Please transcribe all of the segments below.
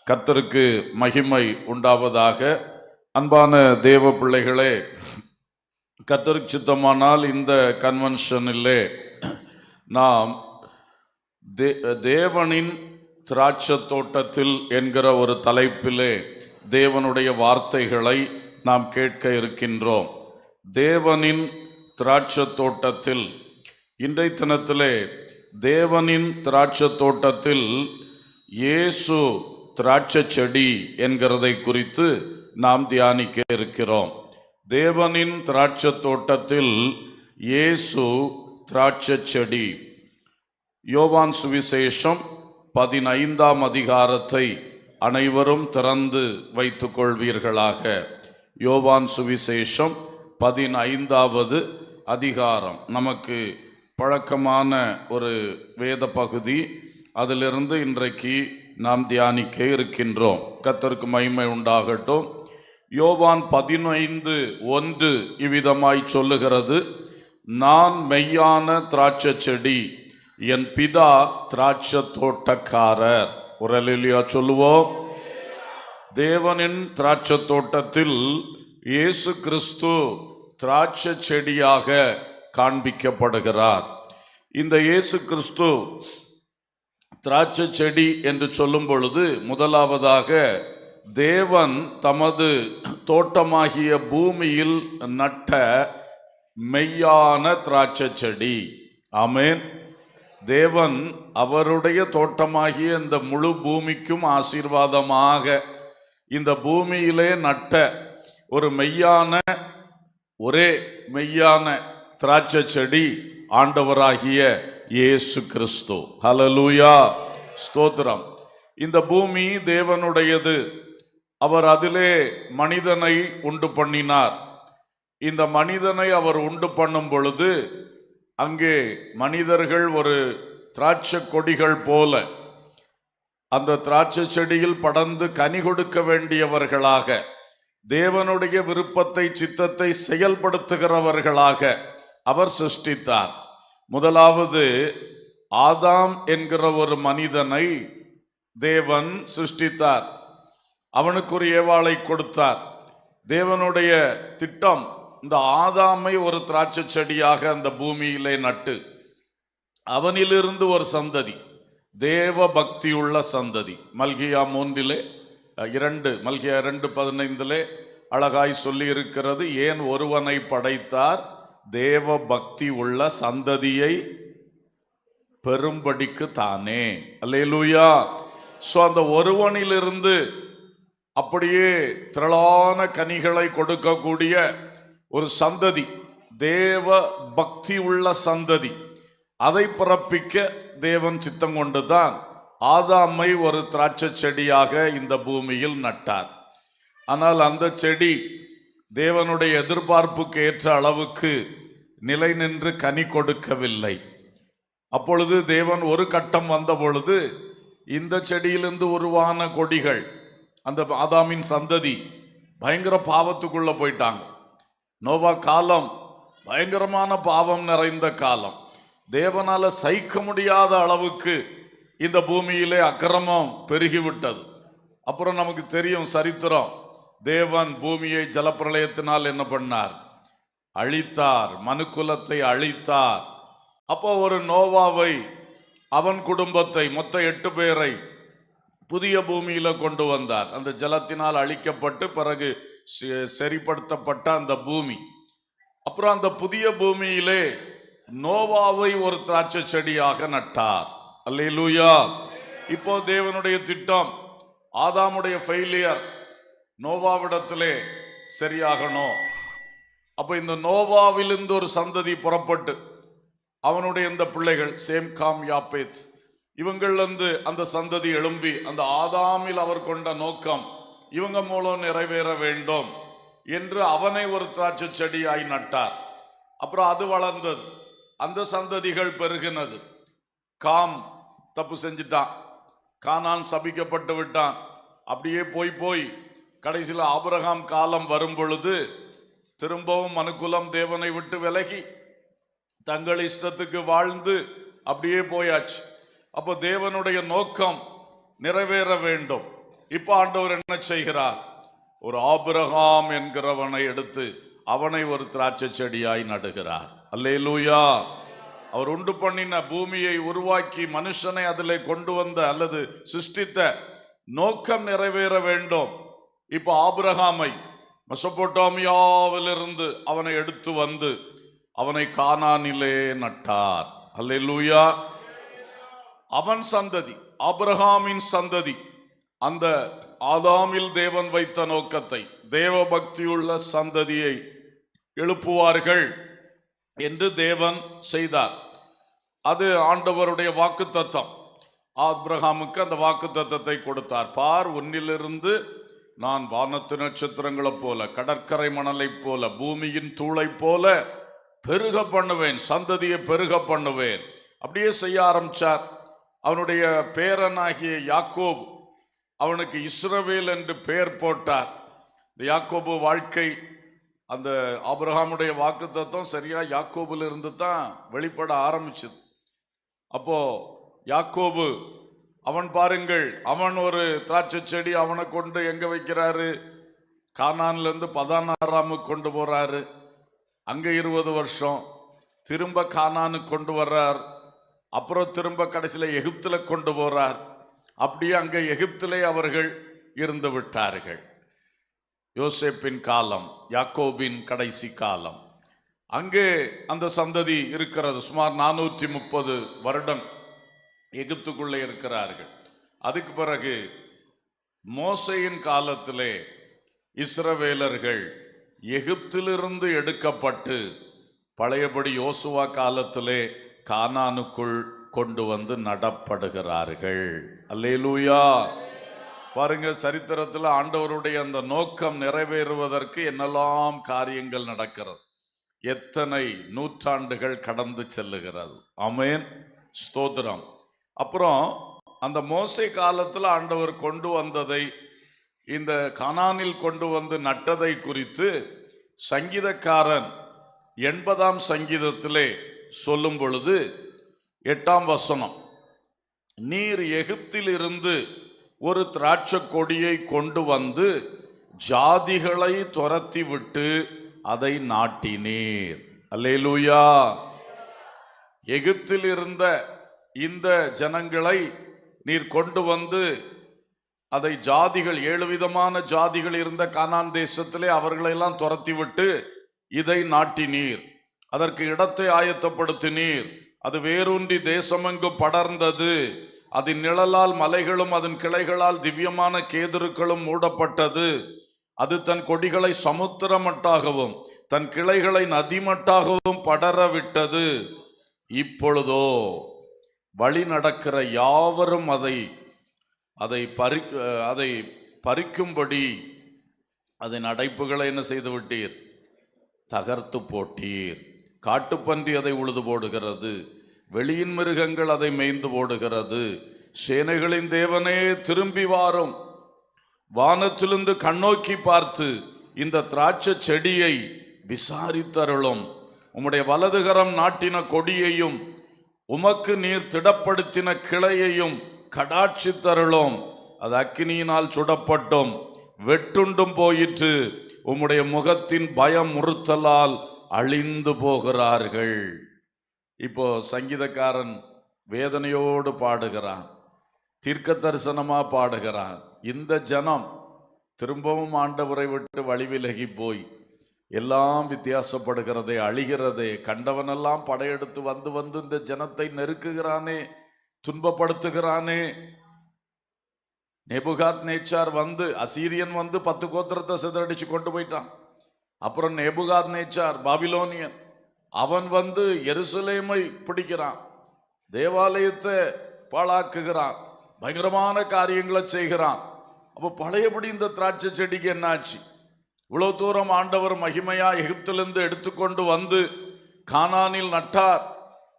கர்த்தருக்கு மகிமை உண்டாவதாக. அன்பான தேவ பிள்ளைகளே, கர்த்தருக்கு சித்தமானால் இந்த கன்வென்ஷனிலே நாம் தேவனின் திராட்சை தோட்டத்தில் என்கிற ஒரு தலைப்பிலே தேவனுடைய வார்த்தைகளை நாம் கேட்க இருக்கின்றோம். தேவனின் திராட்சை தோட்டத்தில் இன்றைய தினத்திலே தேவனின் திராட்சை தோட்டத்தில் இயேசு திராட்சை செடி என்கிறதை குறித்து நாம் தியானிக்க இருக்கிறோம். தேவனின் திராட்சை தோட்டத்தில் இயேசு திராட்சை செடி. யோவான் சுவிசேஷம் 15ஆம் அதிகாரத்தை அனைவரும் திறந்து வைத்துக் கொள்வீர்களாக. யோவான் சுவிசேஷம் 15வது அதிகாரம் நமக்கு பழக்கமான ஒரு வேத பகுதி. அதிலிருந்து இன்றைக்கு நாம் தியானிக்க இருக்கின்றோம். கர்த்தருக்கு மகிமை உண்டாகட்டும். யோவான் 15:1 இவ்விதமாய் சொல்லுகிறது, நான் மெய்யான திராட்சை செடி, என் பிதா திராட்சை தோட்டக்காரர். ஒரு அல்லேலூயா சொல்லுவோம். தேவனின் திராட்சை தோட்டத்தில் இயேசு கிறிஸ்து திராட்சை செடியாக காண்பிக்கப்படுகிறார். இந்த இயேசு கிறிஸ்து திராட்சை செடி என்று சொல்லும் பொழுது, முதலாவதாக தேவன் தமது தோட்டமாகிய பூமியில் நட்ட மெய்யான திராட்சை செடி. ஆமென். தேவன் அவருடைய தோட்டமாகிய இந்த முழு பூமிக்கும் ஆசீர்வாதமாக இந்த பூமியிலே நட்ட ஒரு மெய்யான, ஒரே மெய்யான திராட்சை செடி ஆண்டவராகிய இயேசு கிறிஸ்து. ஹல்லேலூயா, ஸ்தோத்திரம். இந்த பூமி தேவனுடையது. அவர் அதிலே மனிதனை உண்டு பண்ணினார். இந்த மனிதனை அவர் உண்டு பண்ணும் பொழுது அங்கே மனிதர்கள் ஒரு திராட்சை கொடிகள் போல அந்த திராட்சை செடியில் படர்ந்து கனி கொடுக்க வேண்டியவர்களாக, தேவனுடைய விருப்பத்தை சித்தத்தை செயல்படுத்துகிறவர்களாக அவர் சிருஷ்டித்தார். முதலாவது ஆதாம் என்கிற ஒரு மனிதனை தேவன் சிருஷ்டித்தார். அவனுக்கு ஒரு ஏவாளை கொடுத்தார். தேவனுடைய திட்டம் இந்த ஆதாமை ஒரு திராட்சை செடியாக அந்த பூமியிலே நட்டு அவனிலிருந்து ஒரு சந்ததி, தேவ பக்தியுள்ள சந்ததி. மல்கியா 2:15 அழகாய் சொல்லி இருக்கிறது, ஏன் ஒருவனை படைத்தார், தேவ பக்தி உள்ள சந்ததியை பெரும்படிக்கு தானே. அல்லேலூயா. ஸோ அந்த ஒருவனிலிருந்து அப்படியே திரளான கனிகளை கொடுக்கக்கூடிய ஒரு சந்ததி, தேவ பக்தி உள்ள சந்ததி, அதை பிறப்பிக்க தேவன் சித்தம் கொண்டுதான் ஆதாமை ஒரு திராட்சை செடியாக இந்த பூமியில் நட்டார். ஆனால் அந்த செடி தேவனுடைய எதிர்பார்ப்புக்கு ஏற்ற அளவுக்கு நிலை நின்று கனி கொடுக்கவில்லை. அப்பொழுது தேவன் ஒரு கட்டம் வந்த பொழுது இந்த செடியிலிருந்து உருவான கொடிகள், அந்த ஆதாமின் சந்ததி பயங்கர பாவத்துக்குள்ள போயிட்டாங்க. நோவா காலம் பயங்கரமான பாவம் நிறைந்த காலம். தேவனால சகிக்க முடியாத அளவுக்கு இந்த பூமியிலே அக்கிரமம் பெருகிவிட்டது. அப்புறம் நமக்கு தெரியும் சரித்திரம். தேவன் பூமியை ஜலப்பிரளயத்தினால் என்ன பண்ணார், அழித்தார், மனுக்குலத்தை அழித்தார். அப்போ ஒரு நோவாவை, அவன் குடும்பத்தை, மொத்த 8 பேரை புதிய பூமியில கொண்டு வந்தார். அந்த ஜலத்தினால் அழிக்கப்பட்டு பிறகு சரிப்படுத்தப்பட்ட அந்த பூமி. அப்புறம் அந்த புதிய பூமியிலே நோவாவை ஒரு திராட்சை செடியாக நட்டார். அல்லேலூயா. இப்போ தேவனுடைய திட்டம், ஆதாமுடைய ஃபெயிலியர் நோவாவிடத்திலே சரியாகணும். அப்ப இந்த நோவாவிலிருந்து ஒரு சந்ததி புறப்பட்டு அவனுடைய இந்த பிள்ளைகள் சேம், காம், யாப்பேத், இவங்களிலிருந்து அந்த சந்ததி எழும்பி அந்த ஆதாமில் அவர் கொண்ட நோக்கம் இவங்க மூலம் நிறைவேற வேண்டும் என்று அவனை ஒரு திராட்சை செடியாய் நட்டார். அப்புறம் அது வளர்ந்தது, அந்த சந்ததிகள் பெருகினது. காம் தப்பு செஞ்சிட்டான், கானான் சபிக்கப்பட்டு விட்டான். அப்படியே போய் கடைசியில் ஆபிரகாம் காலம் வரும் பொழுது திரும்பவும் மனுக்குலம் தேவனை விட்டு விலகி தங்கள் இஷ்டத்துக்கு வாழ்ந்து அப்படியே போயாச்சு. அப்போ தேவனுடைய நோக்கம் நிறைவேற வேண்டும். இப்ப ஆண்டவர் என்ன செய்கிறார்? ஒரு ஆபிரகாம் என்கிறவனை எடுத்து அவனை ஒரு திராட்சை செடியாய் நடுகிறார். அல்லேலூயா. அவர் உண்டு பண்ணின பூமியை உருவாக்கி மனுஷனை அதிலே கொண்டு வந்த அல்லது சிருஷ்டித்த நோக்கம் நிறைவேற வேண்டும். இப்ப ஆபிரகாமை மெசொப்பொத்தாமியாவிலிருந்து அவனை எடுத்து வந்து அவனை கானானிலே நட்டார். அல்லேலூயா. அவன் சந்ததி, ஆபிரகாமின் சந்ததி, அந்த ஆதாமில் தேவன் வைத்த நோக்கத்தை, தேவ பக்தியுள்ள சந்ததியை எழுப்புவார்கள் என்று தேவன் செய்தார். அது ஆண்டவருடைய வாக்குத்தத்தம். ஆபிரகாமுக்கு அந்த வாக்குத்தத்தத்தை கொடுத்தார். பார், உன்னிலிருந்து நான் வானத்து நட்சத்திரங்களைப் போல, கடற்கரை மணலைப் போல, பூமியின் தூளைப் போல பெருக பண்ணுவேன், சந்ததியை பெருக பண்ணுவேன். அப்படியே செய்ய ஆரம்பிச்சார். அவனுடைய பேரனாகிய யாக்கோபு, அவனுக்கு இஸ்ரவேல் என்று பெயர் போட்டார். இந்த யாக்கோபு வாழ்க்கை, அந்த ஆபிரகாமுடைய வாக்குத்தத்தம் சரியா யாக்கோபிலிருந்து தான் வெளிப்பட ஆரம்பிச்சது. அப்போ யாக்கோபு, அவன் பாருங்கள், அவன் ஒரு திராட்சை செடி அவனை கொண்டு எங்க வைக்கிறாரு? கானான்ல இருந்து பதானாராமுக்கு கொண்டு போறாரு. அங்க 20 வருஷம், திரும்ப கானானுக்கு கொண்டு வர்றார். அப்புறம் திரும்ப கடைசியில எகிப்துல கொண்டு போறார். அப்படியே அங்க எகிப்திலே அவர்கள் இருந்து விட்டார்கள். யோசேப்பின் காலம், யாக்கோபின் கடைசி காலம். அங்கே அந்த சந்ததி இருக்கிறது. சுமார் 430 வருடம் எகிப்துக்குள்ளே இருக்கிறார்கள். அதுக்கு பிறகு மோசேயின் காலத்திலே இஸ்ரவேலர்கள் எகிப்திலிருந்து எடுக்கப்பட்டு பழையபடி யோசுவா காலத்திலே கானானுக்குள் கொண்டு வந்து நடப்படுகிறார்கள். அல்லேலூயா. பாருங்க, சரித்திரத்தில் ஆண்டவருடைய அந்த நோக்கம் நிறைவேறுவதற்கு என்னெல்லாம் காரியங்கள் நடக்கிறது, எத்தனை நூற்றாண்டுகள் கடந்து செல்லுகிறது. ஆமென், ஸ்தோத்திரம். அப்புறம் அந்த மோசே காலத்தில் ஆண்டவர் கொண்டு வந்ததை, இந்த கானானில் கொண்டு வந்து நட்டதை குறித்து சங்கீதக்காரன் 80ஆம் சங்கீதத்திலே சொல்லும் பொழுது 8ஆம் வசனம், நீர் எகிப்திலிருந்து ஒரு திராட்சை கொடியை கொண்டு வந்து ஜாதிகளை துரத்தி விட்டு அதை நாட்டினீர். அல்லேலூயா. எகிப்தில் இருந்த இந்த ஜனங்களை நீர் கொண்டு வந்து அதை ஜாதிகள், 7 விதமான ஜாதிகள் இருந்த கானான் தேசத்திலே அவர்களெல்லாம் துரத்தி விட்டு இதை நாட்டினீர். அதற்கு இடத்தை ஆயத்தப்படுத்தினீர். அது வேரூன்றி தேசமெங்கு படர்ந்தது. அதன் நிழலால் மலைகளும் அதன் கிளைகளால் திவ்யமான கேதுருக்களும் மூடப்பட்டது. அது தன் கொடிகளை சமுத்திரமட்டாகவும் தன் கிளைகளை நதிமட்டாகவும் படர விட்டது. இப்பொழுதோ வழி நடக்கிற யாவரும் அதை பறிக்கும்படி அதன் அடைப்புகளை என்ன செய்து விட்டீர்? தகர்த்து போட்டீர். காட்டுப்பன்றி அதை உழுது போடுகிறது, வெளியின் மிருகங்கள் அதை மேய்ந்து போடுகிறது. சேனைகளின் தேவனே திரும்பி வாரும், வானத்திலிருந்து கண்ணோக்கி பார்த்து இந்த திராட்சை செடியை விசாரித்தருளும். உம்முடைய வலதுகரம் நாட்டின கொடியையும் உமக்கு நீர் திடப்படுத்தின கிளையையும் கடாட்சித்தருளும். அது அக்கினியினால் சுடப்பட்டும் வெட்டுண்டும் போயிற்று. உம்முடைய முகத்தின் பயம் முறுத்தலால் அழிந்து போகிறார்கள். இப்போ சங்கீதக்காரன் வேதனையோடு பாடுகிறான், தீர்க்க தரிசனமா பாடுகிறான். இந்த ஜனம் திரும்பவும் ஆண்டவரை விட்டு வழி விலகி போய் எல்லாம் வித்தியாசப்படுகிறதே, அழிகிறதே. கண்டவனெல்லாம் படையெடுத்து வந்து வந்து இந்த ஜனத்தை நெருக்குகிறானே, துன்பப்படுத்துகிறானே. நேபுகாத் நேச்சார் வந்து, அசீரியன் வந்து 10 கோத்திரத்தை சிதறடிச்சு கொண்டு போயிட்டான். அப்புறம் நேபுகாத் நேச்சார் பாபிலோனியன், அவன் வந்து எருசலேமை பிடிக்கிறான், தேவாலயத்தை பாழாக்குகிறான், பயங்கரமான காரியங்களை செய்கிறான். அப்போ பழையபடி இந்த திராட்சை செடிக்கு என்னாச்சு? இவ்வளவு தூரம் ஆண்டவர் மகிமையா எகிப்திலிருந்து எடுத்துக்கொண்டு வந்து கானானில் நட்டார்.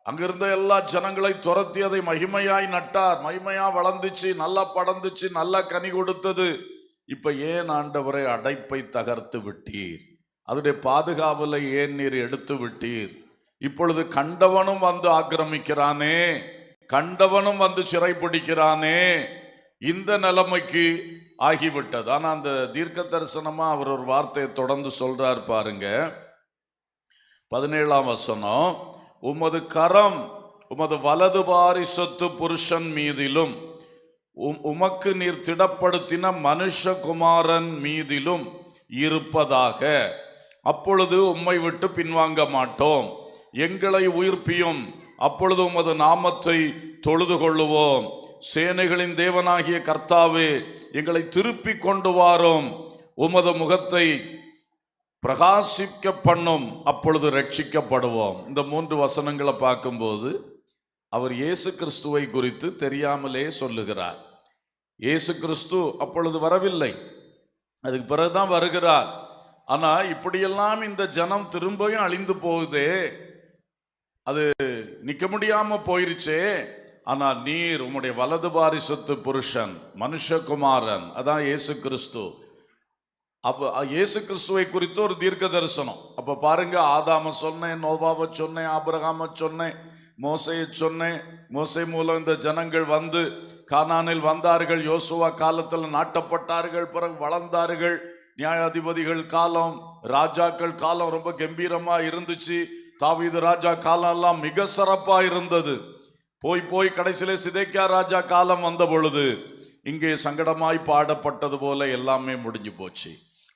அங்கிருந்த எல்லா ஜனங்களை துரத்தி அதை மகிமையாய் நட்டார். மகிமையா வளர்ந்துச்சு, நல்லா படர்ந்துச்சு, நல்லா கனி கொடுத்தது. இப்ப ஏன் ஆண்டவரை அடைப்பை தகர்த்து விட்டீர்? அதனுடைய பாதுகாவலை ஏன் நீர் எடுத்து விட்டீர்? இப்பொழுது கண்டவனும் வந்து ஆக்கிரமிக்கிறானே, கண்டவனும் வந்து சிறை பிடிக்கிறானே. இந்த நிலைமைக்கு ஆகிவிட்டது. ஆனா அந்த தீர்க்க தரிசனமா அவர் ஒரு வார்த்தையை தொடர்ந்து சொல்றார் பாருங்க. 17ஆம் வசனம், உமது கரம் உமது வலது பாரிசத்து புருஷன் மீதிலும் உமக்கு நீர் திடப்படுத்தின மனுஷகுமாரன் மீதிலும் இருப்பதாக. அப்பொழுது உம்மை விட்டு பின்வாங்க மாட்டோம். எங்களை உயிர்ப்பியும், அப்பொழுது உமது நாமத்தை தொழுது கொள்ளுவோம். சேனைகளின் தேவனாகிய கர்த்தாவே, எங்களை திருப்பி கொண்டு வாரும். உமது முகத்தை பிரகாசிக்க பண்ணும், அப்பொழுது ரட்சிக்கப்படுவோம். இந்த 3 வசனங்களை பார்க்கும்போது அவர் இயேசு கிறிஸ்துவை குறித்து தெரியாமலே சொல்லுகிறார். இயேசு கிறிஸ்து அப்பொழுது வரவில்லை, அதுக்கு பிறகுதான் வருகிறார். ஆனா இப்படியெல்லாம் இந்த ஜனம் திரும்பியும் அழிந்து போகுதே, அது நிக்க முடியாம போயிருச்சே. ஆனா நீர் உம்முடைய வலது பாரிசத்து புருஷன் மனுஷகுமாரன், அதான் இயேசு கிறிஸ்து. அப்ப இயேசு கிறிஸ்துவை குறித்து ஒரு தீர்க்க தரிசனம். அப்ப பாருங்க, ஆதாம சொன்னேன், நோவாவை சொன்னேன், ஆபிரகாம சொன்னேன், மோசையை சொன்னேன். மோசை மூலம் இந்த ஜனங்கள் வந்து கானானில் வந்தார்கள். யோசுவா காலத்தில் நாட்டப்பட்டார்கள், பிறகு வளர்ந்தார்கள். நியாயாதிபதிகள் காலம், ராஜாக்கள் காலம் ரொம்ப கம்பீரமா இருந்துச்சு. தாவீது ராஜா காலம் எல்லாம் மிக சிறப்பா இருந்தது. போய் கடைசியிலே சிதேக்கியா ராஜா காலம் வந்த பொழுது இங்கே சங்கடமாய் பாடப்பட்டது போல எல்லாமே முடிஞ்சு போச்சு.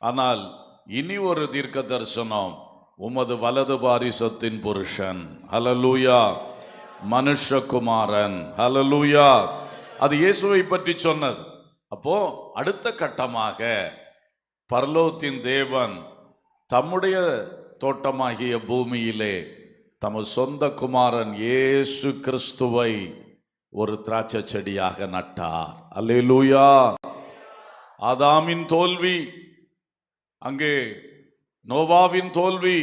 ஆனால் இனி ஒரு தீர்க்க தரிசனம், உமது வலது பாரிசத்தின் புருஷன், ஹல்லேலூயா, மனுஷகுமாரன், ஹல்லேலூயா. அது இயேசுவை பற்றி சொன்னது. அப்போ அடுத்த கட்டமாக பரலோகத்தின் தேவன் தம்முடைய தோட்டமாகிய பூமியிலே தமது சொந்த குமாரன் இயேசு கிறிஸ்துவை ஒரு திராட்சை செடியாக நட்டார். அல்லேலூயா. ஆதாமின் தோல்வி, அங்கே நோவாவின் தோல்வி,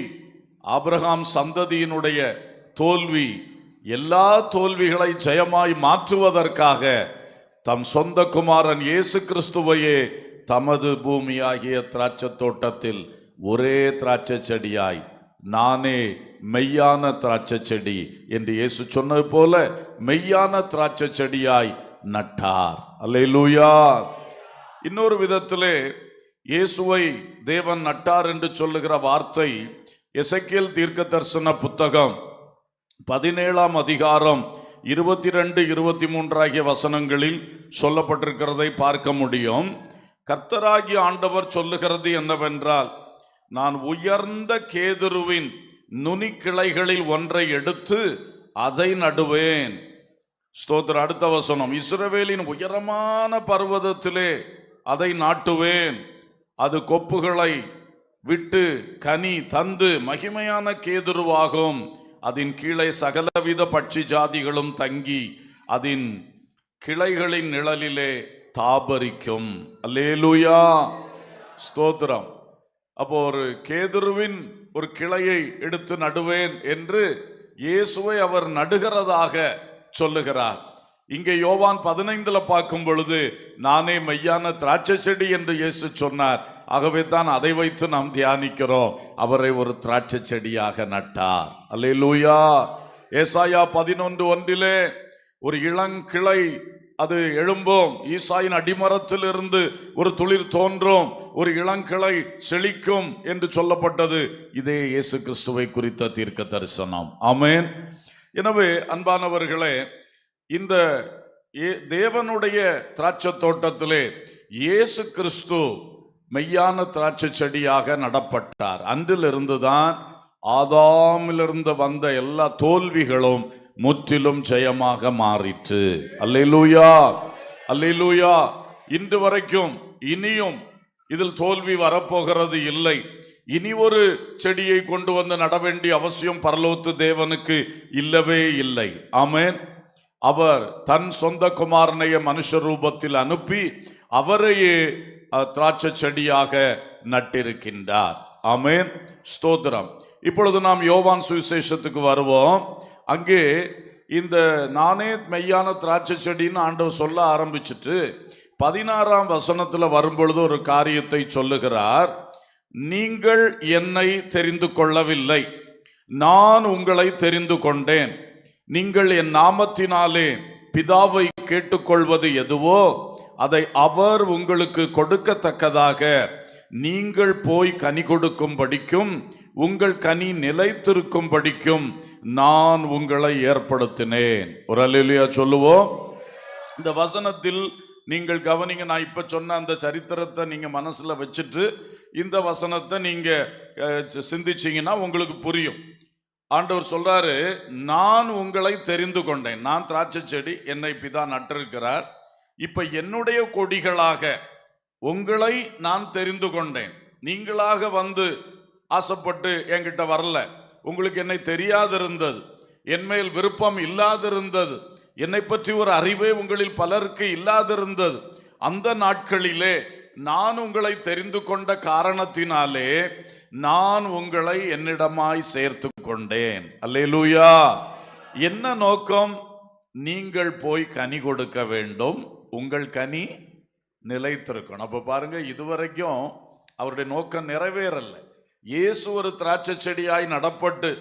ஆபிரகாம் சந்ததியினுடைய தோல்வி, எல்லா தோல்விகளை ஜெயமாய் மாற்றுவதற்காக தம் சொந்த குமாரன் இயேசு கிறிஸ்துவையே தமது பூமியாகிய திராட்சை தோட்டத்தில் ஒரே திராட்சை செடியாய், நானே மெய்யான திராட்சை செடி என்று இயேசு சொன்னது போல மெய்யான திராட்சை செடியாய் நட்டார். அல்லேலூயா. இன்னொரு விதத்திலே இயேசுவை தேவன் நட்டார் என்று சொல்லுகிற வார்த்தை எசேக்கியேல் தீர்க்க தரிசன புத்தகம் 17ஆம் அதிகாரம் 22, 23 ஆகிய வசனங்களில் சொல்லப்பட்டிருக்கிறதை பார்க்க முடியும். கர்த்தராகிய ஆண்டவர் சொல்லுகிறது என்னவென்றால், நான் உயர்ந்த கேதுருவின் நுனி கிளைகளில் ஒன்றை எடுத்து அதை நடுவேன். ஸ்தோத்திரம். அடுத்த வசனம், இஸ்ரவேலின் உயரமான பர்வதத்திலே அதை நாட்டுவேன். அது கொப்புகளை விட்டு கனி தந்து மகிமையான கேதுருவாகும். அதன் கீழே சகலவித பட்சி ஜாதிகளும் தங்கி அதன் கிளைகளின் நிழலிலே தாபரிக்கும். அல்லேலூயா, ஸ்தோத்திரம். அப்போ ஒரு கேதுருவின் ஒரு கிளையை எடுத்து நடுவேன் என்று இயேசுவை அவர் நடுகிறதாக சொல்லுகிறார். இங்கே யோவான் 15 பார்க்கும் பொழுது நானே மெய்யான திராட்சை செடி என்று இயேசு சொன்னார். ஆகவே தான் அதை வைத்து நாம் தியானிக்கிறோம். அவரை ஒரு திராட்சை செடியாக நட்டார். அல்லேலூயா. ஏசாயா 11:1 ஒரு இளங்கிளை அது எழும்பும், ஈசாயின் அடிமரத்தில் இருந்து ஒரு துளிர் தோன்றும், ஒரு இளங்கிளை செழிக்கும் என்று சொல்லப்பட்டது. இதே இயேசு கிறிஸ்துவை குறித்த தீர்க்க தரிசனம். ஆமென். எனவே அன்பானவர்களே, இந்த தேவனுடைய திராட்சை தோட்டத்திலே இயேசு கிறிஸ்து மெய்யான திராட்சை செடியாக நடப்பட்டார். அன்றிலிருந்துதான் ஆதாமிலிருந்து வந்த எல்லா தோல்விகளும் முற்றிலும் ஜெயமாக மாறிற்று. அல்லேலூயா, அல்லேலூயா. இன்று வரைக்கும் இனியும் இதில் தோல்வி வரப்போகிறது இல்லை. இனி ஒரு செடியை கொண்டு வந்து நட வேண்டிய அவசியம் பரலோகத்து தேவனுக்கு இல்லவே இல்லை. ஆமென். அவர் தன் சொந்த குமாரனைய மனுஷ ரூபத்தில் அனுப்பி அவரையே திராட்சை செடியாக நட்டிருக்கின்றார். ஆமென், ஸ்தோத்திரம். இப்பொழுது நாம் யோவான் சுவிசேஷத்துக்கு வருவோம். அங்கே இந்த நானே மெய்யான திராட்சை செடின்னு ஆண்டவர் சொல்ல ஆரம்பிச்சுட்டு 16ஆம் வசனத்தில் வரும்பொழுது ஒரு காரியத்தை சொல்லுகிறார். நீங்கள் என்னை தெரிந்து கொள்ளவில்லை, நான் உங்களை தெரிந்து கொண்டேன். நீங்கள் என் நாமத்தினாலே பிதாவை கேட்டுக்கொள்வது எதுவோ அதை அவர் உங்களுக்கு கொடுக்கத்தக்கதாக நீங்கள் போய் கனி கொடுக்கும்படிக்கும் உங்கள் கனி நிலைத்திருக்கும்படிக்கும் நான் உங்களை ஏற்படுத்தினேன். ஒரு அல்லேலூயா சொல்லுவோம். இந்த வசனத்தில் நீங்கள் கவனிங்க. நான் இப்ப சொன்ன அந்த சரித்திரத்தை நீங்க மனசுல வச்சுட்டு இந்த வசனத்தை நீங்க சிந்திச்சீங்கன்னா உங்களுக்கு புரியும். ஆண்டவர் சொல்றாரு, நான் உங்களை தெரிந்து கொண்டேன். நான் திராட்சை செடி, என்னை பிதா நட்டிருக்கிறார். இப்ப என்னுடைய கொடிகளாக உங்களை நான் தெரிந்து கொண்டேன். நீங்களாக வந்து ஆசைப்பட்டு என்கிட்ட வரல. உங்களுக்கு என்னை தெரியாதிருந்தது, என்மேல் விருப்பம் இல்லாதிருந்தது, என்னை பற்றி ஒரு அறிவே உங்களில் பலருக்கு இல்லாதிருந்தது. அந்த நாட்களிலே நான் உங்களை தெரிந்து கொண்ட காரணத்தினாலே நான் உங்களை என்னிடமாய் சேர்த்து கொண்டேன். அல்லேலூயா. என்ன நோக்கம்? நீங்கள் போய் கனி கொடுக்க வேண்டும், உங்கள் கனி நிலைத்திருக்கணும். அப்ப பாருங்க, இதுவரைக்கும் அவருடைய நோக்கம் நிறைவேறல. இயேசு ஒரு திராட்சை செடியாய் நடப்பட்டு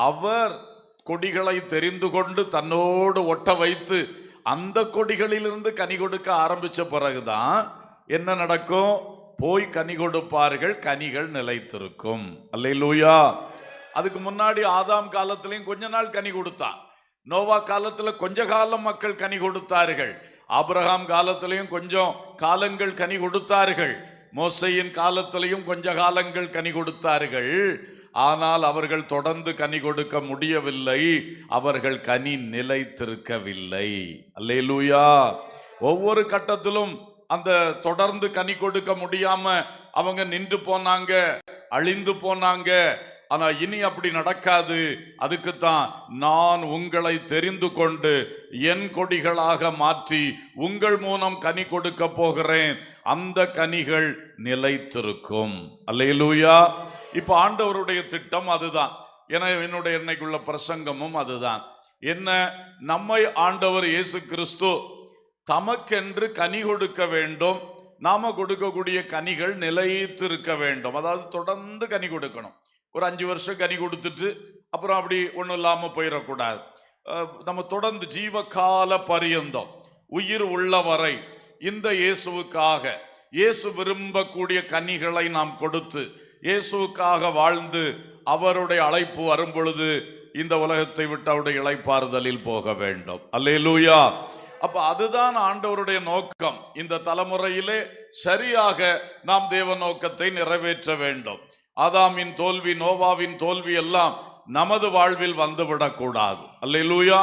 அவர் கொடிகளை தெரிந்து கொண்டு தன்னோடு ஒட்ட வைத்து அந்த கொடிகளிலிருந்து கனி கொடுக்க ஆரம்பிச்ச பிறகுதான் என்ன நடக்கும்? போய் கனி கொடுப்பார்கள், கனிகள் நிலைத்திருக்கும். அல்லேலூயா. அதுக்கு முன்னாடி ஆதாம் காலத்திலையும் கொஞ்ச நாள் கனி கொடுத்தான். நோவா காலத்துல கொஞ்ச காலம் மக்கள் கனி கொடுத்தார்கள். ஆபிரகாம் காலத்திலையும் கொஞ்சம் காலங்கள் கனி கொடுத்தார்கள். மோசையின் காலத்திலையும் கொஞ்ச காலங்கள் கனி கொடுத்தார்கள். ஆனால் அவர்கள் தொடர்ந்து கனி கொடுக்க முடியவில்லை. அவர்கள் கனி நிலைத்திருக்கவில்லை. அல்லேலூயா. ஒவ்வொரு கட்டத்திலும் அந்த தொடர்ந்து கனி கொடுக்க முடியாம அவங்க நின்று போனாங்க, அழிந்து போனாங்க. ஆனா இனி அப்படி நடக்காது. அதுக்குத்தான் நான் உங்களை தெரிந்து கொண்டு என் கொடிகளாக மாற்றி உங்கள் மூலம் கனி கொடுக்க போகிறேன். அந்த கனிகள் நிலைத்திருக்கும். அல்லேலூயா. இப்ப ஆண்டவருடைய திட்டம் அதுதான். ஏன்னா என்னுடைய இன்னைக்குள்ள பிரசங்கமும் அதுதான். என்ன? நம்மை ஆண்டவர் இயேசு கிறிஸ்து தமக்கென்று கனி கொடுக்க வேண்டும். நாம கொடுக்கக்கூடிய கனிகள் நிலைத்திருக்க வேண்டும். அதாவது தொடர்ந்து கனி கொடுக்கணும். ஒரு 5 வருஷம் கனி கொடுத்துட்டு அப்புறம் அப்படி ஒன்றும் இல்லாம போயிடக்கூடாது. நம்ம தொடர்ந்து ஜீவகால பரியந்தம் உயிர் உள்ளவரை இந்த இயேசுவுக்காக, இயேசு விரும்பக்கூடிய கனிகளை நாம் கொடுத்து இயேசுவுக்காக வாழ்ந்து அவருடைய அழைப்பு வரும் பொழுது இந்த உலகத்தை விட்டு அவருடைய இளைப்பாறுதலில் போக வேண்டும். அல்லேலூயா. அப்ப அதுதான் ஆண்டவருடைய நோக்கம். இந்த தலைமுறையிலே சரியாக நாம் தேவ நோக்கத்தை நிறைவேற்ற வேண்டும். ஆதாமின் தோல்வி, நோவாவின் தோல்வி எல்லாம் நமது வாழ்வில் வந்துவிடக் கூடாது. அல்லேலூயா.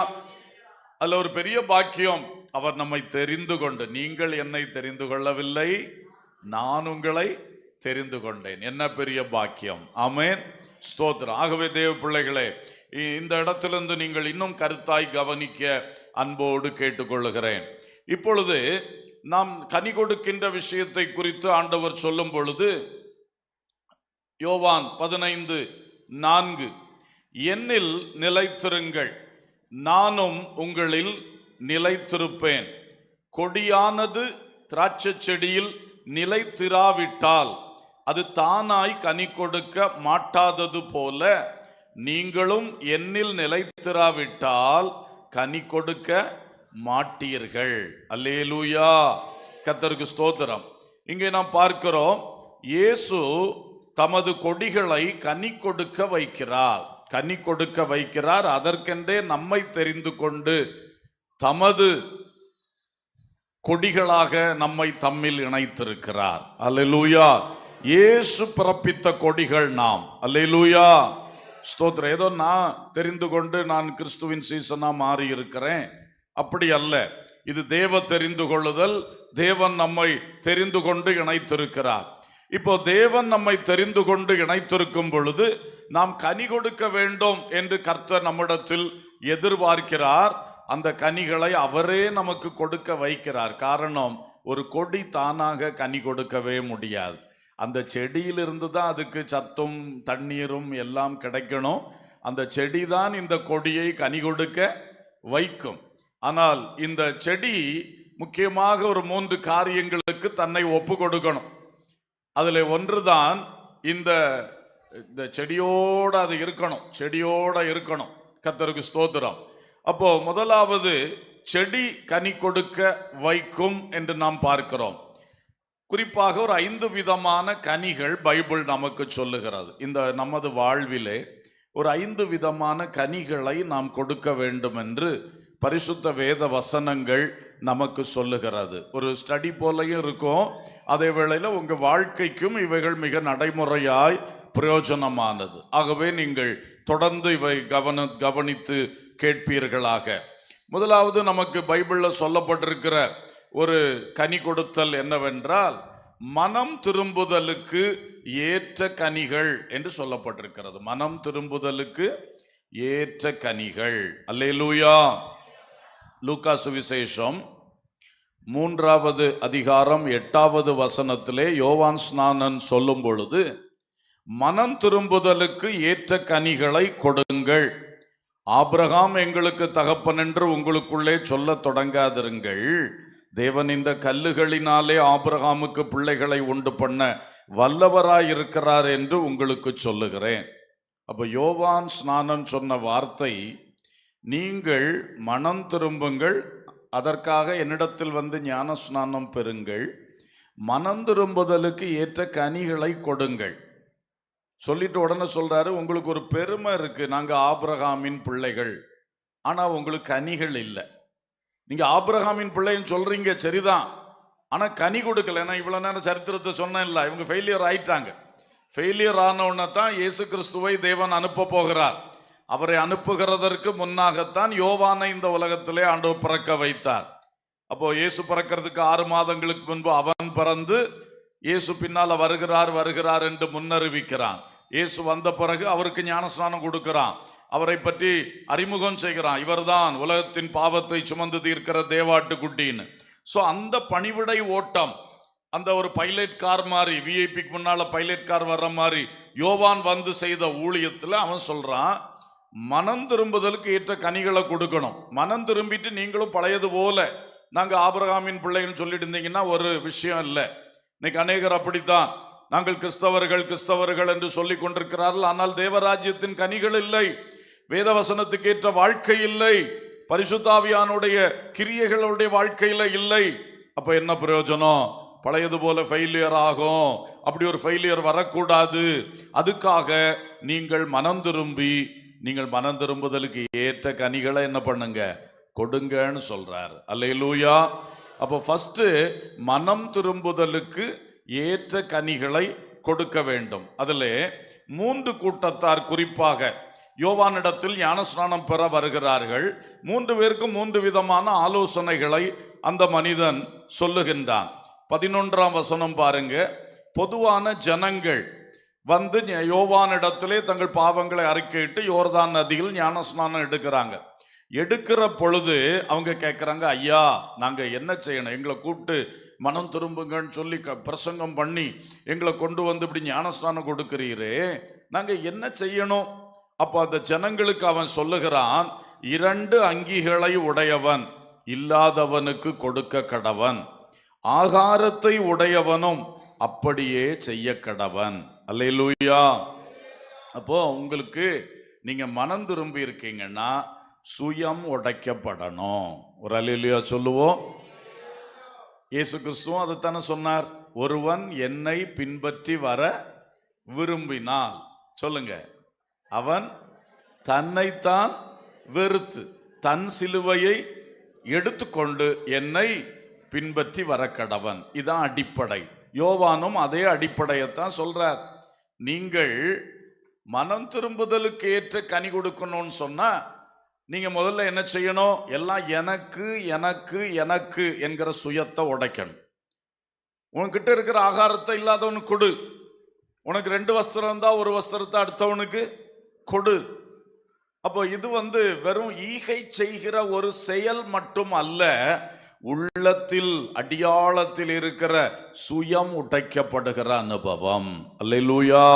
அதுல ஒரு பெரிய பாக்கியம், அவர் நம்மை தெரிந்து கொண்டு, நீங்கள் என்னை தெரிந்து கொள்ளவில்லை, நான் உங்களை தெரிந்து கொண்டேன். என்ன பெரிய பாக்கியம். ஆமென். ஸ்தோத்திரம். ஆகவே தேவ பிள்ளைகளே, இந்த இடத்திலிருந்து நீங்கள் இன்னும் கருத்தாய் கவனிக்க அன்போடு கேட்டுக்கொள்ளுகிறேன். இப்பொழுது நாம் கனி கொடுக்கின்ற விஷயத்தை குறித்து ஆண்டவர் சொல்லும் பொழுது யோவான் 15:4 என்னில் நிலைத்திருங்கள், நானும் உங்களில் நிலைத்திருப்பேன். கொடியானது திராட்சை செடியில் நிலைத்திராவிட்டால் அது தானாய் கனி கொடுக்க மாட்டாதது போல நீங்களும் என்னில் நிலைத்திராவிட்டால் கனி கொடுக்க மாட்டீர்கள். அல்லேலூயா. கர்த்தருக்கு ஸ்தோத்திரம். இங்கே நாம் பார்க்கிறோம், இயேசு தமது கொடிகளை கனி கொடுக்க வைக்கிறார். கனி கொடுக்க வைக்கிறார். அதற்கென்றே நம்மை தெரிந்து கொண்டு தமது கொடிகளாக நம்மை தம்மில் இணைத்திருக்கிறார். அல்லேலூயா. இயேசு பிறப்பித்த கொடிகள் நாம். அல்லேலூயா. ஸ்தோத்திரம். ஏதோ நான் தெரிந்து கொண்டு நான் கிறிஸ்துவின் சீசனா மாறி இருக்கிறேன், அப்படி அல்ல. இது தேவ தெரிந்து கொள்ளுதல். தேவன் நம்மை தெரிந்து கொண்டு இணைத்திருக்கிறார். இப்போ தேவன் நம்மை தெரிந்து கொண்டு இணைத்திருக்கும் பொழுது நாம் கனி கொடுக்க வேண்டும் என்று கர்த்தர் நம்மிடத்தில் எதிர்பார்க்கிறார். அந்த கனிகளை அவரே நமக்கு கொடுக்க வைக்கிறார். காரணம், ஒரு கொடி தானாக கனி கொடுக்கவே முடியாது. அந்த செடியிலிருந்து தான் அதுக்கு சத்தும் தண்ணீரும் எல்லாம் கிடைக்கணும். அந்த செடி தான் இந்த கொடியை கனி கொடுக்க வைக்கும். ஆனால் இந்த செடி முக்கியமாக ஒரு 3 காரியங்களுக்கு தன்னை ஒப்பு கொடுக்கணும். அதில் ஒன்றுதான் இந்த செடியோடு அது இருக்கணும். செடியோட இருக்கணும். கர்த்தருக்கு ஸ்தோத்திரம். அப்போ முதலாவது செடி கனி கொடுக்க வைக்கும் என்று நாம் பார்க்கிறோம். குறிப்பாக ஒரு 5 விதமான கனிகள் பைபிள் நமக்கு சொல்லுகிறது. இந்த நமது வாழ்விலே ஒரு 5 விதமான கனிகளை நாம் கொடுக்க வேண்டும் என்று பரிசுத்த வேத வசனங்கள் நமக்கு சொல்லுகிறது. ஒரு ஸ்டடி போலையும் இருக்கும், அதே வேளையில் உங்க வாழ்க்கைக்கும் இவைகள் மிக நடைமுறையாய் பிரயோஜனமானது. ஆகவே நீங்கள் தொடர்ந்து இவை கவனித்து கேட்பீர்களாக. முதலாவது நமக்கு பைபிள்ல சொல்லப்பட்டிருக்கிற ஒரு கனி கொடுத்தல் என்னவென்றால், மனம் திரும்புதலுக்கு ஏற்ற கனிகள் என்று சொல்லப்பட்டிருக்கிறது. மனம் திரும்புதலுக்கு ஏற்ற கனிகள். அல்லேலூயா. லூக்கா சுவிசேஷம் 3வது அதிகாரம் 8வது வசனத்திலே யோவான் ஸ்நானன் சொல்லும் பொழுது, மனம் திரும்புதலுக்கு ஏற்ற கனிகளை கொடுங்கள். ஆபிரகாம் எங்களுக்கு தகப்பன் என்று உங்களுக்குள்ளே சொல்ல தொடங்காதிருங்கள். தேவன் இந்த கல்லுகளினாலே ஆபிரகாமுக்கு பிள்ளைகளை உண்டு பண்ண வல்லவராயிருக்கிறார் என்று உங்களுக்கு சொல்லுகிறேன். அப்போ யோவான் ஸ்நானன் சொன்ன வார்த்தை, நீங்கள் மனம் திரும்புங்கள், அதற்காக என்னிடத்தில் வந்து ஞான ஸ்நானம் பெறுங்கள், மனம் திரும்புதலுக்கு ஏற்ற கனிகளை கொடுங்கள் சொல்லிட்டு உடனே சொல்றாரு, உங்களுக்கு ஒரு பெருமை இருக்கு, நாங்க ஆபிரகாமின் பிள்ளைகள், ஆனா உங்களுக்கு கனிகள் இல்லை. நீங்க ஆபிரகாமின் பிள்ளைன்னு சொல்றீங்க, சரிதான், ஆனா கனி கொடுக்கல. ஏன்னா இவ்வளவு நேரம் சரித்திரத்தை சொன்னேன்ல, இவங்க ஃபெயிலியர் ஆயிட்டாங்க. ஃபெயிலியர் ஆன உடனே தான் இயேசு கிறிஸ்துவை தேவன் அனுப்ப போகிறார். அவரை அனுப்புகிறதற்கு முன்னாகத்தான் யோவானை இந்த உலகத்திலே ஆண்டவர் பிறக்க வைத்தார். அப்போ இயேசு பிறக்கிறதுக்கு 6 மாதங்களுக்கு முன்பு அவன் பிறந்து இயேசு பின்னால வருகிறார் என்று முன்னறிவிக்கிறான். இயேசு வந்த பிறகு அவருக்கு ஞானஸ்நானம் கொடுக்கிறான், அவரை பற்றி அறிமுகம் செய்கிறான், இவர்தான் உலகத்தின் பாவத்தை சுமந்து தீர்க்கிற தேவாட்டு குட்டின்னு. ஸோ அந்த பணிவிடை ஓட்டம், அந்த ஒரு பைலட் கார் மாதிரி, விஐபிக்கு முன்னால பைலட் கார் வர்ற மாதிரி யோவான் வந்து செய்த ஊழியத்தில் அவன் சொல்றான், மனம் திரும்புதலுக்கு ஏற்ற கனிகளை கொடுக்கணும். மனம் திரும்பிட்டு நீங்களும் பழையது போல நாங்க ஆபிரகாமின் பிள்ளைன்னு சொல்லிட்டு இருந்தீங்கன்னா ஒரு விஷயம் இல்லை. இன்னைக்கு அநேகர் அப்படித்தான், நாங்கள் கிறிஸ்தவர்கள் என்று சொல்லிக் கொண்டிருக்கிறார்கள், ஆனால் தேவராஜ்யத்தின் கனிகள் இல்லை, வேதவசனத்துக்கு ஏற்ற வாழ்க்கை இல்லை, பரிசுத்தாவியானுடைய கிரியைகளுடைய வாழ்க்கையில இல்லை. அப்ப என்ன பிரயோஜனம்? பழையது போல ஃபெயிலியர் ஆகும். அப்படி ஒரு ஃபெயிலியர் வரக்கூடாது. அதுக்காக நீங்கள் மனம் திரும்புதலுக்கு ஏற்ற கனிகளை என்ன பண்ணுங்க, கொடுங்கன்னு சொல்றார். அல்லேலூயா. அப்போ ஃபர்ஸ்ட் மனம் திரும்புதலுக்கு ஏற்ற கனிகளை கொடுக்க வேண்டும். அதில் 3 கூட்டத்தார் குறிப்பாக யோவானிடத்தில் ஞானஸ்நானம் பெற வருகிறார்கள். 3 பேருக்கும் 3 விதமான ஆலோசனைகளை அந்த மனிதன் சொல்லுகின்றான். 11ஆம் வசனம் பாருங்க. பொதுவான ஜனங்கள் வந்து யோவானிடத்திலே தங்கள் பாவங்களை அறிக்கையிட்டு யோர்தான் நதியில் ஞானஸ்நானம் எடுக்கிற பொழுது அவங்க கேட்குறாங்க, ஐயா நாங்க என்ன செய்யணும்? எங்களை கூப்பிட்டு மனம் திரும்புங்கன்னு சொல்லி பிரசங்கம் பண்ணி எங்களை கொண்டு வந்து இப்படி ஞானஸ்நானம் கொடுக்கிறீரே, நாங்க என்ன செய்யணும்? அப்போ அந்த ஜனங்களுக்கு அவன் சொல்லுகிறான், 2 அங்கிகளை உடையவன் இல்லாதவனுக்கு கொடுக்க கடவன், ஆகாரத்தை உடையவனும் அப்படியே செய்ய கடவன். அல்லேலூயா. அப்போ உங்களுக்கு நீங்க மனம் திரும்பி இருக்கீங்கன்னா சுயம் உடைக்கப்படணும். ஒரு அல்லேலூயா சொல்லுவோம். இயேசு கிறிஸ்துவும் அதைத்தானே சொன்னார், ஒருவன் என்னை பின்பற்றி வர விரும்பினால், சொல்லுங்க, அவன் தன்னைத்தான் வெறுத்து தன் சிலுவையை எடுத்துக்கொண்டு என்னை பின்பற்றி வர கடவன். இதான் அடிப்படை. யோவானும் அதே அடிப்படையத்தான் சொல்றார். நீங்கள் மனம் திரும்புதலுக்கு ஏற்ற கனி கொடுக்கணும்னு சொன்னா நீங்க முதல்ல என்ன செய்யணும்? எல்லாம் எனக்கு எனக்கு எனக்கு என்கிற சுயத்தை உடைக்கணும். உனக்கிட்ட இருக்கிற ஆகாரத்தை இல்லாதவனுக்கு கொடு. உனக்கு 2 வஸ்திரம் இருந்தா 1 வஸ்திரத்தை அடுத்தவனுக்கு கொடு. அப்போ இது வெறும் ஈகை செய்கிற ஒரு செயல் மட்டும் அல்ல, உள்ளத்தில் அடியாளத்தில் இருக்கிற சுயம் உடைக்கப்படுகிற அனுபவம். அல்லேலூயா.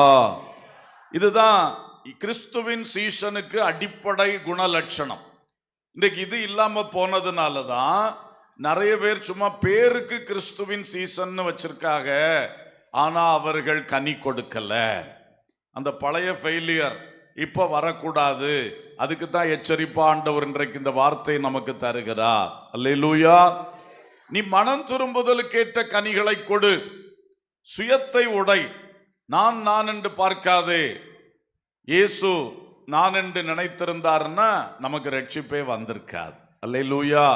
இதுதான் கிறிஸ்துவின் சீசனுக்கு அடிப்படை குணலட்சணம். இன்றைக்கு இது இல்லாம போனதுனாலதான் நிறைய பேர் சும்மா பேருக்கு கிறிஸ்துவின் சீசன் வச்சிருக்காங்க, ஆனா அவர்கள் கனி கொடுக்கல. அந்த பழைய ஃபெயிலியர் இப்ப வரக்கூடாது அதுக்கு தான் எச்சரிப்பா ஆண்டவர் இன்றைக்கு இந்த வார்த்தை நமக்கு தருகிறார். அல்லேலூயா. நீ மனம் திரும்புதலுக்கேற்ற கனிகளை கொடு, சுயத்தை உடை, நான் என்று பார்க்காதே. இயேசு நான் என்று நினைத்திருந்தாருன்னா நமக்கு ரட்சிப்பே வந்திருக்காது. அல்லேலூயா.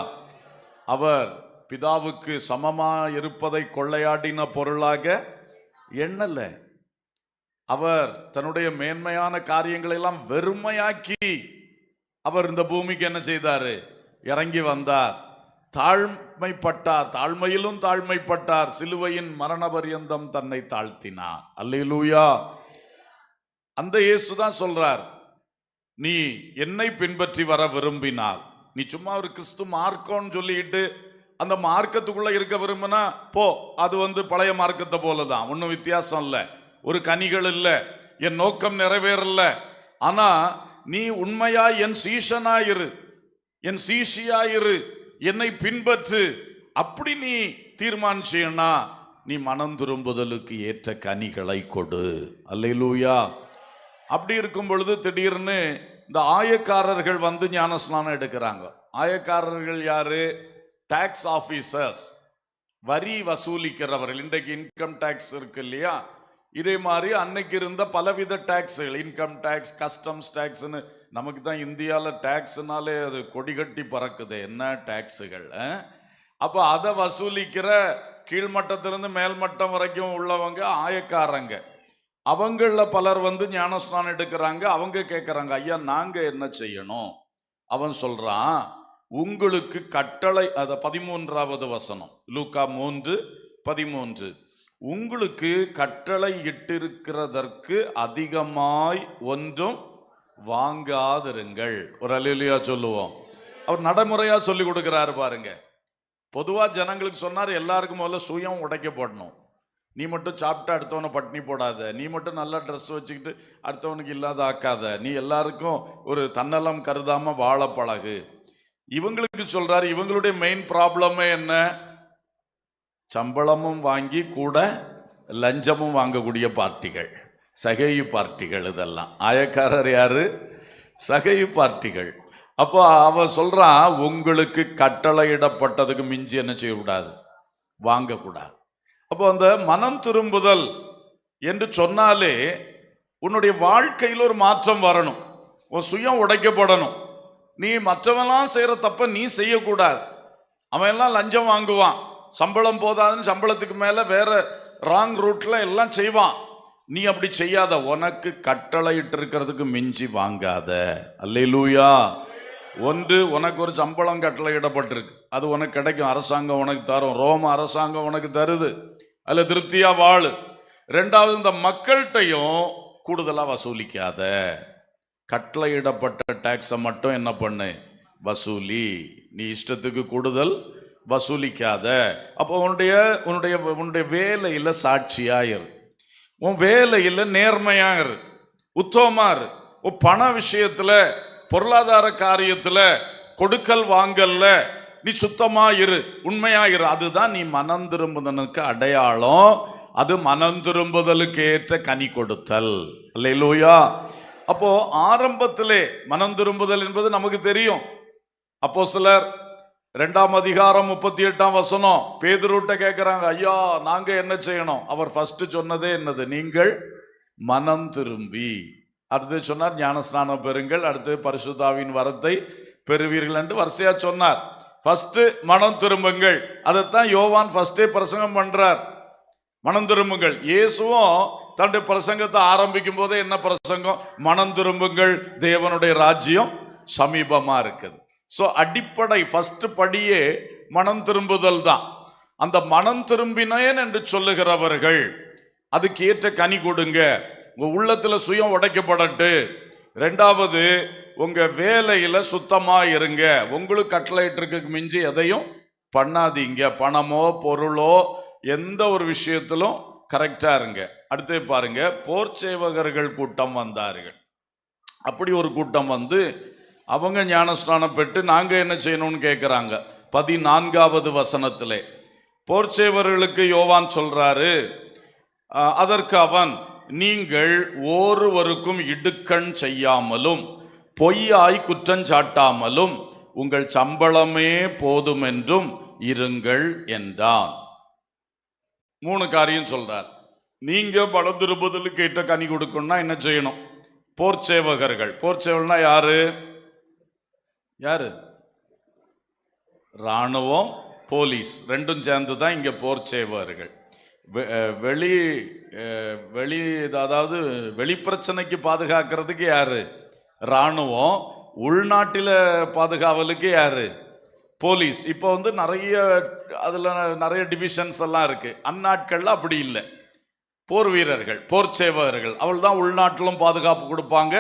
அவர் பிதாவுக்கு சமமா இருப்பதை கொள்ளையாடின பொருளாக எண்ணல. அவர் தன்னுடைய மேன்மையான காரியங்களை எல்லாம் வெறுமையாக்கி அவர் இந்த பூமிக்கு என்ன செய்தாரு? இறங்கி வந்தார், தாழ்மைப்பட்டார், தாழ்மையிலும் தாழ்மைப்பட்டார், சிலுவையின் மரண பரியந்தம் தன்னை தாழ்த்தினார். அல்லேலூயா. அந்த இயேசுதான் சொல்றார், நீ என்னை பின்பற்றி வர விரும்பினால், நீ சும்மா ஒரு கிறிஸ்து மார்க்கம்னு சொல்லிட்டு அந்த மார்க்கத்துக்குள்ள இருக்க விரும்பினா போ, அது பழைய மார்க்கத்தை போலதான், ஒன்றும் வித்தியாசம் இல்லை, ஒரு கனிகள் இல்லை, என் நோக்கம் நிறைவேறல. ஆனா நீ உண்மையா என் சீஷனாயிரு, என் சீஷியாயிரு, என்னை பின்பற்று, அப்படி நீ தீர்மானிச்சேன்னா நீ மனம் திரும்புதலுக்கு ஏற்ற கனிகளை கொடு. அல்லேலூயா. அப்படி இருக்கும் பொழுது திடீர்னு இந்த ஆயக்காரர்கள் ஞானஸ்நானம் எடுக்கிறாங்க. ஆயக்காரர்கள் யாரு? டாக்ஸ் ஆபீசர்ஸ், வரி வசூலிக்கிறவர்கள். இன்றைக்கு இன்கம் டாக்ஸ் இருக்கு இல்லையா, இதே மாதிரி அன்னைக்கு இருந்த பலவித டாக்ஸ்கள், இன்கம் டாக்ஸ், கஸ்டம்ஸ் டாக்ஸ்னு. நமக்கு தான் இந்தியாவில் டாக்ஸ்னாலே அது கொடிகட்டி பறக்குது, என்ன டாக்ஸுகள். அப்போ அதை வசூலிக்கிற கீழ்மட்டத்திலிருந்து மேல்மட்டம் வரைக்கும் உள்ளவங்க ஆயக்காரங்க. அவங்கள பலர் ஞானஸ்நானம் எடுக்கிறாங்க. அவங்க கேட்குறாங்க, ஐயா நாங்க என்ன செய்யணும்? அவன் சொல்றான், உங்களுக்கு கட்டளை, அத 13வது வசனம், லூக்கா 3:13, உங்களுக்கு கட்டளை இட்டிருக்கிறதற்கு அதிகமாய் ஒன்றும் வாங்காதிருங்கள். ஒரு அல்லேலூயா சொல்லுவோம். அவர் நடைமுறையா சொல்லி கொடுக்கிறாரு பாருங்க. பொதுவா ஜனங்களுக்கு சொன்னார், எல்லாருக்கும் முதல்ல சுயம் உடைக்க போடணும். நீ மட்டும் சாப்பிட்டு அடுத்தவனை பட்டினி போடாத, நீ மட்டும் நல்ல ட்ரெஸ் வச்சுக்கிட்டு அடுத்தவனுக்கு இல்லாத ஆக்காத, நீ எல்லாருக்கும் ஒரு தன்னலம் கருதாம வாழ பழகு. இவங்களுக்கு சொல்றாரு, இவங்களுடைய மெயின் ப்ராப்ளமே என்ன? சம்பளமும் வாங்கி கூட லஞ்சமும் வாங்கக்கூடிய பார்ட்டிகள், சகையு பார்ட்டிகள். இதெல்லாம் ஆயக்காரர் யாரு? சகையு பார்ட்டிகள். அப்போ அவன் சொல்றான், உங்களுக்கு கட்டளையிடப்பட்டதுக்கு மிஞ்சி என்ன செய்யக்கூடாது? வாங்கக்கூடாது. அப்போ அந்த மனம் திரும்புதல் என்று சொன்னாலே உன்னுடைய வாழ்க்கையில் ஒரு மாற்றம் வரணும், உன் சுயம் உடைக்கப்படணும். நீ மற்றவெல்லாம் செய்யற தப்ப நீ செய்யக்கூடாது. அவன் எல்லாம் லஞ்சம் வாங்குவான், சம்பளம் போதாதுன்னு சம்பளத்துக்கு மேல வேற ராங் ரூட்ல எல்லாம் செய்வான். நீ அப்படி செய்யாத, உனக்கு கட்டளையிட்டு இருக்கிறதுக்கு மிஞ்சி வாங்காத. அல்லேலூயா. ஒன்று, உனக்கு ஒரு சம்பளம் கட்டளையிடப்பட்டிருக்கு, அது உனக்கு கிடைக்கும், அரசாங்கம் உனக்கு தரும், ரோம அரசாங்கம் உனக்கு தருது, அதுல திருப்தியா வாழு. ரெண்டாவது, இந்த மக்கள்கிட்டையும் கூடுதலா வசூலிக்காத. கட்டளையிடப்பட்ட டாக்ஸை மட்டும் என்ன பண்ணு? வசூலி. நீ இஷ்டத்துக்கு கூடுதல் வசூலிக்காத. அப்போ உன்னுடைய வேலையில சாட்சியாயிரு, உன் வேலையில நேர்மையாயிரு, உத்தமமாயிரு. உன் பண விஷயத்துல, பொருளாதார காரியத்துல, கொடுக்கல் வாங்கல்ல நீ சுத்தமாயிரு, உண்மையாயிரு. அதுதான் நீ மனம் திரும்புதலுக்கு அடையாளம். அது மனம் திரும்புதலுக்கு ஏற்ற கனி கொடுத்தல். அல்லேலூயா. அப்போ ஆரம்பத்திலே மனம் திரும்புதல் என்பது நமக்கு தெரியும். அப்போஸ்தலர் 2ஆம் அதிகாரம் 38ஆம் வசனம், பேதுருட்ட கேட்கிறாங்க, ஐயா நாங்க என்ன செய்யணும்? அவர் ஃபர்ஸ்ட் சொன்னதே என்னது? நீங்கள் மனம் திரும்பி. அடுத்து சொன்னார், ஞானஸ்நானம் பெறுங்கள், அடுத்து பரிசுத்தாவின் வரத்தை பெறுவீர்கள் என்று வரிசையா சொன்னார். ஃபர்ஸ்ட் மனம் திரும்புங்கள். அதைத்தான் யோவான் ஃபர்ஸ்டே பிரசங்கம் பண்றார், மனம் திரும்புங்கள். இயேசுவும் தன்னுடைய பிரசங்கத்தை ஆரம்பிக்கும் போதே என்ன பிரசங்கம்? மனம் திரும்புங்கள், தேவனுடைய ராஜ்யம் சமீபமா இருக்குது. சோ அடிப்படை ஃபர்ஸ்ட் படியே மனம் திரும்புதல் தான். அந்த மனம் திரும்பினேன் என்று சொல்லுகிறவர்கள் அதுக்கு ஏற்ற கனி கொடுங்க. உங்க உள்ளத்துல சுயம் உடைக்கப்படட்டு. ரெண்டாவது, உங்க வேலையில சுத்தமா இருங்க. உங்களுக்கு கட்டளையிட்டிருக்கு மிஞ்சி எதையும் பண்ணாதீங்க. பணமோ பொருளோ எந்த ஒரு விஷயத்திலும் கரெக்டா இருங்க. அடுத்து பாருங்க, போர் சேவகர்கள் கூட்டம் வந்தார்கள். அப்படி ஒரு கூட்டம் அவங்க ஞானஸ்நானம் பெற்று நாங்க என்ன செய்யணும்னு கேட்கிறாங்க. 14வது வசனத்திலே போர் சேவகர்களுக்கு யோவான் சொல்றாரு, அதற்கு அவன், நீங்கள் ஒருவருக்கும் இடுக்கண் செய்யாமலும் பொய்யாய் குற்றஞ்சாட்டாமலும் உங்கள் சம்பளமே போதும் என்றும் இருங்கள் என்றான். 3 காரியம் சொல்றார். நீங்க பணம் திரும்புதலுக்கு கேட்ட கனி கொடுக்கணும்னா என்ன செய்யணும்? போர்ச்சேவகர்கள். போர்ச்சேவகர்னா யாரு? ராணுவம், போலீஸ் ரெண்டும் சேர்ந்து தான் இங்க போர்ச்சேவகர்கள். அதாவது வெளிப்பிரச்சனைக்கு பாதுகாக்கிறதுக்கு யாரு? ராணுவம். உள்நாட்டில பாதுகாவலுக்கு யாரு? போலீஸ். இப்போ நிறைய டிவிஷன்ஸ் எல்லாம் இருக்கு. அந்நாட்கள்ல அப்படி இல்லை. போர் வீரர்கள், போர் சேவகர்கள், அவள் தான் உள்நாட்டிலும் பாதுகாப்பு கொடுப்பாங்க.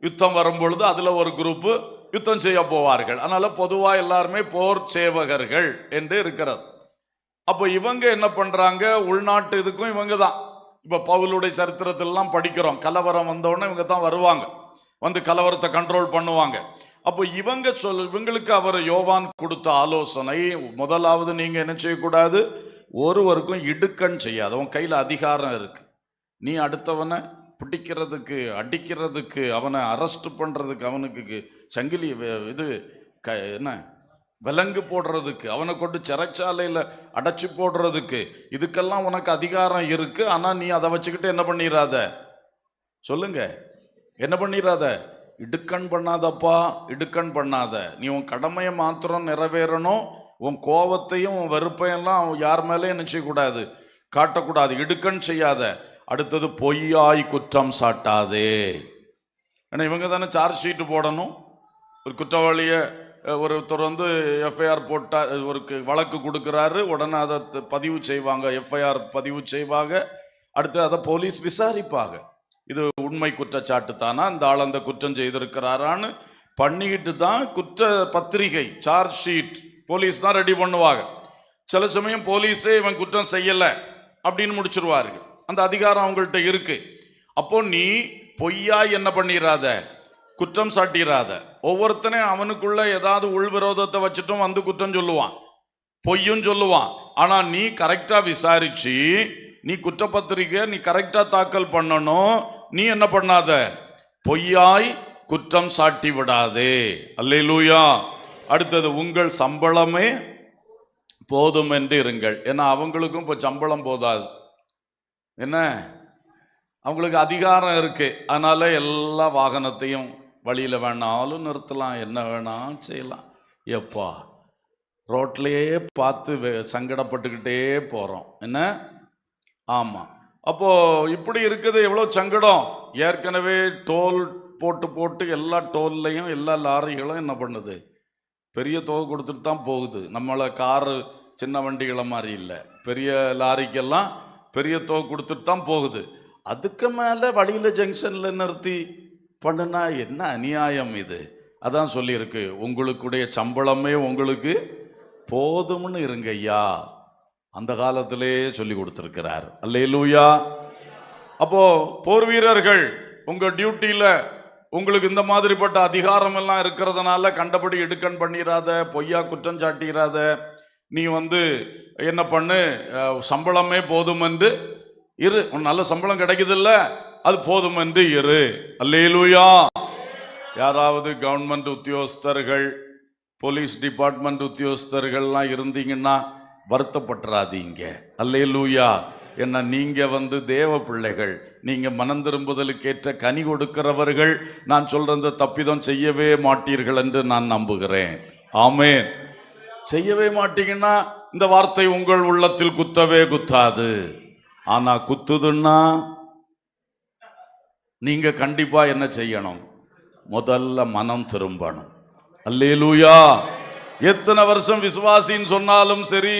யுத்தம் வரும்பொழுது அதுல ஒரு குரூப்பு யுத்தம் செய்ய போவார்கள். அதனால பொதுவா எல்லாருமே போர் சேவகர்கள் என்று இருக்கிறது. அப்போ இவங்க என்ன பண்றாங்க? உள்நாட்டு இதுக்கும் இவங்க தான். இப்ப பவுலுடைய சரித்திரத்திலாம் படிக்கிறோம். கலவரம் வந்தவுடனே இவங்க தான் வருவாங்க, வந்து கலவரத்தை கண்ட்ரோல் பண்ணுவாங்க. அப்போ இவங்களுக்கு அவர் யோவான் கொடுத்த ஆலோசனை, முதலாவது நீங்க என்ன செய்யக்கூடாது? ஒருவருக்கும் இடுக்கண் செய்யாது. அவன் கையில் அதிகாரம் இருக்கு. நீ அடுத்தவனை பிடிக்கிறதுக்கு, அடிக்கிறதுக்கு, அவனை அரெஸ்ட் பண்றதுக்கு, அவனுக்கு சங்கிலி என்ன விலங்கு போடுறதுக்கு, அவனை கொண்டு சிறைச்சாலையில் அடைச்சி போடுறதுக்கு, இதுக்கெல்லாம் உனக்கு அதிகாரம் இருக்கு. ஆனா நீ அதை வச்சுக்கிட்டு என்ன பண்ணிடாத? சொல்லுங்க, என்ன பண்ணிடாத? இடுக்கண் பண்ணாதப்பா, இடுக்கண் பண்ணாத. நீ உன் கடமையை மாத்திரம் நிறைவேறணும். உன் கோபத்தையும் உன் வெறுப்பையெல்லாம் யார் மேலே நினைச்சக்கூடாது, காட்டக்கூடாது. இடுக்கண் செய்யாத. அடுத்தது பொய்யாய் குற்றம் சாட்டாதே. ஏன்னா இவங்க தானே சார்ஜ் ஷீட்டு போடணும். ஒரு குற்றவாளிய ஒருத்தர் எஃப்ஐஆர் போட்டா, ஒரு வழக்கு கொடுக்குறாரு, உடனே அதை பதிவு செய்வாங்க, எஃப்ஐஆர் பதிவு செய்வாங்க. அடுத்து அதை போலீஸ் விசாரிப்பாங்க. இது உண்மை குற்றச்சாட்டு தானா, இந்த ஆள் அந்த குற்றம் செய்திருக்கிறாரான்னு பண்ணிக்கிட்டு தான் குற்ற பத்திரிகை, சார்ஜ் ஷீட் போலீஸ் தான் ரெடி பண்ணுவாங்க. சில சமயம் போலீஸே இவன் குற்றம் செய்யல அப்படின்னு முடிச்சிருவார்கள். அந்த அதிகாரம் அவங்கள்ட்ட இருக்கு. அப்போ நீ பொய்யா என்ன பண்ணிடாத, குற்றம் சாட்டிடாத. ஒவ்வொருத்தனையும் அவனுக்குள்ள ஏதாவது உள்விரோதத்தை வச்சுட்டும் வந்து குற்றம் சொல்லுவான், பொய்யும் சொல்லுவான். ஆனா நீ கரெக்டா விசாரிச்சு, நீ குற்றப்பத்திரிக்கை நீ கரெக்டா தாக்கல் பண்ணணும். நீ என்ன பண்ணாத? பொய்யாய் குற்றம் சாட்டி விடாதே. அல்லேலூயா. அடுத்தது உங்கள் சம்பளமே போதும் என்று இருங்கள். ஏன்னா அவங்களுக்கும் இப்போ சம்பளம் போதாது. என்ன, அவங்களுக்கு அதிகாரம் இருக்கு. அதனால எல்லா வாகனத்தையும் வழியில வேணாலும் நிறுத்தலாம், என்ன வேணாலும் செய்யலாம். எப்பா ரோட்லயே பார்த்து சங்கடப்பட்டுக்கிட்டே போறோம். என்ன, ஆமா. அப்போ இப்படி இருக்குது. எவ்வளவு சங்கடம். ஏற்கனவே டோல் போட்டு போட்டு எல்லா டோல்லையும் எல்லா லாரிகளும் என்ன பண்ணுது? பெரிய தொகை கொடுத்துட்டு தான் போகுது. நம்மளை காரு சின்ன வண்டிகளை மாதிரி இல்லை, பெரிய லாரிக்கெல்லாம் பெரிய தொகை கொடுத்துட்டு தான் போகுது. அதுக்கு மேலே வழியில் ஜங்ஷனில் நிறுத்தி பண்ணுனா என்ன அநியாயம் இது? அதான் சொல்லியிருக்கு, உங்களுக்குடைய சம்பளமே உங்களுக்கு போதும்னு இருங்க ஐயா. அந்த காலத்திலே சொல்லி கொடுத்துருக்கிறார். அல்லேலூயா. அப்போ போர் வீரர்கள், உங்க டியூட்டியில உங்களுக்கு இந்த மாதிரிப்பட்ட அதிகாரம் எல்லாம் இருக்கிறதுனால கண்டபடி இடுக்கண் பண்ணிடாத, பொய்யா குற்றம் சாட்டிடாத. நீ என்ன பண்ணு, சம்பளமே போதும் என்று இரு. நல்ல சம்பளம் கிடைக்குது இல்ல, அது போதும் என்று இரு. அல்லேலூயா. யாராவது கவர்மெண்ட் உத்தியோகஸ்தர்கள், போலீஸ் டிபார்ட்மெண்ட் உத்தியோகஸ்தர்கள்லாம் இருந்தீங்கன்னா வருத்தப்பட்டுறாதீங்க. அல்லேலூயா. என்ன, நீங்க தேவ பிள்ளைகள், நீங்க மனம் திரும்புதலுக்கேற்ற கனி கொடுக்கிறவர்கள். நான் சொல்ற தப்பிதம் செய்யவே மாட்டீர்கள் என்று நான் நம்புகிறேன். ஆமென். செய்யவே மாட்டீங்கன்னா இந்த வார்த்தை உங்கள் உள்ளத்தில் குத்தவே குத்தாது. ஆனா குத்துதுன்னா நீங்க கண்டிப்பா என்ன செய்யணும்? முதல்ல மனம் திரும்பணும். அல்லேலூயா. எத்தனை வருஷம் விசுவாசின்னு சொன்னாலும் சரி,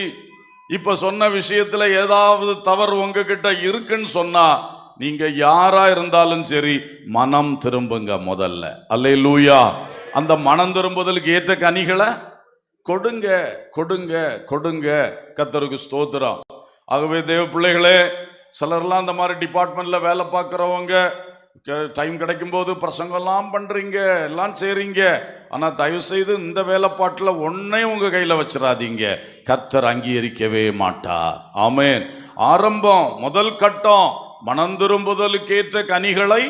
இப்ப சொன்ன விஷயத்துல ஏதாவது தவறு உங்ககிட்ட இருக்குன்னு சொன்னா, நீங்க யாரா இருந்தாலும் சரி மனம் திரும்புங்க முதல்ல. அல்லேலூயா. அந்த மனம் திரும்புதலுக்கு ஏற்ற கனிகளை கொடுங்க, கொடுங்க, கொடுங்க. கர்த்தருக்கு ஸ்தோத்திரம். ஆகவே தேவ பிள்ளைகளே, சிலர்லாம் அந்த மாதிரி டிபார்ட்மெண்ட்ல வேலை பார்க்குறவங்க, டைம் கிடைக்கும் போது பிரசங்கெல்லாம் பண்றீங்க, எல்லாம் செய்றீங்க. ஆனா தயவு செய்து இந்த வேலைப்பாட்டுல ஒன்னையும் உங்க கையில வச்சிடாதீங்க. கர்த்தர் அங்கீகரிக்கவே மாட்டார். ஆமென். ஆரம்பம், முதல் கட்டம், மனம் திரும்புதலுக்கேற்ற கனிகளை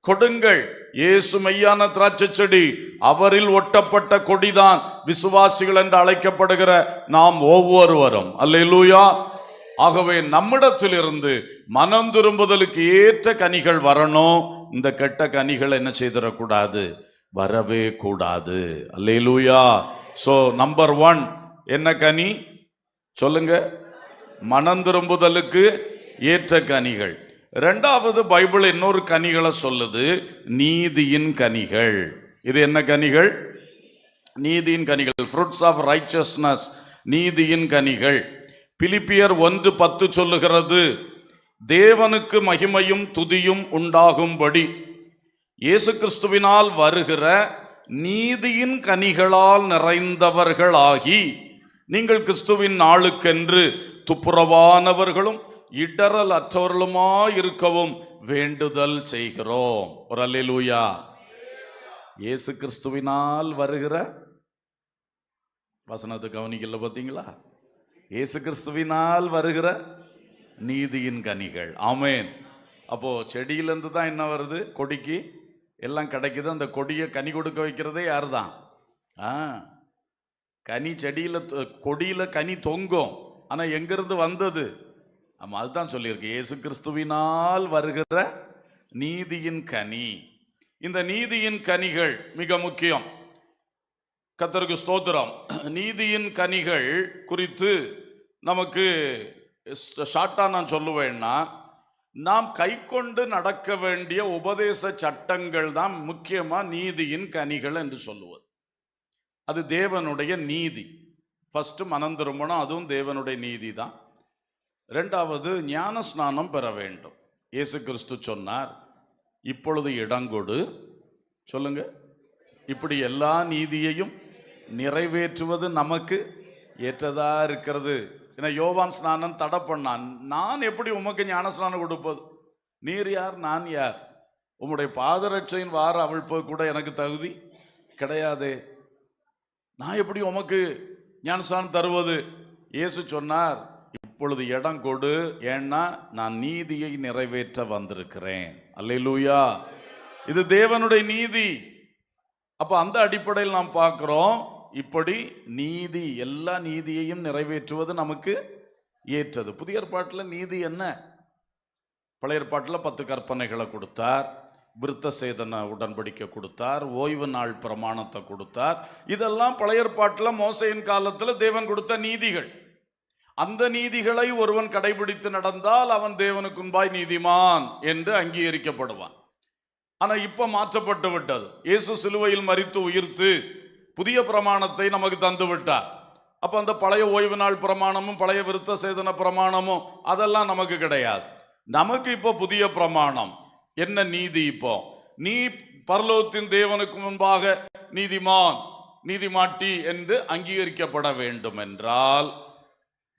கொடுங்கள். இயேசு மெய்யான திராட்சை செடி, அவரில் ஒட்டப்பட்ட கொடிதான் விசுவாசிகள் என்று அழைக்கப்படுகிற நாம் ஒவ்வொருவரும். அல்லேலூயா. ஆகவே நம்மிடத்திலிருந்து மனம் திரும்புதலுக்கு ஏற்ற கனிகள் வரணும். இந்த கெட்ட கனிகள் என்ன செய்திடக்கூடாது, வரவே கூடாது. அல்லேலூயா. சோ நம்பர் 1 என்ன கனி சொல்லுங்க? மனம் திரும்புதலுக்கு ஏற்ற கனிகள். இரண்டாவது பைபிள் இன்னொரு கனிகளை சொல்லுது, நீதியின் கனிகள். இது என்ன கனிகள்? நீதியின் கனிகள், ஃப்ரூட்ஸ் ஆஃப் ரைச்சஸ்னஸ், நீதியின் கனிகள். பிலிப்பியர் 1:10 சொல்லுகிறது, தேவனுக்கு மகிமையும் துதியும் உண்டாகும்படி இயேசு கிறிஸ்துவினால் வருகிற நீதியின் கனிகளால் நிறைந்தவர்களாகி நீங்கள் கிறிஸ்துவின் நாளுக்கென்று துப்புரவானவர்களும் இடரல் அற்றவர்களுமாயிருக்கவும் வேண்டுதல் செய்கிறோம். ஒரு அல்லேலூயா. இயேசு கிறிஸ்துவினால் வருகிற வசனத்தை கவனிக்கல பார்த்தீங்களா? இயேசு கிறிஸ்துவினால் வருகிற நீதியின் கனிகள். ஆமேன். அப்போ செடியிலேருந்து தான் என்ன வருது? கொடிக்கு எல்லாம் கிடைக்குது. அந்த கொடியை கனி கொடுக்க வைக்கிறதே யார் தான்? கனி செடியில், கொடியில் கனி தொங்கும். ஆனால் எங்கிருந்து வந்தது? ஆமாம், அதுதான் சொல்லியிருக்கு, இயேசு கிறிஸ்துவினால் வருகிற நீதியின் கனி. இந்த நீதியின் கனிகள் மிக முக்கியம். கர்த்தருக்கு ஸ்தோத்திரம். நீதியின் கனிகள் குறித்து நமக்கு ஷார்ட்டா நான் சொல்லுவேன்னா, நாம் கை கொண்டு நடக்க வேண்டிய உபதேச சட்டங்கள் தான் முக்கியமாக நீதியின் கனிகள் என்று சொல்லுவது. அது தேவனுடைய நீதி. ஃபர்ஸ்ட் மனம் திரும்பணும், அதுவும் தேவனுடைய நீதி தான். ரெண்டாவது ஞான ஸ்நானம் பெற வேண்டும். இயேசு கிறிஸ்து சொன்னார், இப்பொழுது இடங்கொடு, சொல்லுங்க, இப்படி எல்லா நீதியையும் நிறைவேற்றுவது நமக்கு ஏற்றதா இருக்கிறது. ஏன்னா யோவான் ஸ்நானம் தடை பண்ணான். நான் எப்படி உமக்கு ஞான ஸ்நானம் கொடுப்பது? நீர் யார், நான் யார்? உம்முடைய பாதரட்சையின் வார அவிழ்ப்பது கூட எனக்கு தகுதி கிடையாதே. நான் எப்படி உமக்கு ஞானஸ்நானம் தருவது? இயேசு சொன்னார், இப்பொழுது இடம் கொடு, ஏன்னா நான் நீதியை நிறைவேற்ற வந்திருக்கிறேன். அல்லேலூயா. இது தேவனுடைய நீதி. அப்ப அந்த அடிப்படையில் நாம் பார்க்கிறோம், இப்படி நீதி, எல்லா நீதியையும் நிறைவேற்றுவது நமக்கு ஏற்றது. புதிய ஏற்பாட்டில் நீதி என்ன? பழைய ஏற்பாட்டில் 10 கற்பனைகளை கொடுத்தார், விருத்த சேதன உடன்படிக்கை கொடுத்தார், ஓய்வு நாள் பிரமாணத்தை கொடுத்தார். இதெல்லாம் பழைய ஏற்பாட்டில் மோசேயின் காலத்தில் தேவன் கொடுத்த நீதிகள். அந்த நீதிகளை ஒருவன் கடைபிடித்து நடந்தால் அவன் தேவனுக்கு முன்பாய் நீதிமான் என்று அங்கீகரிக்கப்படுவான். ஆனா இப்ப மாற்றப்பட்டு விட்டது. இயேசு சிலுவையில் மரித்து உயிர்த்து புதிய பிரமாணத்தை நமக்கு தந்து விட்டார். அப்ப அந்த பழைய ஓய்வு நாள் பிரமாணமும் பழைய விருத்த சேதன பிரமாணமும் அதெல்லாம் நமக்கு கிடையாது. நமக்கு இப்போ புதிய பிரமாணம். என்ன நீதி? இப்போ நீ பரலோகத்தின் தேவனுக்கு முன்பாக நீதிமான், நீதிமாட்டி என்று அங்கீகரிக்கப்பட வேண்டும் என்றால்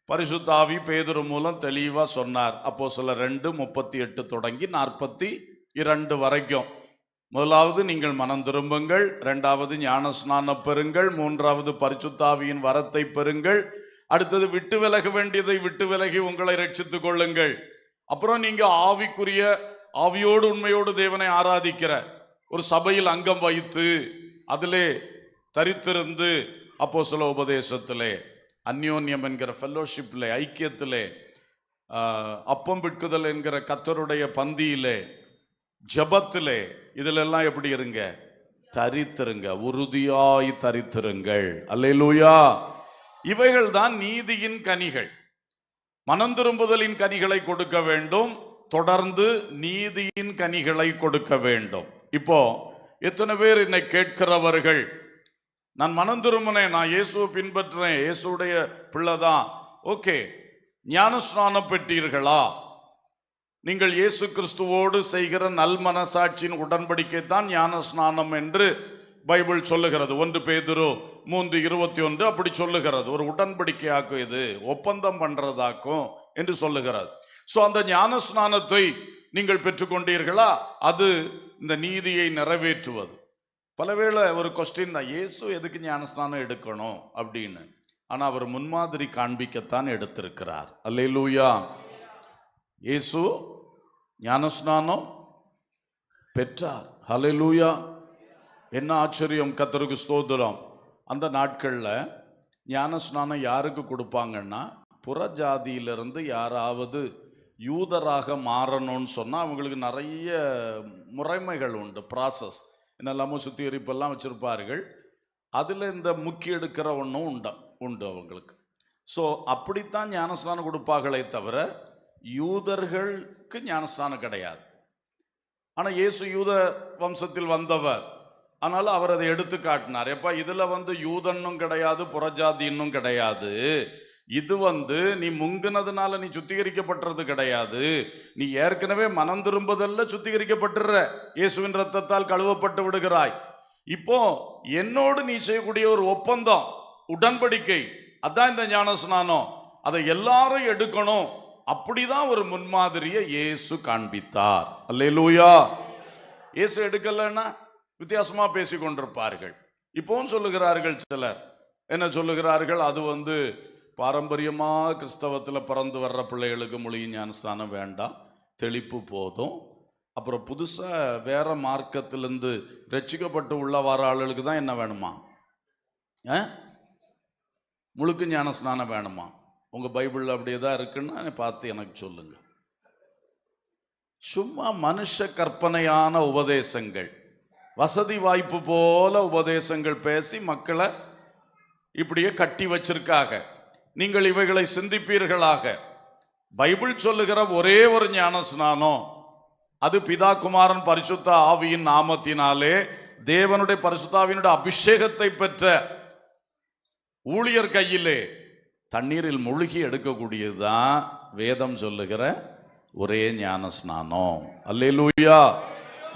பரிசுத்த ஆவி பேதுரு மூலம் தெளிவா சொன்னார். அப்போஸ்தலர் 2:38 தொடங்கி 42 வரைக்கும். முதலாவது நீங்கள் மனம் திரும்புங்கள், இரண்டாவது ஞான ஸ்நானம் பெறுங்கள், மூன்றாவது பரிசுத்த ஆவியின் வரத்தை பெறுங்கள், அடுத்தது விட்டு விலக வேண்டியதை விட்டு விலகி உங்களை ரட்சித்துக் கொள்ளுங்கள். அப்புறம் நீங்க ஆவிக்குரிய, ஆவியோடு உண்மையோடு தேவனை ஆராதிக்கிற ஒரு சபையில் அங்கம் வைத்து அதிலே தரித்திருந்து அப்போஸ்தல உபதேசத்திலே, அந்யோன்யம் என்கிற ஃபெல்லோஷிப்பிலே, ஐக்கியத்திலே, அப்பம் பிட்குதல் என்கிற கர்த்தருடைய பந்தியிலே, ஜபத்திலே, இதிலெல்லாம் எப்படி இருங்க? தரித்திருங்க, உறுதியாய் தரித்திருங்கள். அல்லேலூயா. இவைகள் தான் நீதியின் கனிகள். மனம் திரும்புதலின் கனிகளை கொடுக்க வேண்டும், தொடர்ந்து நீதியின் கனிகளை கொடுக்க வேண்டும். இப்போ எத்தனை பேர் என்னை கேட்கிறவர்கள், நான் மனம் திரும்பினேன், நான் இயேசுவை பின்பற்றுறேன், இயேசுடைய பிள்ளைதான், ஓகே, ஞான ஸ்நானம் பெற்றீர்களா? நீங்கள் இயேசு கிறிஸ்துவோடு செய்கிற நல் மனசாட்சியின் உடன்படிக்கை தான் ஞான ஸ்நானம் என்று பைபிள் சொல்லுகிறது. 1 பேதுரு 3:21 அப்படி சொல்லுகிறது. ஒரு உடன்படிக்கையாக்கும், இது ஒப்பந்தம் பண்றதாக்கும் என்று சொல்லுகிறது. ஸோ அந்த ஞான ஸ்நானத்தை நீங்கள் பெற்றுக்கொண்டீர்களா? அது இந்த நீதியை நிறைவேற்றுவது. பலவேளை ஒரு கொஸ்டின் தான், இயேசு எதுக்கு ஞானஸ்நானம் எடுக்கணும் அப்படின்னு. ஆனால் அவர் முன்மாதிரி காண்பிக்கத்தான் எடுத்திருக்கிறார். அல்லேலூயா. இயேசு ஞானஸ்நானம் பெற்றார். ஹல்லேலூயா. என்ன ஆச்சரியம், கர்த்தருக்கு ஸ்தோத்திரம். அந்த நாட்களில் ஞானஸ்நானம் யாருக்கு கொடுப்பாங்கன்னா, புறஜாதியிலிருந்து யாராவது யூதராக மாறணும்னு சொன்னால் அவங்களுக்கு நிறைய முறைமைகள் உண்டு, ப்ராசஸ் என்னெல்லாமோ சுத்திகரிப்பெல்லாம் வச்சுருப்பார்கள். அதில் இந்த முக்கி எடுக்கிற ஒன்றும் உண்டு அவங்களுக்கு. ஸோ அப்படித்தான் ஞானஸ்நானம் கொடுப்பார்களே தவிர யூதர்களுக்கு ஞானஸ்நானம் கிடையாது. ஆனால் இயேசு யூத வம்சத்தில் வந்தவர், ஆனால் அவர் அதை எடுத்து காட்டினார். எப்பா, இதில் யூதன்னும் கிடையாது, புறஜாதின்னும் கிடையாது. இது நீ முங்கினதுனால நீ சுத்திகரிக்கப்பட்டது கிடையாது. நீ ஏற்கனவே மனம் திரும்புதல்ல சுத்திகரிக்கப்பட்டுற, இயேசுவின் ரத்தத்தால் கழுவப்பட்டு விடுகிறாய். இப்போ என்னோடு நீ செய்யக்கூடிய ஒரு ஒப்பந்தம், உடன்படிக்கை, அதான் இந்த ஞானஸ்நானம். அதை எல்லாரும் எடுக்கணும். அப்படிதான் ஒரு முன்மாதிரியை இயேசு காண்பித்தார். அல்லேலூயா. இயேசு எடுக்கலன்னா வித்தியாசமா பேசி கொண்டிருப்பார்கள். இப்போவும் சொல்லுகிறார்கள் சிலர், என்ன சொல்லுகிறார்கள், அது பாரம்பரியமாக கிறிஸ்தவத்தில் பிறந்து வர்ற பிள்ளைகளுக்கு மொழி ஞானஸ்தானம் வேண்டாம், தெளிப்பு போதும். அப்புறம் புதுசாக வேற மார்க்கத்திலிருந்து ரட்சிக்கப்பட்டு உள்ள வர ஆளுகளுக்கு தான் என்ன வேணுமா, முழுக்க ஞானஸ்நானம் வேணுமா? உங்கள் பைபிளில் அப்படியே தான் இருக்குன்னு பார்த்து எனக்கு சொல்லுங்க. சும்மா மனுஷ கற்பனையான உபதேசங்கள், வசதி வாய்ப்பு போல உபதேசங்கள் பேசி மக்களை இப்படியே கட்டி வச்சிருக்காக. நீங்கள் இவைகளை சிந்திப்பீர்களாக. பைபிள் சொல்லுகிற ஒரே ஒரு ஞானஸ்நானம், அது பிதா குமாரன் பரிசுத்த ஆவியின் நாமத்தினாலே தேவனுடைய பரிசுத்தாவினுடைய அபிஷேகத்தை பெற்ற ஊழியர் கையிலே தண்ணீரில் மூழ்கி எடுக்கக்கூடியதுதான் வேதம் சொல்லுகிற ஒரே ஞானஸ்நானம். அல்லேலூயா.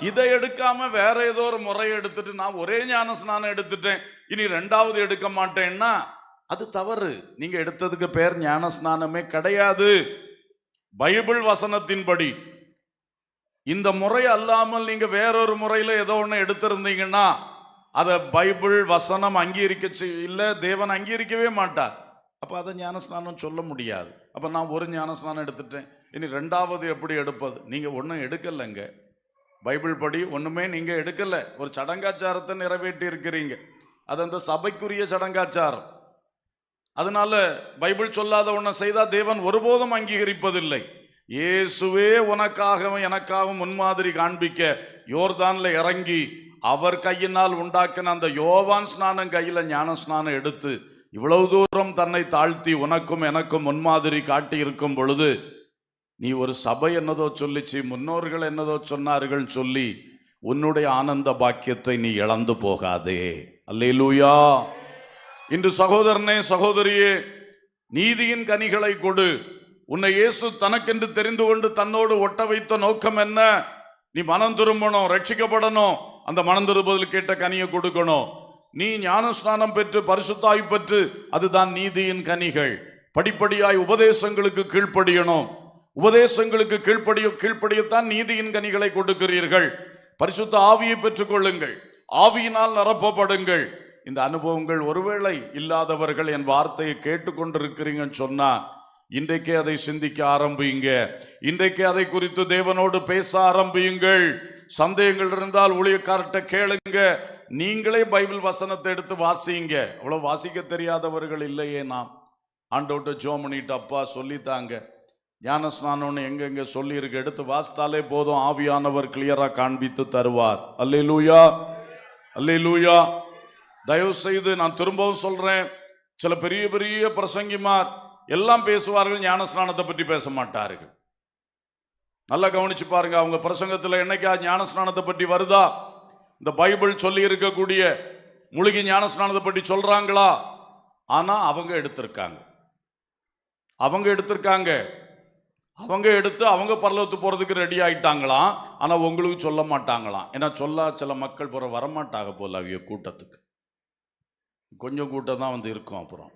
இதை எடுக்காம வேற ஏதோ ஒரு முறையை எடுத்துட்டு நான் ஒரே ஞானஸ்நானம் எடுத்துட்டேன், இனி ரெண்டாவது எடுக்க மாட்டேன்னா அது தவறு. நீங்க எடுத்ததுக்கு பேர் ஞானஸ்நானமே கிடையாது. பைபிள் வசனத்தின்படி இந்த முறை அல்லாமல் நீங்க வேறொரு முறையில ஏதோ ஒன்று எடுத்திருந்தீங்கன்னா அதை பைபிள் வசனம் அங்கீகரிக்க இல்லை, தேவன் அங்கீகரிக்கவே மாட்டார். அப்போ அதை ஞானஸ்நானம் சொல்ல முடியாது. அப்போ நான் ஒரு ஞானஸ்நானம் எடுத்துட்டேன், இனி ரெண்டாவது எப்படி எடுப்பது? நீங்கள் ஒன்றும் எடுக்கலைங்க. பைபிள் படி ஒன்றுமே நீங்கள் எடுக்கலை. ஒரு சடங்காச்சாரத்தை நிறைவேற்றி இருக்கிறீங்க. அது அந்த சபைக்குரிய சடங்காச்சாரம். அதனால பைபிள் சொல்லாத ஒன்றை செய்தால் தேவன் ஒருபோதும் அங்கீகரிப்பதில்லை. இயேசுவே உனக்காகவும் எனக்காகவும் முன்மாதிரி காண்பிக்க யோர்தான்ல இறங்கி அவர் கையினால் உண்டாக்கின அந்த யோவான் ஸ்நானம் கையில் ஞான ஸ்நானம் எடுத்து இவ்வளவு தூரம் தன்னை தாழ்த்தி உனக்கும் எனக்கும் முன்மாதிரி காட்டி இருக்கும் பொழுது நீ ஒரு சபை என்னதோ சொல்லிச்சு, முன்னோர்கள் என்னதோ சொன்னார்கள் சொல்லி உன்னுடைய ஆனந்த பாக்கியத்தை நீ இழந்து போகாதே. அல்லேலூயா. இன்று சகோதரனே சகோதரியே, நீதியின் கனிகளை கொடு. உன்னை இயேசு தனக்கென்று தெரிந்து கொண்டு தன்னோடு ஒட்ட வைத்த நோக்கம் என்ன? நீ மனம் திரும்பணும், ரட்சிக்கப்படணும். அந்த மனம் திரும்புதல் கேட்ட கனியை கொடுக்கணும். நீ ஞானஸ்நானம் பெற்று பரிசுத்தாய் பெற்று, அதுதான் நீதியின் கனிகள். படிப்படியாய் உபதேசங்களுக்கு கீழ்ப்படியணும். உபதேசங்களுக்கு கீழ்ப்படியத்தான் நீதியின் கனிகளை கொடுக்கிறீர்கள். பரிசுத்த ஆவியை பெற்றுக் கொள்ளுங்கள், ஆவியினால் நிரப்பப்படுங்கள். இந்த அனுபவங்கள் ஒருவேளை இல்லாதவர்கள் என் வார்த்தையை கேட்டுக்கொண்டிருக்கிறீங்கன்னு சொன்னா இன்றைக்கே அதை சிந்திக்க ஆரம்பியுங்க. இன்றைக்கே அதை குறித்து தேவனோடு பேச ஆரம்பியுங்கள். சந்தேகங்கள் இருந்தால் ஊழியக்காரர்கிட்ட கேளுங்க. நீங்களே பைபிள் வசனத்தை எடுத்து வாசிங்க. அவ்வளவு வாசிக்க தெரியாதவர்கள் இல்லையே. நாம் ஆண்டவர்கிட்ட ஜெபம் பண்ணிட்டு, அப்பா சொல்லித்தாங்க, ஞானஸ்நானம்னு எங்கெங்க சொல்லி இருக்கு, எடுத்து வாசித்தாலே போதும், ஆவியானவர் கிளியரா காண்பித்து தருவார். அல்லேலூயா, அல்லேலூயா. தயவு செய்து நான் திரும்பவும் சொல்றேன், சில பெரிய பெரிய பிரசங்கிமார் எல்லாம் பேசுவார்கள், ஞானஸ்நானத்தை பற்றி பேச மாட்டார்கள். நல்லா கவனிச்சு பாருங்க. அவங்க பிரசங்கத்தில் என்னைக்கா ஞானஸ்நானத்தை பற்றி வருதா? இந்த பைபிள் சொல்லி இருக்கக்கூடிய முழுகி ஞானஸ்நானத்தை பற்றி சொல்றாங்களா? ஆனா அவங்க எடுத்திருக்காங்க, அவங்க எடுத்து அவங்க பரலோகத்துக்கு போறதுக்கு ரெடி ஆயிட்டாங்களாம். ஆனா உங்களுக்கு சொல்ல மாட்டாங்களாம். ஏன்னா சொல்ல சில மக்கள் போற வரமாட்டாங்க போல அவங்க கூட்டத்துக்கு. கொஞ்சம் கூட்டம் தான் இருக்கும் அப்புறம்.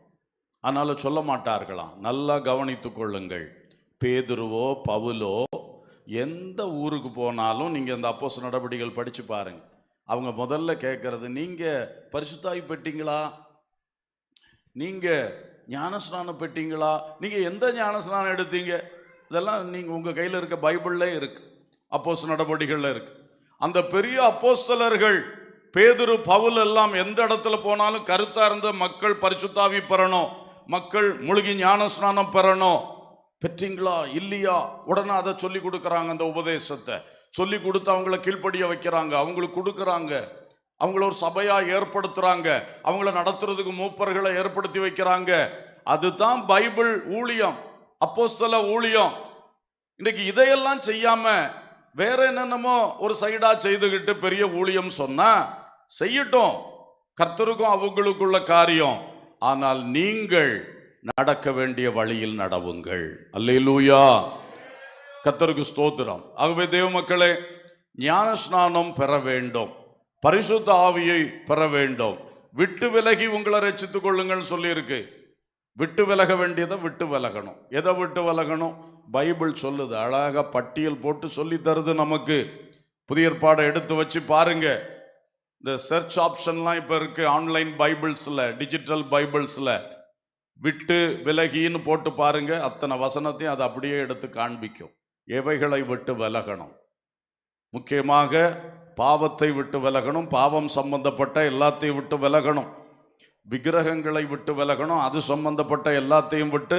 அதனால சொல்ல மாட்டார்களாம். நல்லா கவனித்து கொள்ளுங்கள். பேதுருவோ பவுலோ எந்த ஊருக்கு போனாலும் நீங்க இந்த அப்போஸ்தலர் நடபடிகள் படிச்சு பாருங்க. அவங்க முதல்ல கேட்கறது, நீங்க பரிசுத்தாய் பெற்றீங்களா, நீங்க ஞானஸ்நானம் பெற்றீங்களா, நீங்க எந்த ஞானஸ்நானம் எடுத்தீங்க? இதெல்லாம் நீங்க உங்க கையில் இருக்க பைபிள்ல இருக்கு, அப்போஸ்தலர் நடபடிகள்ல இருக்கு. அந்த பெரிய அப்போஸ்தலர்கள் பேதுரு, பவுல் எல்லாம் எந்த இடத்துல போனாலும் கருத்தா இருந்த மக்கள் பரிசுத்தாவி பெறணும், மக்கள் முழுகி ஞானஸ்நானம் பெறணும். பெற்றீங்களா இல்லையா? உடனே அதை சொல்லி கொடுக்குறாங்க. அந்த உபதேசத்தை சொல்லி கொடுத்து அவங்கள கீழ்ப்படிய வைக்கிறாங்க, அவங்களுக்கு கொடுக்குறாங்க, அவங்கள ஒரு சபையா ஏற்படுத்துறாங்க, அவங்கள நடத்துறதுக்கு மூப்பர்களை ஏற்படுத்தி வைக்கிறாங்க. அதுதான் பைபிள் ஊழியம், அப்போஸ்தல ஊழியம். இன்னைக்கு இதையெல்லாம் செய்யாம வேற என்னென்னமோ ஒரு சைடா செய்துகிட்டு பெரிய ஊழியம் சொன்னா செய்யட்டும், கர்த்தருக்கும் அவங்களுக்குள்ள காரியம். ஆனால் நீங்கள் நடக்க வேண்டிய வழியில் நடவுங்கள். அல்லேலூயா, கர்த்தருக்கு ஸ்தோத்திரம். ஆகவே தேவ மக்களே, ஞான ஸ்நானம் பெற வேண்டும், பரிசுத்த ஆவியை பெற வேண்டும். விட்டு விலகி உங்களை ரட்சித்துக் கொள்ளுங்கள் சொல்லி இருக்கு. விட்டு விலக வேண்டியதை விட்டு விலகணும். எதை விட்டு விலகணும்? பைபிள் சொல்லுது, அழகா பட்டியல் போட்டு சொல்லி தருது நமக்கு. புதிய ஏற்பாடை எடுத்து வச்சு பாருங்க. இந்த சர்ச் ஆப்ஷன்லாம் இப்போ இருக்கு ஆன்லைன் பைபிள்ஸ்ல, டிஜிட்டல் பைபிள்ஸ்ல. விட்டு விலகின்னு போட்டு பாருங்க, அத்தனை வசனத்தையும் அதை அப்படியே எடுத்து காண்பிக்கும். எவைகளை விட்டு விலகணும்? முக்கியமாக பாவத்தை விட்டு விலகணும், பாவம் சம்பந்தப்பட்ட எல்லாத்தையும் விட்டு விலகணும். விக்கிரகங்களை விட்டு விலகணும், அது சம்பந்தப்பட்ட எல்லாத்தையும் விட்டு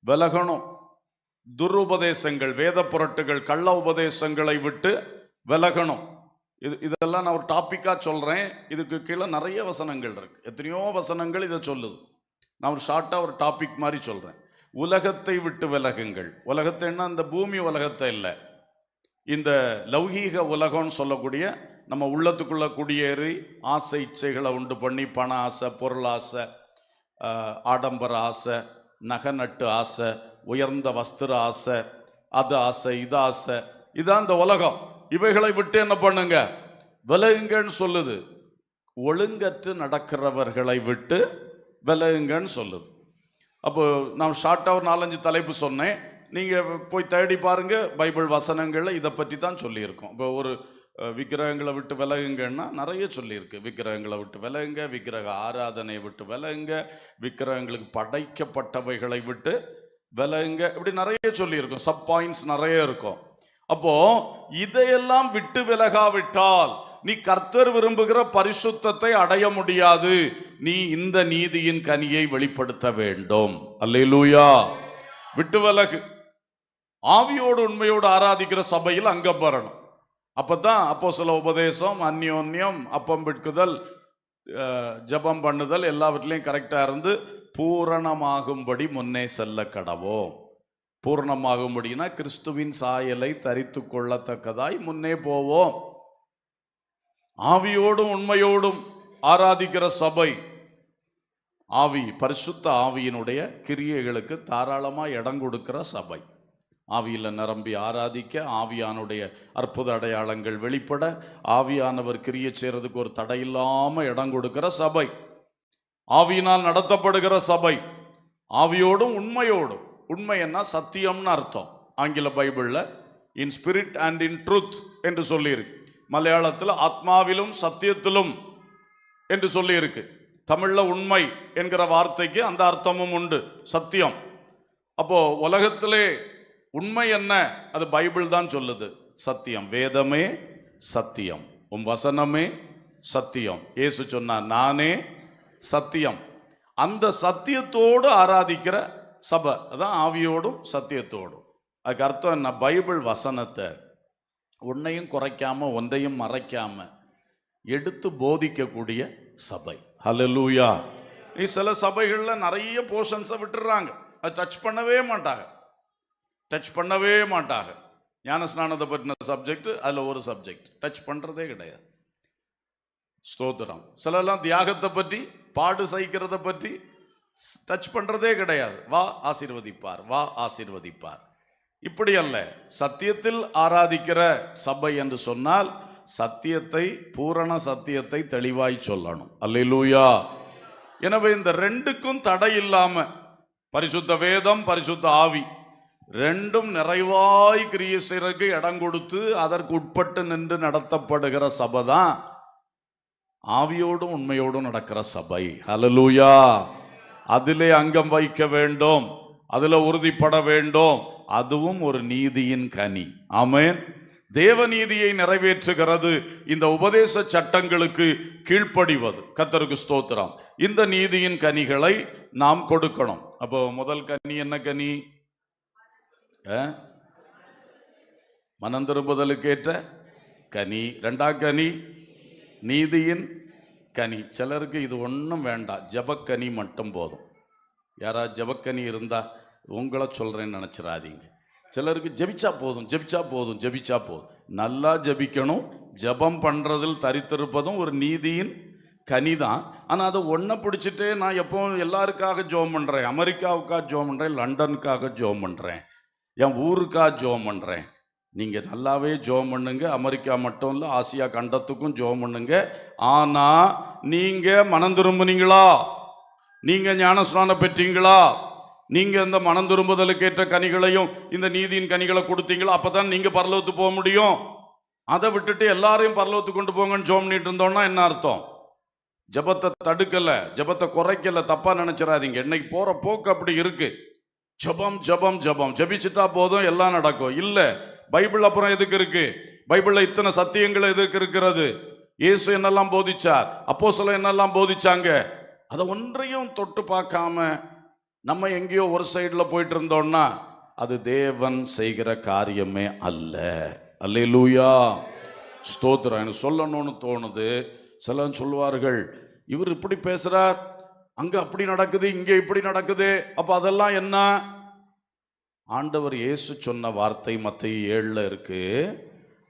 விலகணும். துருபதேசங்கள், வேத புரட்டுகள், கள்ள உபதேசங்களை விட்டு விலகணும். இதெல்லாம் நான் ஒரு டாபிக்கா சொல்றேன். இதுக்கு கீழே நிறைய வசனங்கள் இருக்கு, எத்தனையோ வசனங்கள் இதை சொல்லுது. நான் ஒரு ஷார்ட்டா ஒரு டாபிக் மாதிரி சொல்றேன். உலகத்தை விட்டு விலகுங்கள். உலகத்தைன்னா இந்த பூமி உலகத்தை இல்லை, இந்த லௌகீக உலகம்னு சொல்லக்கூடிய நம்ம உள்ளத்துக்குள்ள குடியேறி ஆசை இச்சைகளை உண்டு பண்ணி, பண ஆசை, பொருள் ஆசை, ஆடம்பர ஆசை, நகை நட்டு ஆசை, உயர்ந்த வஸ்திர ஆசை, அது ஆசை, இது ஆசை, இதான் இந்த உலகம். இவைகளை விட்டு என்ன பண்ணுங்க? விலகுங்கன்னு சொல்லுது. ஒழுங்கற்று நடக்கிறவர்களை விட்டு விலகுங்கன்னு சொல்லுது. அப்போ நான் ஷார்ட்டா ஒரு 4-5 தலைப்பு சொன்னேன். நீங்க போய் தேடி பாருங்க, பைபிள் வசனங்கள்ல இதை பற்றி தான் சொல்லியிருக்கோம். இப்போ ஒரு விக்கிரகங்களை விட்டு விலகுங்கன்னா நிறைய சொல்லியிருக்கு. விக்கிரகங்களை விட்டு விலகுங்க, விக்கிரக ஆராதனையை விட்டு விலகுங்க, விக்கிரகங்களுக்கு படைக்கப்பட்டவைகளை விட்டு விலகுங்க, இப்படி நிறைய சொல்லியிருக்கும். சப் பாயிண்ட்ஸ் நிறைய இருக்கும். அப்போ இதையெல்லாம் விட்டு விலகாவிட்டால் நீ கர்த்தர் விரும்புகிற பரிசுத்தத்தை அடைய முடியாது. நீ இந்த நீதியின் கனியை வெளிப்படுத்த வேண்டும். அல்லேலூயா. விட்டு விலகு. ஆவியோடு உண்மையோடு ஆராதிக்கிற சபையில் அங்க வரணும். அப்பதான் அப்போஸ்தல உபதேசம், அந்யோன்யம், அப்பம் பிட்குதல், ஜபம் பண்ணுதல் எல்லாவற்றிலையும் கரெக்டா இருந்து பூரணமாகும்படி முன்னே செல்ல கடவோம். பூரணமாகும்படினா கிறிஸ்துவின் சாயலை தரித்து கொள்ளத்தக்கதாய் முன்னே போவோம். ஆவியோடும் உண்மையோடும் ஆராதிக்கிற சபை, ஆவி, பரிசுத்த ஆவியினுடைய கிரியைகளுக்கு தாராளமாக இடம் கொடுக்கிற சபை. ஆவியில் நிரம்பி ஆராதிக்க, ஆவியானுடைய அற்புத அடையாளங்கள் வெளிப்பட, ஆவியானவர் கிரியை செய்யறதுக்கு ஒரு தடையில்லாமல் இடம் கொடுக்கிற சபை, ஆவியினால் நடத்தப்படுகிற சபை. ஆவியோடும் உண்மையோடும். உண்மை என்ன? சத்தியம்னு அர்த்தம். ஆங்கில பைபிளில் in spirit and in truth என்று சொல்லியிருக்கு. மலையாளத்தில் ஆத்மாவிலும் சத்தியத்திலும் என்று சொல்லியிருக்கு. தமிழில் உண்மை என்கிற வார்த்தைக்கு அந்த அர்த்தமும் உண்டு, சத்தியம். அப்போ உலகத்திலே உண்மை என்ன? அது பைபிள் தான் சொல்லுது. சத்தியம். வேதமே சத்தியம், உம் வசனமே சத்தியம். இயேசு சொன்னார், நானே சத்தியம். அந்த சத்தியத்தோடு ஆராதிக்கிற சபை, அதான் ஆவியோடும் சத்தியத்தோடும். அதுக்கு அர்த்தம் என்ன? பைபிள் வசனத்தை ஒன்றையும் குறைக்காம ஒன்றையும் மறைக்காம எடுத்து போதிக்கக்கூடிய சபை. ஹல்லேலூயா. நீ சில சபைகளில் நிறைய போர்ஷன்ஸை விட்டுறாங்க, அது டச் பண்ணவே மாட்டாங்க, டச் பண்ணவே மாட்டாங்க. ஞானஸ்நானத்தை பற்றின சப்ஜெக்ட் அதில் ஒரு சப்ஜெக்ட் டச் பண்ணுறதே கிடையாது. ஸ்தோத்திரம். சிலெல்லாம் தியாகத்தை பற்றி, பாடு சகிக்கிறத பற்றி டச் பண்ணுறதே கிடையாது. வா ஆசீர்வதிப்பார், வா ஆசீர்வதிப்பார். இப்படி அல்ல. சத்தியத்தில் ஆராதிக்கிற சபை என்று சொன்னால் சத்தியத்தை, பூரண சத்தியத்தை தெளிவாய் சொல்லணும். அல்லேலூயா. எனவே இந்த ரெண்டுக்கும் தடை இல்லாம பரிசுத்த வேதம், பரிசுத்த ஆவி ரெண்டும் நிறைவாய் கிரியை செய்யறதுக்கு இடம் கொடுத்து அதற்கு உட்பட்டு நின்று நடத்தப்படுகிற சபை தான் ஆவியோடும் உண்மையோடும் நடக்கிற சபை. ஹல்லேலூயா. அதிலே அங்கம் வைக்க வேண்டும், அதில் உறுதிப்பட வேண்டும். அதுவும் ஒரு நீதியின் கனி. ஆமென். தேவநீதியை நிறைவேற்றுகிறது இந்த உபதேச சட்டங்களுக்கு கீழ்ப்படிவது. கர்த்தருக்கு ஸ்தோத்திரம். இந்த நீதியின் கனிகளை நாம் கொடுக்கணும். அப்போ முதல் கனி என்ன கனி? மனம் திரும்புதலுக்கேற்ற கனி. இரண்டாம் கனி நீதியின் கனி. சிலருக்கு இது ஒன்றும் வேண்டாம், ஜபக்கனி மட்டும் போதும். யாராவது ஜபக்கனி இருந்தா உங்களை சொல்றேன்னு நினைச்சிடாதீங்க. சிலருக்கு ஜபிச்சா போதும், ஜபிச்சா போதும், ஜபிச்சா போதும். நல்லா ஜபிக்கணும். ஜபம் பண்றதில் தரித்திருப்பதும் ஒரு நீதியின் கனி தான். ஆனால் அதை ஒன்றை பிடிச்சிட்டு நான் எப்பவும் எல்லாருக்காக ஜோம் பண்ணுறேன், அமெரிக்காவுக்காக ஜோம் பண்ணுறேன், லண்டனுக்காக ஜோம் பண்ணுறேன், என் ஊருக்காக ஜோம் பண்ணுறேன். நீங்கள் நல்லாவே ஜோம் பண்ணுங்க. அமெரிக்கா மட்டும் இல்லை, ஆசியா கண்டத்துக்கும் ஜோம் பண்ணுங்க. ஆனால் நீங்கள் மனம் திரும்புனீங்களா? நீங்கள் ஞானஸ்நானம் பெற்றீங்களா? நீங்கள் இந்த மனம் திரும்புதலுக்கு ஏற்ற கனிகளையும் இந்த நீதியின் கனிகளை கொடுத்தீங்களா? அப்போ தான் நீங்கள் பரலோகத்துக்கு போக முடியும். அதை விட்டுட்டு எல்லாரையும் பரலோகத்துக்கு கொண்டு போங்கன்னு ஜோம் பண்ணிட்டு இருந்தோம்னா என்ன அர்த்தம்? ஜபத்தை தடுக்கலை, ஜபத்தை குறைக்கலை, தப்பா நினைச்சிடாதீங்க. இன்னைக்கு போகிற போக்கு அப்படி இருக்கு. ஜபம் ஜபம் ஜபம், ஜபிச்சுட்டா போதும் எல்லாம் நடக்கும். இல்லை, பைபிள் அப்புறம் எதுக்கு இருக்கு? பைபிள்ல இத்தனை சத்தியங்கள் எதுக்கு இருக்கிறது? இயேசு என்னெல்லாம் போதிச்சார், அப்போஸ்தலர் என்னெல்லாம் போதிச்சாங்க, அதை ஒன்றையும் தொட்டு பார்க்காம நம்ம எங்கேயோ ஒரு சைடில் போயிட்டு இருந்தோம்னா அது தேவன் செய்கிற காரியமே அல்ல. அல்லேலூயா, ஸ்தோத்திரம். எனக்கு சொல்லணும்னு தோணுது. சிலர் சொல்லுவார்கள், இவர் இப்படி பேசுறார், அங்க அப்படி நடக்குது, இங்க இப்படி நடக்குது, அப்ப அதெல்லாம் என்ன? ஆண்டவர் இயேசு சொன்ன வார்த்தை மத்தேயு 7 இருக்கு.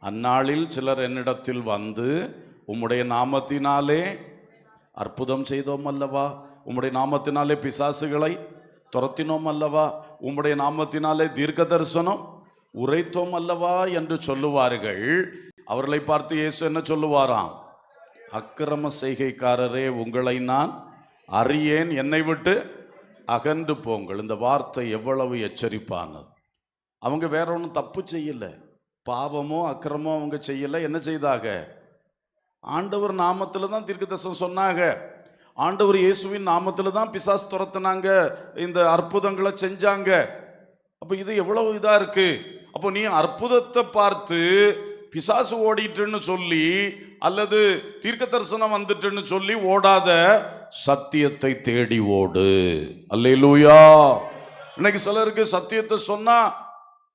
அந்நாளில் சிலர் என்னிடத்தில் வந்து, உம்முடைய நாமத்தினாலே அற்புதம் செய்தோம் அல்லவா, உம்முடைய நாமத்தினாலே பிசாசுகளை துரத்தினோம் அல்லவா, உம்முடைய நாமத்தினாலே தீர்க்க தரிசனம் உரைத்தோம் அல்லவா என்று சொல்லுவார்கள். அவர்களை பார்த்து இயேசு என்ன சொல்லுவாராம்? அக்கிரம செய்கைக்காரரே, உங்களை நான் அறியேன், என்னை விட்டு அகன்று போங்கள். இந்த வார்த்தை எவ்வளவு எச்சரிப்பானது. அவங்க வேற ஒன்றும் தப்பு செய்யல, பாவமோ அக்கிரமோ அவங்க செய்யல. என்ன செய்தாக? ஆண்டவர் நாமத்தில் தான் தீர்க்கதரிசனம் சொன்னாங்க. ஆண்டவர் இயேசுவின் நாமத்தில் தான் பிசாசு துரத்துனாங்க, இந்த அற்புதங்களை செஞ்சாங்க. அப்போ இது எவ்வளவு இதா இருக்கு. அப்போ நீ அற்புதத்தை பார்த்து பிசாசு ஓடிட்டுன்னு சொல்லி அல்லது தீர்க்க தரிசனம் வந்துட்டுன்னு சொல்லி ஓடாத, சத்தியத்தை தேடி ஓடு. அல்லேலூயா. இன்னைக்கு சிலருக்கு சத்தியத்தை சொன்னா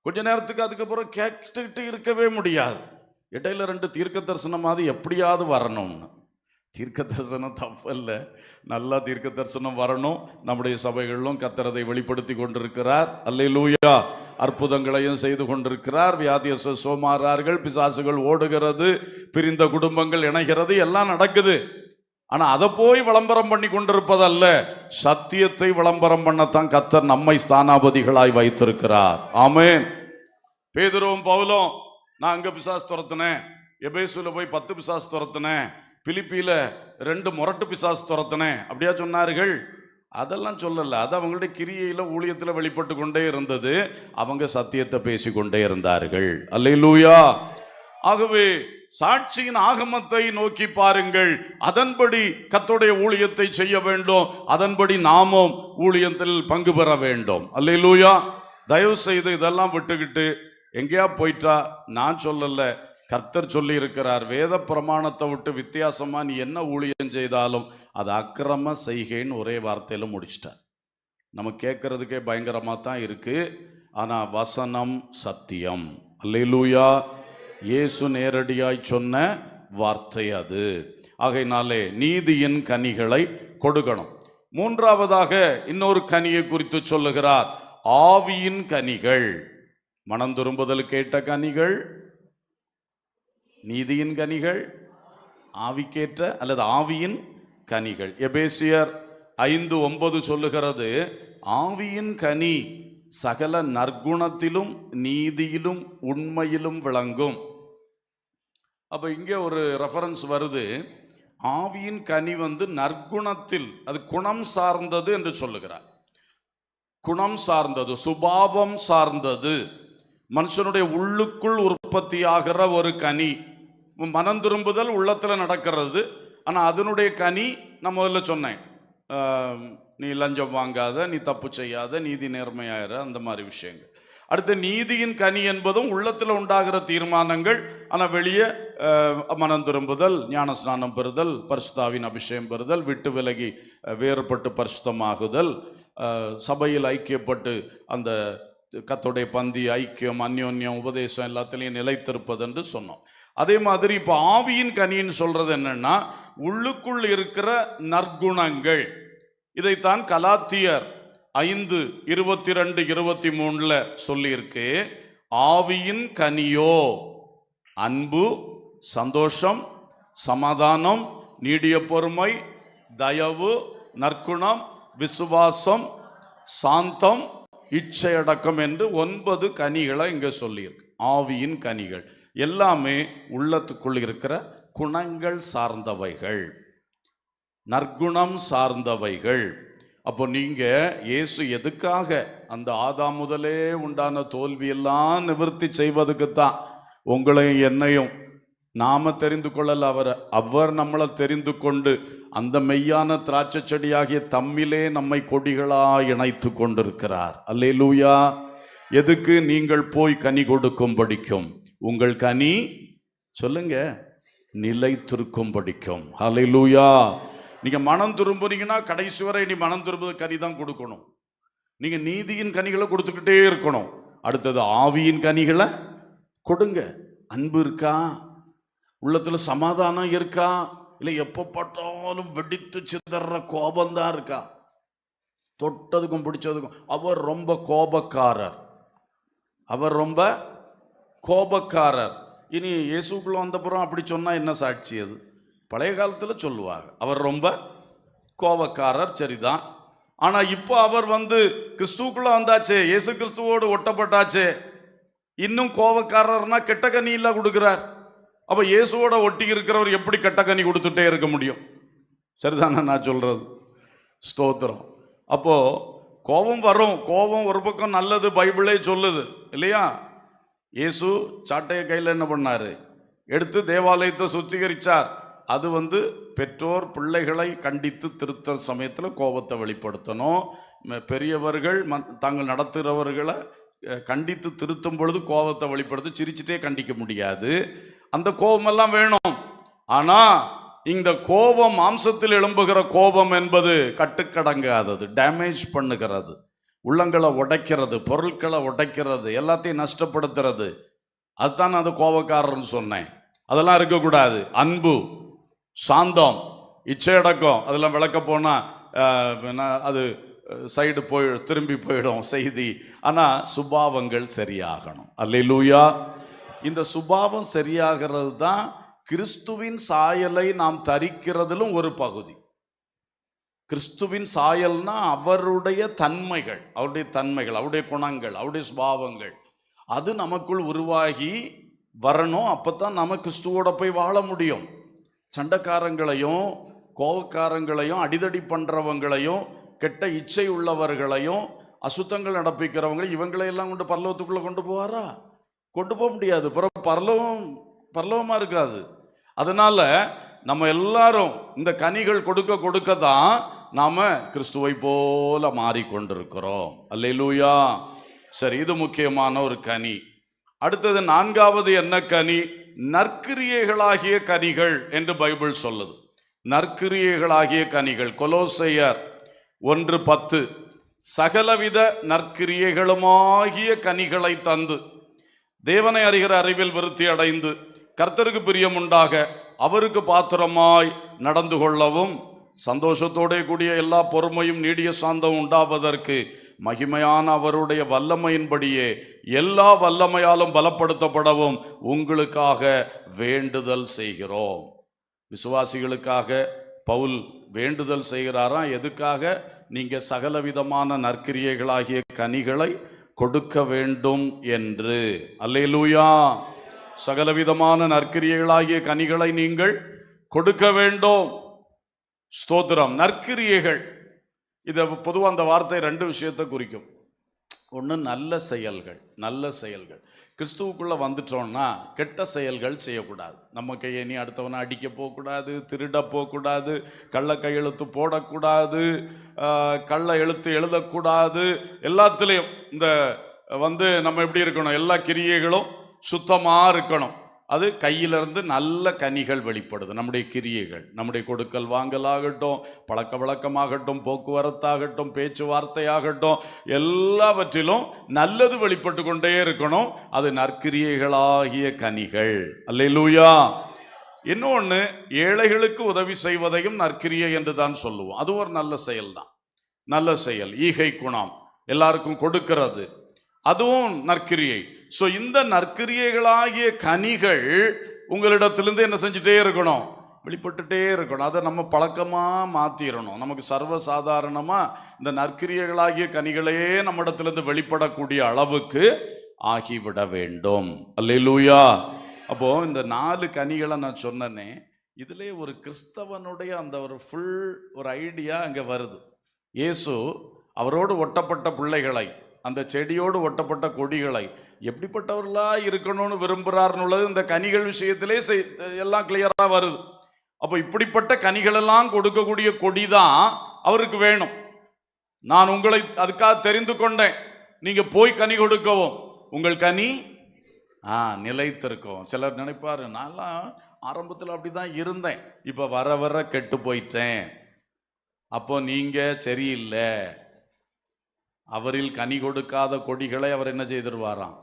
கொஞ்ச நேரத்துக்கு அதுக்கப்புறம் கேட்டுக்கிட்டு இருக்கவே முடியாது. இடையில 2 தீர்க்க தரிசனமாவது எப்படியாவது வரணும்னு. தீர்க்க தரிசனம் தப்பல்ல, நல்லா தீர்க்க தரிசனம் வரணும். நம்முடைய சபைகளிலும் கர்த்தர் வெளிப்படுத்தி கொண்டிருக்கிறார். அல்லேலூயா. அற்புதங்களையும் செய்து கொண்டிருக்கிறார். வியாதியஸ்தர் சோமாறார்கள், பிசாசுகள் ஓடுகிறது, பிரிந்த குடும்பங்கள் இணைகிறது, எல்லாம் நடக்குது. ஆனா அதை போய் விளம்பரம் பண்ணி கொண்டிருப்பதல்ல, சத்தியத்தை விளம்பரம் பண்ணத்தான் கர்த்தர் நம்மை ஸ்தானாபதிகளாய் வைத்திருக்கிறார். ஆமென். பேதுருவும் பவுலும், நான் அங்க பிசாசு துரத்தினேன், எபேசுல போய் 10 பிசாசு துரத்தினேன், பிலிப்பியில 2 முரட்டு பிசாசு துரத்தினேன், அப்படியா சொன்னார்கள்? அதெல்லாம் சொல்லல. அது அவங்களுடைய கிரியையில ஊழியத்தில் வெளிப்பட்டு கொண்டே இருந்தது. அவங்க சத்தியத்தை பேசிக்கொண்டே இருந்தார்கள். அல்லேலூயா. ஆகவே சாட்சியின் ஆகமத்தை நோக்கி பாருங்கள், அதன்படி கர்த்தருடைய ஊழியத்தை செய்ய வேண்டும், அதன்படி நாமும் ஊழியத்தில் பங்கு பெற வேண்டும். அல்லேலூயா. தயவு செய்து இதெல்லாம் விட்டுக்கிட்டு எங்கேயா போயிட்டா, நான் சொல்லல, கர்த்தர் சொல்லி இருக்கிறார், வேத பிரமாணத்தை விட்டு வித்தியாசமா நீ என்ன ஊழியம் செய்தாலும் அது அக்கிரம செய்கைன்னு ஒரே வார்த்தையில முடிச்சிட்டார். நம்ம கேட்கறதுக்கே பயங்கரமா தான் இருக்கு. ஆனா வசனம் சத்தியம். அல்லேலூயா. இயேசு நேரடியாய் சொன்ன வார்த்தை அது. ஆகையினாலே நீதியின் கனிகளை கொடுக்கணும். மூன்றாவதாக இன்னொரு கனியை குறித்து சொல்லுகிறார், ஆவியின் கனிகள். மனம் திரும்புதலுக்கு ஏற்ற கனிகள், நீதியின் கனிகள், ஆவிக்கேற்ற அல்லது ஆவியின் கனிகள். எபேசியர் 5:9 சொல்லுகிறது, ஆவியின் கனி சகல நற்குணத்திலும் நீதியிலும் உண்மையிலும் விளங்கும். அப்ப இங்கே ஒரு ரெஃபரன்ஸ் வருது, ஆவியின் கனி நற்குணத்தில், அது குணம் சார்ந்தது என்று சொல்லுகிறார். குணம் சார்ந்தது, சுபாவம் சார்ந்தது, மனுஷனுடைய உள்ளுக்குள் உற்பத்தி ஆகிற ஒரு கனி. மனம் திரும்புதல் உள்ளத்துல நடக்கிறது. ஆனா அதனுடைய கனி நான் முதல்ல சொன்னேன், நீ லஞ்சம் வாங்காத, நீ தப்பு செய்யாத, நீதி நேர்மையாயிர, அந்த மாதிரி விஷயங்கள். அடுத்து நீதியின் கனி என்பதும் உள்ளத்தில் உண்டாகிற தீர்மானங்கள். ஆனால் வெளியே மனம் திரும்புதல், ஞான ஸ்நானம் பெறுதல், பரிசுத்தாவின் அபிஷேகம் பெறுதல், விட்டு விலகி வேறுபட்டு பரிசுத்தமாகுதல், சபையில் ஐக்கியப்பட்டு அந்த கர்த்தருடைய பந்தி, ஐக்கியம், அந்யோன்யம், உபதேசம் எல்லாத்திலையும் நிலைத்திருப்பது என்று சொன்னோம். அதே மாதிரி இப்போ ஆவியின் கனின்னு சொல்றது என்னன்னா உள்ளுக்குள் இருக்கிற நற்குணங்கள். இதைத்தான் கலாத்தியர் 5:22-23 சொல்லியிருக்கு. ஆவியின் கனியோ அன்பு, சந்தோஷம், சமாதானம், நீடிய பொறுமை, தயவு, நற்குணம், விசுவாசம், சாந்தம், இச்சையடக்கம் என்று 9 கனிகளை இங்க சொல்லியிருக்கு. ஆவியின் கனிகள் எல்லாமே உள்ளத்துக்குள் இருக்கிற குணங்கள் சார்ந்தவைகள், நற்குணம் சார்ந்தவைகள். அப்போ நீங்க இயேசு எதுக்காக அந்த ஆதாம் முதலே உண்டான தோல்வியெல்லாம் நிவர்த்தி செய்வதுக்குத்தான் உங்களையும் என்னையும் நாம தெரிந்து கொள்ளல, அவர் நம்மளை தெரிந்து கொண்டு அந்த மெய்யான திராட்சை செடியாகிய தம்மிலே நம்மை கொடிகளா இணைத்து கொண்டிருக்கிறார். அல்லேலூயா. எதுக்கு? நீங்கள் போய் கனி கொடுக்கும் படிக்கும். உங்கள் கனி சொல்லுங்க நிலைத்திருக்கும் படிக்கும். அல்லேலூயா. நீங்க மனம் திரும்புறீங்கன்னா கடைசி வரை நீ மனம் திரும்புவது கனி தான் கொடுக்கணும். நீங்க நீதியின் கனிகளை கொடுத்துக்கிட்டே இருக்கணும். அடுத்தது ஆவியின் கனிகளை கொடுங்க. அன்பு இருக்கா? உள்ளத்துல சமாதானம் இருக்கா? இல்லை எப்ப பட்டாலும் வெடித்து சிதற கோபம்தான் இருக்கா? தொட்டதுக்கும் பிடிச்சதுக்கும். அவர் ரொம்ப கோபக்காரர், அவர் ரொம்ப கோபக்காரர். இனி இயேசுக்குள்ள வந்தப்புறம் அப்படி சொன்னா என்ன சாட்சி? அது பழைய காலத்தில் சொல்லுவாங்க அவர் ரொம்ப கோபக்காரர், சரிதான். ஆனா இப்போ அவர் கிறிஸ்துக்குள்ள வந்தாச்சே, இயேசு கிறிஸ்துவோடு ஒட்டப்பட்டாச்சே, இன்னும் கோபக்காரர்னா கெட்ட கனி இல்ல கொடுக்கிறார். அப்ப இயேசுவோட ஒட்டி இருக்கிறவர் எப்படி கெட்ட கனி கொடுத்துட்டே இருக்க முடியும்? சரிதானே நான் சொல்றது? ஸ்தோத்திரம். அப்போ கோபம் வரும். கோபம் ஒரு பக்கம் நல்லது, பைபிளே சொல்லுது இல்லையா? இயேசு சாட்டையை கையில் என்ன பண்ணாரு? எடுத்து தேவாலயத்தை சுத்திகரிச்சார். அது பெற்றோர் பிள்ளைகளை கண்டித்து திருத்த சமயத்தில் கோபத்தை வெளிப்படுத்தணும். பெரியவர்கள் தாங்கள் நடத்துகிறவர்களை கண்டித்து திருத்தும் பொழுது கோபத்தை வெளிப்படுத்தி சிரிச்சுட்டே கண்டிக்க முடியாது. அந்த கோபமெல்லாம் வேணும். ஆனா இந்த கோபம், மாம்சத்தில் எழும்புகிற கோபம் என்பது கட்டுக்கடங்காதது, டேமேஜ் பண்ணுகிறது, உள்ளங்களை உடைக்கிறது, பொருட்களை உடைக்கிறது, எல்லாத்தையும் நஷ்டப்படுத்துறது. அதுதான் அது கோபக்காரர்னு சொன்னேன். அதெல்லாம் இருக்கக்கூடாது. அன்பு, சாந்தம், இச்சையடக்கம், அதெல்லாம் விளக்க போனா அது சைடு திரும்பி போயிடும் செய்தி. ஆனா சுபாவங்கள் சரியாகணும். அல்லேலூயா. இந்த சுபாவம் சரியாகிறது தான் கிறிஸ்துவின் சாயலை நாம் தரிக்கிறதிலும் ஒரு பகுதி. கிறிஸ்துவின் சாயல்னா அவருடைய தன்மைகள், அவருடைய குணங்கள், அவருடைய சுபாவங்கள் அது நமக்குள் உருவாகி வரணும். அப்பதான் நம்ம கிறிஸ்துவோட போய் வாழ முடியும். சண்டைக்காரங்களையும் கோபக்காரங்களையும் அடிதடி பண்றவங்களையும் கெட்ட இச்சை உள்ளவர்களையும் அசுத்தங்கள் நடப்பிக்கிறவங்களையும் இவங்களையெல்லாம் கொண்டு பரலோகத்துக்குள்ள கொண்டு போவாரா? கொண்டு போக முடியாது. பரலோகமா இருக்காது. அதனால நம்ம எல்லாரும் இந்த கனிகள் கொடுக்க தான் நாம கிறிஸ்துவை போல மாறிக்கொண்டிருக்கிறோம். அல்லேலூயா. சரி, இது முக்கியமான ஒரு கனி. அடுத்தது 4வது என்ன கனி? நற்கிரியைகளாகிய கனிகள் என்று பைபிள் சொல்லுது. நற்கிரியைகளாகிய கனிகள் கொலோசையர் 1:10 சகலவித நற்கிரியைகளுமாகிய கனிகளை தந்து தேவனை அறிகிற அறிவில் விருத்தி அடைந்து கர்த்தருக்கு பிரியம் உண்டாக அவருக்கு பாத்திரமாய் நடந்து கொள்ளவும் சந்தோஷத்தோட கூடிய எல்லா பொறுமையும் நீடிய சாந்தம் உண்டாவதற்கு மகிமையான அவருடைய வல்லமையின்படியே எல்லா வல்லமையாலும் பலப்படுத்தப்படவும் உங்களுக்காக வேண்டுதல் செய்கிறோம். விசுவாசிகளுக்காக பவுல் வேண்டுதல் செய்கிறாராம். எதுக்காக? நீங்க சகலவிதமான நற்கிரியைகளாகிய கனிகளை கொடுக்க வேண்டும் என்று. அல்லேலூயா. சகலவிதமான நற்கிரியைகளாகிய கனிகளை நீங்கள் கொடுக்க வேண்டும். ஸ்தோத்திரம். நற்கிரியைகள், இத பொதுவாக அந்த வார்த்தை 2 விஷயத்தை குறிக்கும். ஒன்று நல்ல செயல்கள். நல்ல செயல்கள். கிறிஸ்துவுக்குள்ள வந்துட்டோம்னா கெட்ட செயல்கள் செய்யக்கூடாது. நம்ம கையை நீ அடுத்தவனை அடிக்க போகக்கூடாது, திருட போகக்கூடாது, கள்ள கையெழுத்து போடக்கூடாது, கள்ள எழுத்து எழுதக்கூடாது. எல்லாத்துலேயும் இந்த நம்ம எப்படி இருக்கணும், எல்லா கிரியைகளும் சுத்தமா இருக்கணும். அது கையிலிருந்து நல்ல கனிகள் வெளிப்படுது. நம்முடைய கிரியைகள், நம்முடைய கொடுக்கல் வாங்கலாகட்டும், பழக்க வழக்கமாகட்டும், போக்குவரத்தாகட்டும், பேச்சுவார்த்தையாகட்டும், எல்லாவற்றிலும் நல்லது வெளிப்பட்டு கொண்டே இருக்கணும். அது நற்கிரியைகளாகிய கனிகள். அல்லேலூயா. இன்னொன்று, ஏழைகளுக்கு உதவி செய்வதையும் நற்கிரியை என்று தான் சொல்லுவோம். அது ஒரு நல்ல செயல் தான், நல்ல செயல். ஈகை குணம், எல்லாருக்கும் கொடுக்கிறது, அதுவும் நற்கிரியை. ஸோ இந்த நற்கிரியைகளாகிய கனிகள் உங்களிடத்திலிருந்து என்ன செஞ்சுட்டே இருக்கணும், வெளிப்பட்டுட்டே இருக்கணும். அதை நம்ம பழக்கமாக மாற்றிடணும். நமக்கு சர்வசாதாரணமாக இந்த நற்கிரியைகளாகிய கனிகளையே நம்மிடத்திலிருந்து வெளிப்படக்கூடிய அளவுக்கு ஆகிவிட வேண்டும். அல்லேலூயா. அப்போ இந்த 4 கனிகளை நான் சொன்னேனே, இதிலே ஒரு கிறிஸ்தவனுடைய அந்த ஒரு ஃபுல் ஒரு ஐடியா அங்கே வருது. இயேசு அவரோடு ஒட்டப்பட்ட பிள்ளைகளை, அந்த செடியோடு ஒட்டப்பட்ட கொடிகளை எப்படிப்பட்டவர்களா இருக்கணும்னு விரும்புகிறார்னு இந்த கனிகள் விஷயத்திலே எல்லாம் கிளியரா வருது. அப்போ இப்படிப்பட்ட கனிகள் எல்லாம் கொடுக்கக்கூடிய கொடி தான் அவருக்கு வேணும். நான் உங்களை அதுக்காக தெரிந்து கொண்டேன், நீங்க போய் கனி கொடுக்கவும், உங்கள் கனி நிலைத்திருக்கும். சிலர் நினைப்பாரு, நான்லாம் ஆரம்பத்தில் அப்படிதான் இருந்தேன், இப்ப வர வர கெட்டு போயிட்டேன். அப்போ நீங்க சரியில்லை. அவரில் கனி கொடுக்காத கொடிகளை அவர் என்ன செய்திருவாராம்,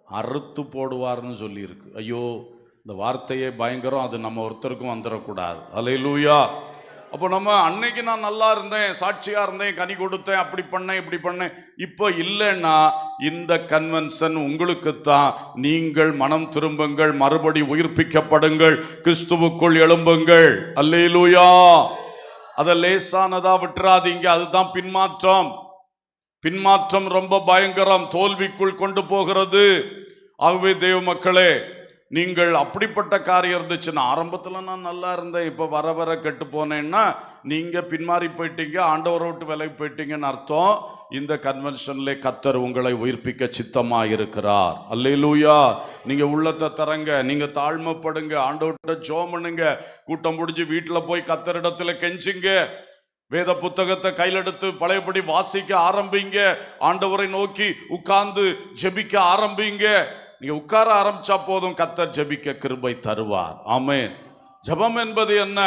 அறுத்து போடுவார்னு சொல்லி இருக்கு. ஐயோ, இந்த வார்த்தையே பயங்கரம். அது நம்ம ஒருத்தருக்கும் வந்துடக்கூடாது. அல்லேலூயா. அப்போ நம்ம அன்னைக்கு நான் நல்லா இருந்தேன், சாட்சியா இருந்தேன், கனி கொடுத்தேன், அப்படி பண்ணேன், இப்படி பண்ணேன், இப்போ இல்லைன்னா இந்த கன்வென்ஷன் உங்களுக்குத்தான். நீங்கள் மனம் திரும்புங்கள், மறுபடி உயிர்ப்பிக்கப்படுங்கள், கிறிஸ்துவுக்குள் எழும்புங்கள். அல்லேலூயா. அதை லேசானதா விட்டுறாதீங்க. அதுதான் பின்மாற்றம். பின்மாற்றம் ரொம்ப பயங்கரம், தோல்விக்குள் கொண்டு போகிறது. ஆகவே தேவ மக்களே, நீங்கள் அப்படிப்பட்ட காரியம் இருந்துச்சுன்னா, ஆரம்பத்தில் நான் நல்லா இருந்தேன், இப்போ வர வர கெட்டு போனேன்னா நீங்க பின்மாறி போயிட்டீங்க, ஆண்டவரை விட்டு விலகி போயிட்டீங்கன்னு அர்த்தம். இந்த கன்வென்ஷன்ல கர்த்தர் உங்களை உயிர்ப்பிக்க சித்தமா இருக்கிறார். அல்லேலூயா. நீங்க உள்ளத்தை தரங்க, நீங்க தாழ்மைப்படுங்க, ஆண்டவர்கிட்ட ஜெபம் பண்ணுங்க, கூட்டம் முடிஞ்சு வீட்டில் போய் கர்த்தரிடத்துல கெஞ்சுங்க, வேத புத்தகத்தை கையில் எடுத்து பழையபடி வாசிக்க ஆரம்பிங்க, ஆண்டவரை நோக்கி உட்கார்ந்து ஜெபிக்க ஆரம்பிங்க. நீங்க உட்கார ஆரம்பிச்சா போதும், கர்த்தர் ஜெபிக்க கிருபை தருவார். ஆமென். ஜெபம் என்பது என்ன?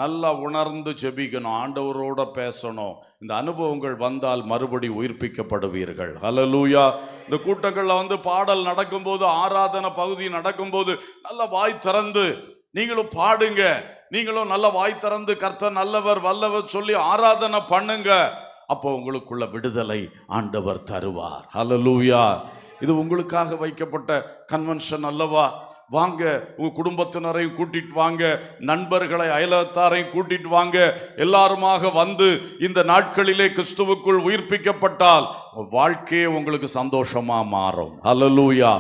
நல்லா உணர்ந்து ஜெபிக்கணும், ஆண்டவரோட பேசணும். இந்த அனுபவங்கள் வந்தால் மறுபடி உயிர்ப்பிக்கப்படுவீர்கள். ஹல்லேலூயா. இந்த கூட்டங்கள்ல பாடல் நடக்கும்போது, ஆராதனை பகுதி நடக்கும்போது நல்ல வாய் திறந்து நீங்களும் பாடுங்க, நீங்களும் நல்ல வாய் திறந்து கர்த்தர் நல்லவர் வல்லவர் சொல்லி ஆராதனை பண்ணுங்க. அப்போ உங்களுக்குள்ள விடுதலை ஆண்டவர் தருவார். ஹல்லேலூயா. இது உங்களுக்காக வைக்கப்பட்ட கன்வென்ஷன் அல்லவா? வாங்க, உங்க குடும்பத்தினரையும் கூட்டிட்டு வாங்க, நண்பர்களை அயலத்தாரையும் கூட்டிட்டு வாங்க, எல்லாருமாக வந்து இந்த நாட்களிலே கிறிஸ்துவுக்குள் உயிர்ப்பிக்கப்பட்டால் வாழ்க்கையே உங்களுக்கு சந்தோஷமா மாறும். ஹல்லேலூயா.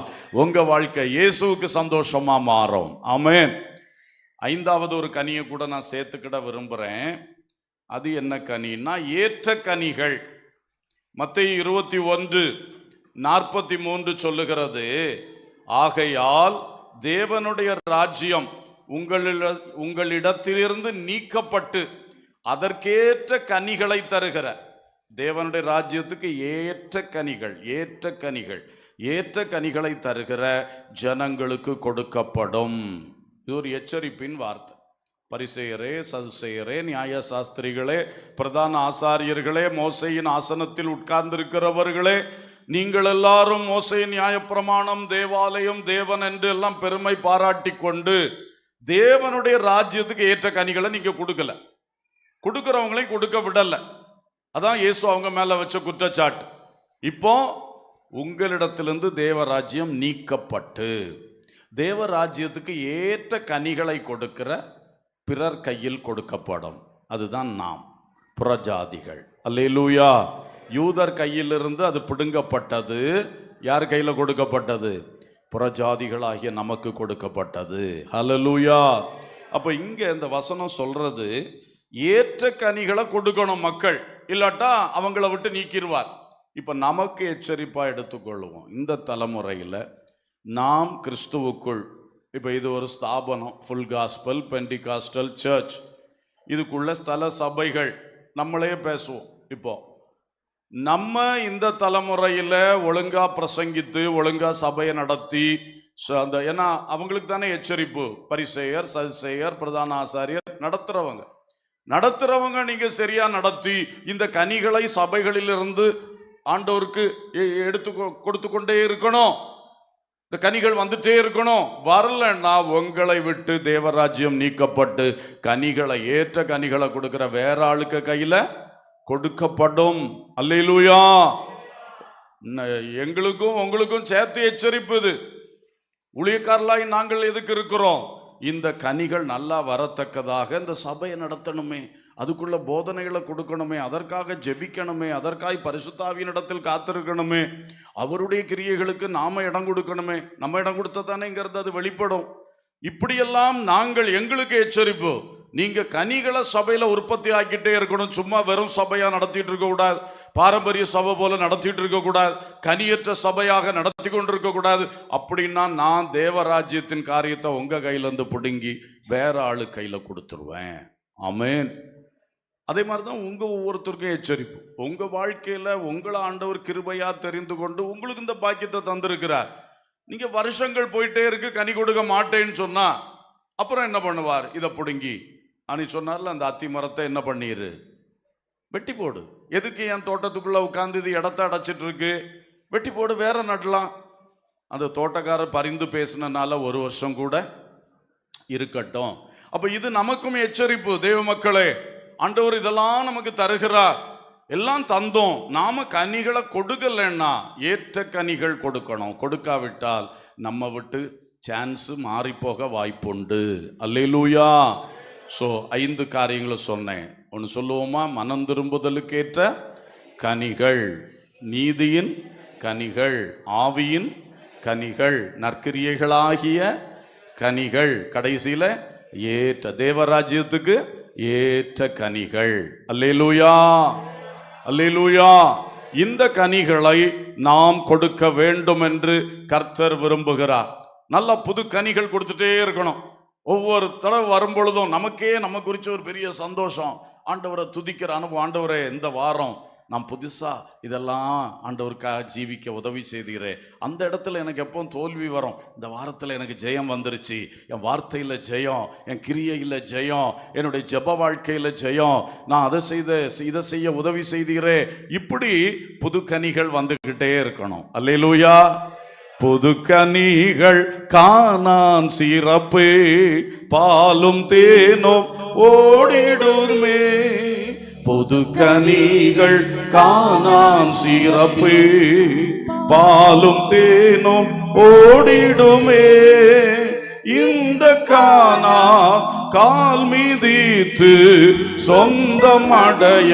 உங்க வாழ்க்கை இயேசுவுக்கு சந்தோஷமா மாறும். ஆமென். 5வது ஒரு கனியை கூட நான் சேர்த்துக்கிட விரும்புகிறேன். அது என்ன கனின்னா, ஏற்ற கனிகள். மத்தேயு 21:43 சொல்லுகிறது, ஆகையால் தேவனுடைய ராஜ்யம் உங்களிடத்திலிருந்து நீக்கப்பட்டு அதற்கேற்ற கனிகளை தருகிற, தேவனுடைய ராஜ்யத்துக்கு ஏற்ற கனிகள், ஏற்ற கனிகள், ஏற்ற கனிகளை தருகிற ஜனங்களுக்கு கொடுக்கப்படும். இது ஒரு எச்சரிப்பின் வார்த்தை. பரிசேயரே, சதுசேயரே, நியாய சாஸ்திரிகளே, பிரதான ஆசாரியர்களே, மோசேயின் ஆசனத்தில் உட்கார்ந்திருக்கிறவர்களே, நீங்கள் எல்லாரும் மோசேயின் நியாயப்பிரமாணம், தேவாலயம், தேவன் என்று எல்லாம் பெருமை பாராட்டி கொண்டு தேவனுடைய ராஜ்யத்துக்கு ஏற்ற கனிகளை நீங்க கொடுக்கல, கொடுக்கிறவங்களையும் கொடுக்க விடல. அதான் இயேசு அவங்க மேல வச்ச குற்றச்சாட்டு. இப்போ உங்களிடத்திலிருந்து தேவராஜ்யம் நீக்கப்பட்டு தேவராஜ்யத்துக்கு ஏற்ற கனிகளை கொடுக்கிற பிறர் கையில் கொடுக்கப்படும். அதுதான் நாம் புறஜாதிகள். அல்லேலூயா. யூதர் கையிலிருந்து அது பிடுங்கப்பட்டது. யார் கையில கொடுக்கப்பட்டது? புறஜாதிகளாகிய நமக்கு கொடுக்கப்பட்டது. ஹல்லேலூயா. அப்ப இங்க இந்த வசனம் சொல்றது, ஏற்ற கனிகளை கொடுக்கணும் மக்கள், இல்லாட்டா அவங்கள விட்டு நீக்கிடுவார். இப்ப நமக்கு எச்சரிப்பா எடுத்துக்கொள்வோம். இந்த தலைமுறையில் நாம் கிறிஸ்துவுக்குள், இப்போ இது ஒரு ஸ்தாபனம், ஃபுல் காஸ்பல் பெண்டிகாஸ்டல் சர்ச், இதுக்குள்ள ஸ்தல சபைகள், நம்மளே பேசுவோம். இப்போ நம்ம இந்த தலைமுறையில ஒழுங்கா பிரசங்கித்து ஒழுங்கா சபையை நடத்தி அந்த ஏன்னா அவங்களுக்கு தானே எச்சரிப்பு, பரிசேயர் சதுசேயர் பிரதான ஆசாரியர் நடத்துறவங்க நீங்க சரியா நடத்தி இந்த கனிகளை சபைகளிலிருந்து ஆண்டவருக்கு எடுத்து கொடுத்து கொண்டே இருக்கணும். இந்த கனிகள் வந்துட்டே இருக்கணும். வரலன்னா உங்களை விட்டு தேவராஜ்யம் நீக்கப்பட்டு கனிகளை ஏற்ற கனிகளை கொடுக்கிற வேற ஆளுக்கு கையில கொடுக்கப்படும். அல்லேலூயா. எங்களுக்கும் உங்களுக்கும் சேர்த்து எச்சரிப்பு. இது ஊழியக்காரலாய் நாங்கள் எதுக்கு இருக்கிறோம்? இந்த கனிகள் நல்லா வரத்தக்கதாக இந்த சபையை நடத்தணுமே, அதுக்குள்ள போதனைகளை கொடுக்கணுமே, அதற்காக ஜெபிக்கணுமே, அதற்காக பரிசுத்தாவியினிடத்தில் காத்திருக்கணுமே, அவருடைய கிரியைகளுக்கு நாம இடம் கொடுக்கணுமே. நம்ம இடம் கொடுத்ததானேங்கிறது அது வெளிப்படும். இப்படியெல்லாம் நாங்கள் எங்களுக்கு எச்சரிப்பு. நீங்க கனிகளை சபையில உற்பத்தி ஆக்கிட்டே இருக்கணும். சும்மா வெறும் சபையா நடத்திட்டு இருக்க கூடாது, பாரம்பரிய சபை போல நடத்திட்டு இருக்க கூடாது, கனியற்ற சபையாக நடத்தி கொண்டிருக்க கூடாது. அப்படின்னா நான் தேவராஜ்யத்தின் காரியத்தை உங்க கையில இருந்து பிடுங்கி வேற ஆளு கையில கொடுத்துருவேன். ஆமென். அதே மாதிரிதான் உங்க ஒவ்வொருத்தருக்கும் எச்சரிப்பு. உங்க வாழ்க்கையில உங்களை ஆண்டவர் கிருபையா தெரிந்து கொண்டு உங்களுக்கு இந்த பாக்கியத்தை தந்திருக்கிறார். நீங்க வருஷங்கள் போயிட்டே இருக்கு, கனி கொடுக்க மாட்டேன்னு சொன்னா அப்புறம் என்ன பண்ணுவார்? இதை பிடுங்கி அன்னைக்கு சொன்னார்ல, அந்த அத்தி மரத்தை என்ன பண்ணிரு, வெட்டி போடு. எதுக்கு என் தோட்டத்துக்குள்ள உட்காந்து இது இடத்த அடைச்சிட்டு இருக்கு? வெட்டி போடு, வேற நடலாம். அந்த தோட்டக்காரர் பரிந்து பேசினால ஒரு வருஷம் கூட இருக்கட்டும். அப்ப இது நமக்கும் எச்சரிப்பு. தேவ மக்களே, ஆண்டவர் இதெல்லாம் நமக்கு தருகிறார், எல்லாம் தந்தோம். நாம கனிகளை கொடுக்கலன்னா ஏற்ற கனிகள் கொடுக்கணும். கொடுக்காவிட்டால் நம்ம விட்டு சான்ஸ் மாறி போக வாய்ப்புண்டு. அல்லேலூயா. ஸோ 5 காரியங்களை சொன்னேன். ஒன்று சொல்லுவோமா? மனம் திரும்புதலுக்கேற்ற கனிகள், நீதியின் கனிகள், ஆவியின் கனிகள், நற்கிரியைகளாகிய கனிகள், கடைசியில ஏற்ற தேவராஜ்யத்துக்கு ஏற்ற கனிகள். அல்லேலூயா, அல்லேலூயா. இந்த கனிகளை நாம் கொடுக்க வேண்டும் என்று கர்த்தர் விரும்புகிறார். நல்ல புது கனிகள் கொடுத்துட்டே இருக்கணும். ஒவ்வொரு தடவை வரும்பொழுதும் நமக்கே நம்ம குறித்து ஒரு பெரிய சந்தோஷம், ஆண்டவரை துதிக்கிற அனுபவம். ஆண்டவரே, இந்த வாரம் நான் புதுசா இதெல்லாம் ஆண்டவருக்காக ஜீவிக்க உதவி செய்கிறேன். அந்த இடத்துல எனக்கு எப்பவும் தோல்வி வரும். இந்த வாரத்தில் எனக்கு ஜெயம் வந்துருச்சு. என் வார்த்தையில் ஜெயம், என் கிரியையில் ஜெயம், என்னுடைய ஜெப வாழ்க்கையில் ஜெயம், நான் இதை செய்ய உதவி செய்கிறேன். இப்படி புது கனிகள் வந்துகிட்டே இருக்கணும். அல்லேலூயா. புது கனிகள் காணான் சிறப்பு, பாலும் தேனும் ஓடிடுமே. புது கனிகள் காணான் சிறப்பு, பாலும் தேனும் ஓடிடுமே. இந்த காணா கால் மீதித்து சொந்தம் அடைய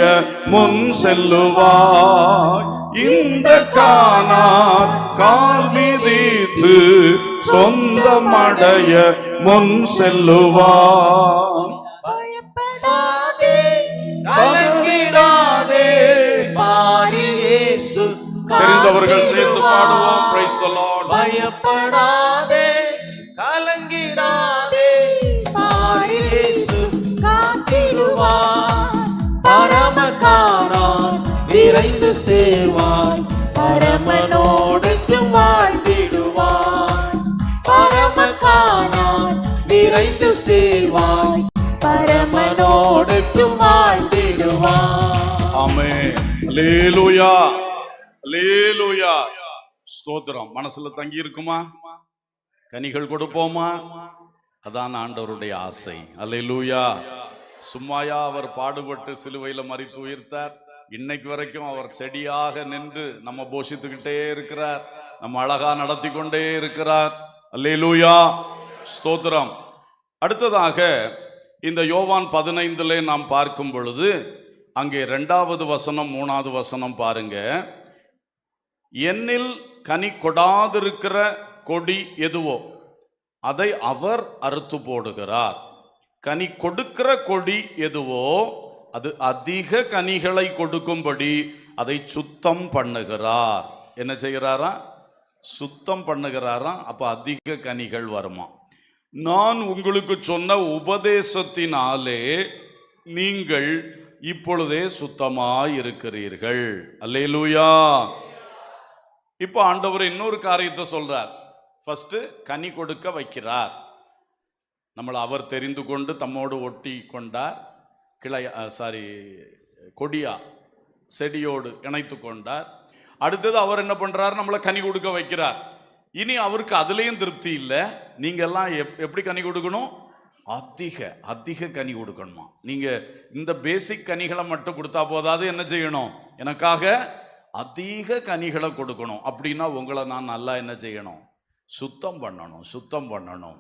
முன் செல்லுவாய். இந்த காணா கால் மீதித்து சொந்தம் அடைய முன் செல்லுவாய். பயப்படாதே, கலங்கிடாதே, பாரில் இயேசு தெரிந்தவர்கள் சேர்ந்து பாடுவோம். Praise the Lord. பயப்படாதே, கலங்கிடாதே, பாரில் இயேசு காத்திடுவார். பரமகாரன் விரைந்து சேர்வாய், பரமனோடு வாழ்ந்திடுவாய். பரமகாரன் விரைந்து சேர்வாய், பரமனோடு வாழ்ந்திடுவாய். ஆமென். அல்லேலூயா, அல்லேலூயா. ஸ்தோத்திரம். மனசுல தங்கி இருக்குமா? கனிகள் கொடுப்போமா? அதான் ஆண்டவருடைய ஆசை. அல்லேலூயா. சும்மாயா அவர் பாடுபட்டு சிலுவையில் மரித்து உயிர்த்தார். இன்னைக்கு வரைக்கும் அவர் செடியாக நின்று நம்ம போஷித்துக்கிட்டே இருக்கிறார், நம்ம அழகா நடத்தி கொண்டே இருக்கிறார். அல்லேலூயா, ஸ்தோத்திரம். அடுத்ததாக இந்த யோவான் 15 நாம் பார்க்கும் பொழுது அங்கே 2வது வசனம் 3வது வசனம் பாருங்க. என்னில் கனி கொடாதிருக்கிற கொடி எதுவோ அதை அவர் அறுத்து போடுகிறார். கனி கொடுக்கிற கொடி எதுவோ அது அதிக கனிகளை கொடுக்கும்படி அதை சுத்தம் பண்ணுகிறார். என்ன செய்கிறாரா? சுத்தம் பண்ணுகிறாரா. அப்ப அதிக கனிகள் வருமா. நான் உங்களுக்கு சொன்ன உபதேசத்தினாலே நீங்கள் இப்பொழுதே சுத்தமாய் இருக்கிறீர்கள். அல்லேலூயா. இப்போ ஆண்டவர் இன்னொரு காரியத்தை சொல்றார். ஃபர்ஸ்ட் கனி கொடுக்க வைக்கிறார். நம்மளை அவர் தெரிந்து கொண்டு தம்மோடு ஒட்டி கொண்டார். கொடியா செடியோடு இணைத்து கொண்டார். அடுத்தது அவர் என்ன பண்றார்? நம்மளை கனி கொடுக்க வைக்கிறார். இனி அவருக்கு அதுலேயும் திருப்தி இல்லை. நீங்க எல்லாம் எப்படி கனி கொடுக்கணும்? அதிக கனி கொடுக்கணுமா? நீங்க இந்த பேசிக் கனிகளை மட்டும் கொடுத்தா போதாது, என்ன செய்யணும்? எனக்காக அதிக கனிகளை கொடுக்கணும். அப்படின்னா உங்களை நான் நல்லா என்ன செய்யணும்? சுத்தம் பண்ணணும்.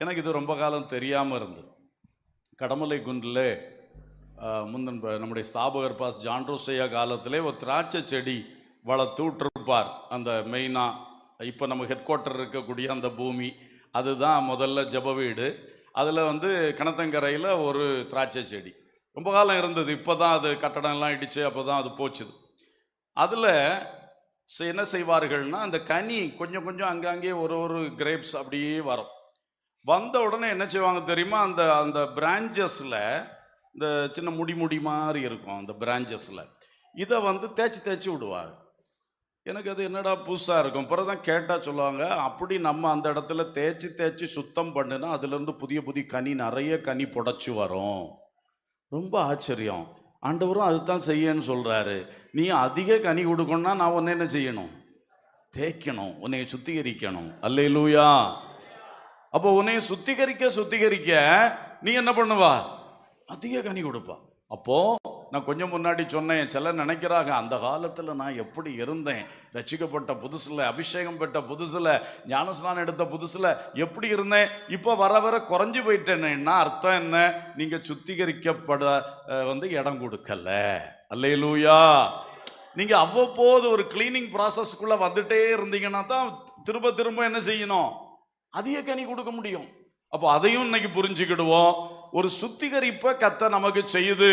எனக்கு இது ரொம்ப காலம் தெரியாமல் இருந்தது. கடமலை குன்றில் முந்தன் நம்முடைய ஸ்தாபகர் பாஸ் ஜான் ரோசையா காலத்திலே ஒரு திராட்சை செடி வளர்த்து விட்டுருப்பார். அந்த மெயினாக இப்போ நம்ம ஹெட் குவார்ட்டர் இருக்கக்கூடிய அந்த பூமி, அதுதான் முதல்ல ஜெப வீடு. அதில் கிணத்தங்கரையில் ஒரு திராட்சை செடி ரொம்ப காலம் இருந்தது. இப்போ தான் அது கட்டடம்லாம் இடிச்சு அப்போ தான் அது போச்சுது. அதில் என்ன செய்வார்கள்னா, அந்த கனி கொஞ்சம் கொஞ்சம் அங்கங்கே ஒரு கிரேப்ஸ் அப்படியே வரும். வந்த உடனே என்ன செய்வாங்க தெரியுமா? அந்த பிரான்ச்சஸில் இந்த சின்ன முடி மாதிரி இருக்கும். அந்த பிரான்ச்சஸில் இதை தேய்ச்சி விடுவாங்க. எனக்கு அது என்னடா புதுசாக இருக்கும். பிறகு தான் கேட்டால் சொல்லுவாங்க, அப்படி நம்ம அந்த இடத்துல தேய்ச்சி சுத்தம் பண்ணுனா அதுலேருந்து புதிய கனி, நிறைய கனி புடைச்சி வரும். ரொம்ப ஆச்சரியம். ஆண்டவரும் அதுதான் செய்யன்னு சொல்கிறாரு. நீ அதிக கனி கொடுக்கணும்னா நான் உன்னை என்ன செய்யணும்? தேய்க்கணும், உன்னை சுத்திகரிக்கணும். அல்லேலூயா. அப்போ உன்னை சுத்திகரிக்க நீ என்ன பண்ணுவா? அதிக கனி கொடுப்பா. அப்போ நான் கொஞ்சம் முன்னாடி சொன்னேன், சிலர் நினைக்கிறாங்க அந்த காலத்தில் நான் எப்படி இருந்தேன், ரட்சிக்கப்பட்ட புதுசில், அபிஷேகம் பெற்ற புதுசில், ஞானஸ்நானம் எடுத்த புதுசில் எப்படி இருந்தேன், இப்போ வர குறைஞ்சி போயிட்டேன்னா அர்த்தம் என்ன? நீங்கள் சுத்திகரிக்கப்பட இடம் கொடுக்கல. அல்லேலூயா. நீங்கள் அவ்வப்போது ஒரு கிளீனிங் ப்ராசஸ்க்குள்ளே வந்துட்டே இருந்தீங்கன்னா தான் திரும்ப என்ன செய்யணும்? அதிக கனி கொடுக்க முடியும். அப்போ அதையும் இன்னைக்கு புரிஞ்சுக்கிடுவோம். ஒரு சுத்திகரிப்பை கர்த்தர் நமக்கு செய்யுது.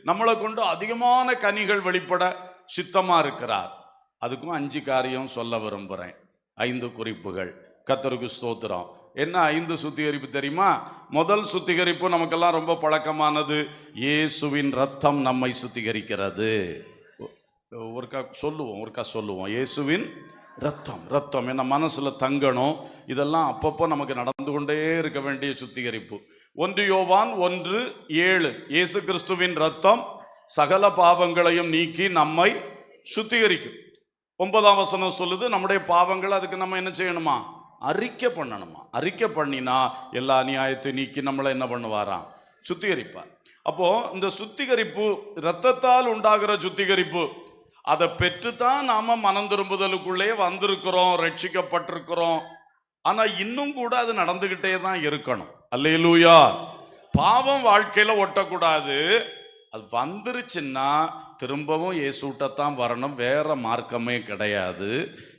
நம்மளை கொண்டு அதிகமான கனிகள் வெளிப்பட சித்தமா இருக்கிறார். அதுக்கும் 5 காரியம் சொல்ல விரும்புகிறேன். 5 குறிப்புகள். கர்த்தருக்கு ஸ்தோத்திரம். என்ன 5 சுத்திகரிப்பு தெரியுமா? முதல் சுத்திகரிப்பு நமக்கெல்லாம் ரொம்ப பழக்கமானது. இயேசுவின் ரத்தம் நம்மை சுத்திகரிக்கிறது. ஒருக்கா சொல்லுவோம். இயேசுவின் ரத்தம் என்ன மனசுல தங்கணும். இதெல்லாம் அப்பப்போ நமக்கு நடந்து கொண்டே இருக்க வேண்டிய சுத்திகரிப்பு. 1 யோவான் 1:7 இயேசு கிறிஸ்துவின் ரத்தம் சகல பாவங்களையும் நீக்கி நம்மை சுத்திகரிக்கும். 9ஆம் வசனம் சொல்லுது, நம்முடைய பாவங்கள் அதுக்கு நம்ம என்ன செய்யணுமா? அறிக்கை பண்ணணுமா? அறிக்கை பண்ணினா எல்லா அநியாயத்தை நீக்கி நம்மளை என்ன பண்ணுவாராம்? சுத்திகரிப்பார். அப்போ இந்த சுத்திகரிப்பு இரத்தத்தால் உண்டாகிற சுத்திகரிப்பு, அதை பெற்றுத்தான் நாம மனம் திரும்புதலுக்குள்ளே வந்திருக்கிறோம், ரட்சிக்கப்பட்டிருக்கிறோம். ஆனா இன்னும் கூட அது நடந்துகிட்டே தான் இருக்கணும். அல்லேலூயா. பாவம் வாழ்க்கையில ஒட்டக்கூடாது. அது வந்துருச்சுன்னா திரும்பவும் இயேசுட்டத்தான் வரணும். வேற மார்க்கமே கிடையாது.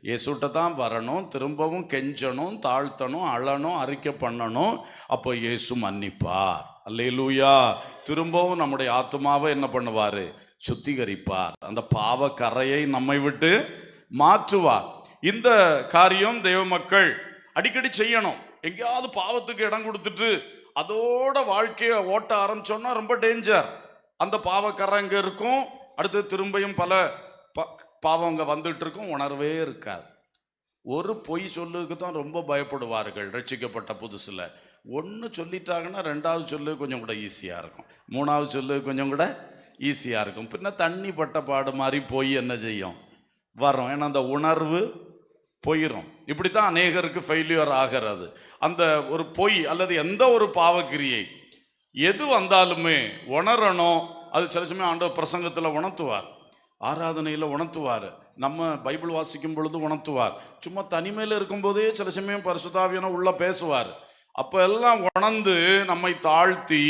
இயேசுட்டத்தான் வரணும். திரும்பவும் கெஞ்சணும், தாழ்த்தணும், அழணும், அறிக்கை பண்ணணும். அப்போ இயேசு மன்னிப்பார். அல்லேலூயா. திரும்பவும் நம்முடைய ஆத்மாவை என்ன பண்ணுவாரு? சுத்திகரிப்பார். அந்த பாவ கரையை நம்மை விட்டு மாற்றுவார். இந்த காரியம் தேவ மக்கள் அடிக்கடி செய்யணும். எங்கேயாவது பாவத்துக்கு இடம் கொடுத்துட்டு அதோட வாழ்க்கையை ஓட்ட ஆரம்பிச்சோம்னா ரொம்ப டேஞ்சர். அந்த பாவக்கரை இங்க இருக்கும், அடுத்து திரும்பியும் பல பாவங்க வந்துட்டு இருக்கும், உணர்வே இருக்காது. ஒரு பொய் சொல்லுக்கு தான் ரொம்ப பயப்படுவார்கள் ரட்சிக்கப்பட்ட புதுசுல. 1 சொல்லிட்டாங்கன்னா 2வது சொல்லு கொஞ்சம் கூட ஈஸியா இருக்கும், 3வது சொல்லு கொஞ்சம் கூட ஈஸியா இருக்கும். பின்ன தண்ணி பட்ட பாடு மாதிரி போய் என்ன செய்யும்? வரும். ஏன்னா அந்த உணர்வு போயிடும். இப்படித்தான் அநேகருக்கு ஃபெயிலியர் ஆகிறது. அந்த ஒரு பொய் அல்லது எந்த ஒரு பாவக்கிரியை எது வந்தாலுமே உணரணும். அது சில சமயம் ஆண்டவர் பிரசங்கத்தில் உணர்த்துவார், ஆராதனையில் உணர்த்துவார், நம்ம பைபிள் வாசிக்கும் பொழுது உணர்த்துவார், சும்மா தனிமையில் இருக்கும்போதே சில சமயம் பரிசுத்தாவியான உள்ள பேசுவார். அப்ப எல்லாம் உணர்ந்து நம்மை தாழ்த்தி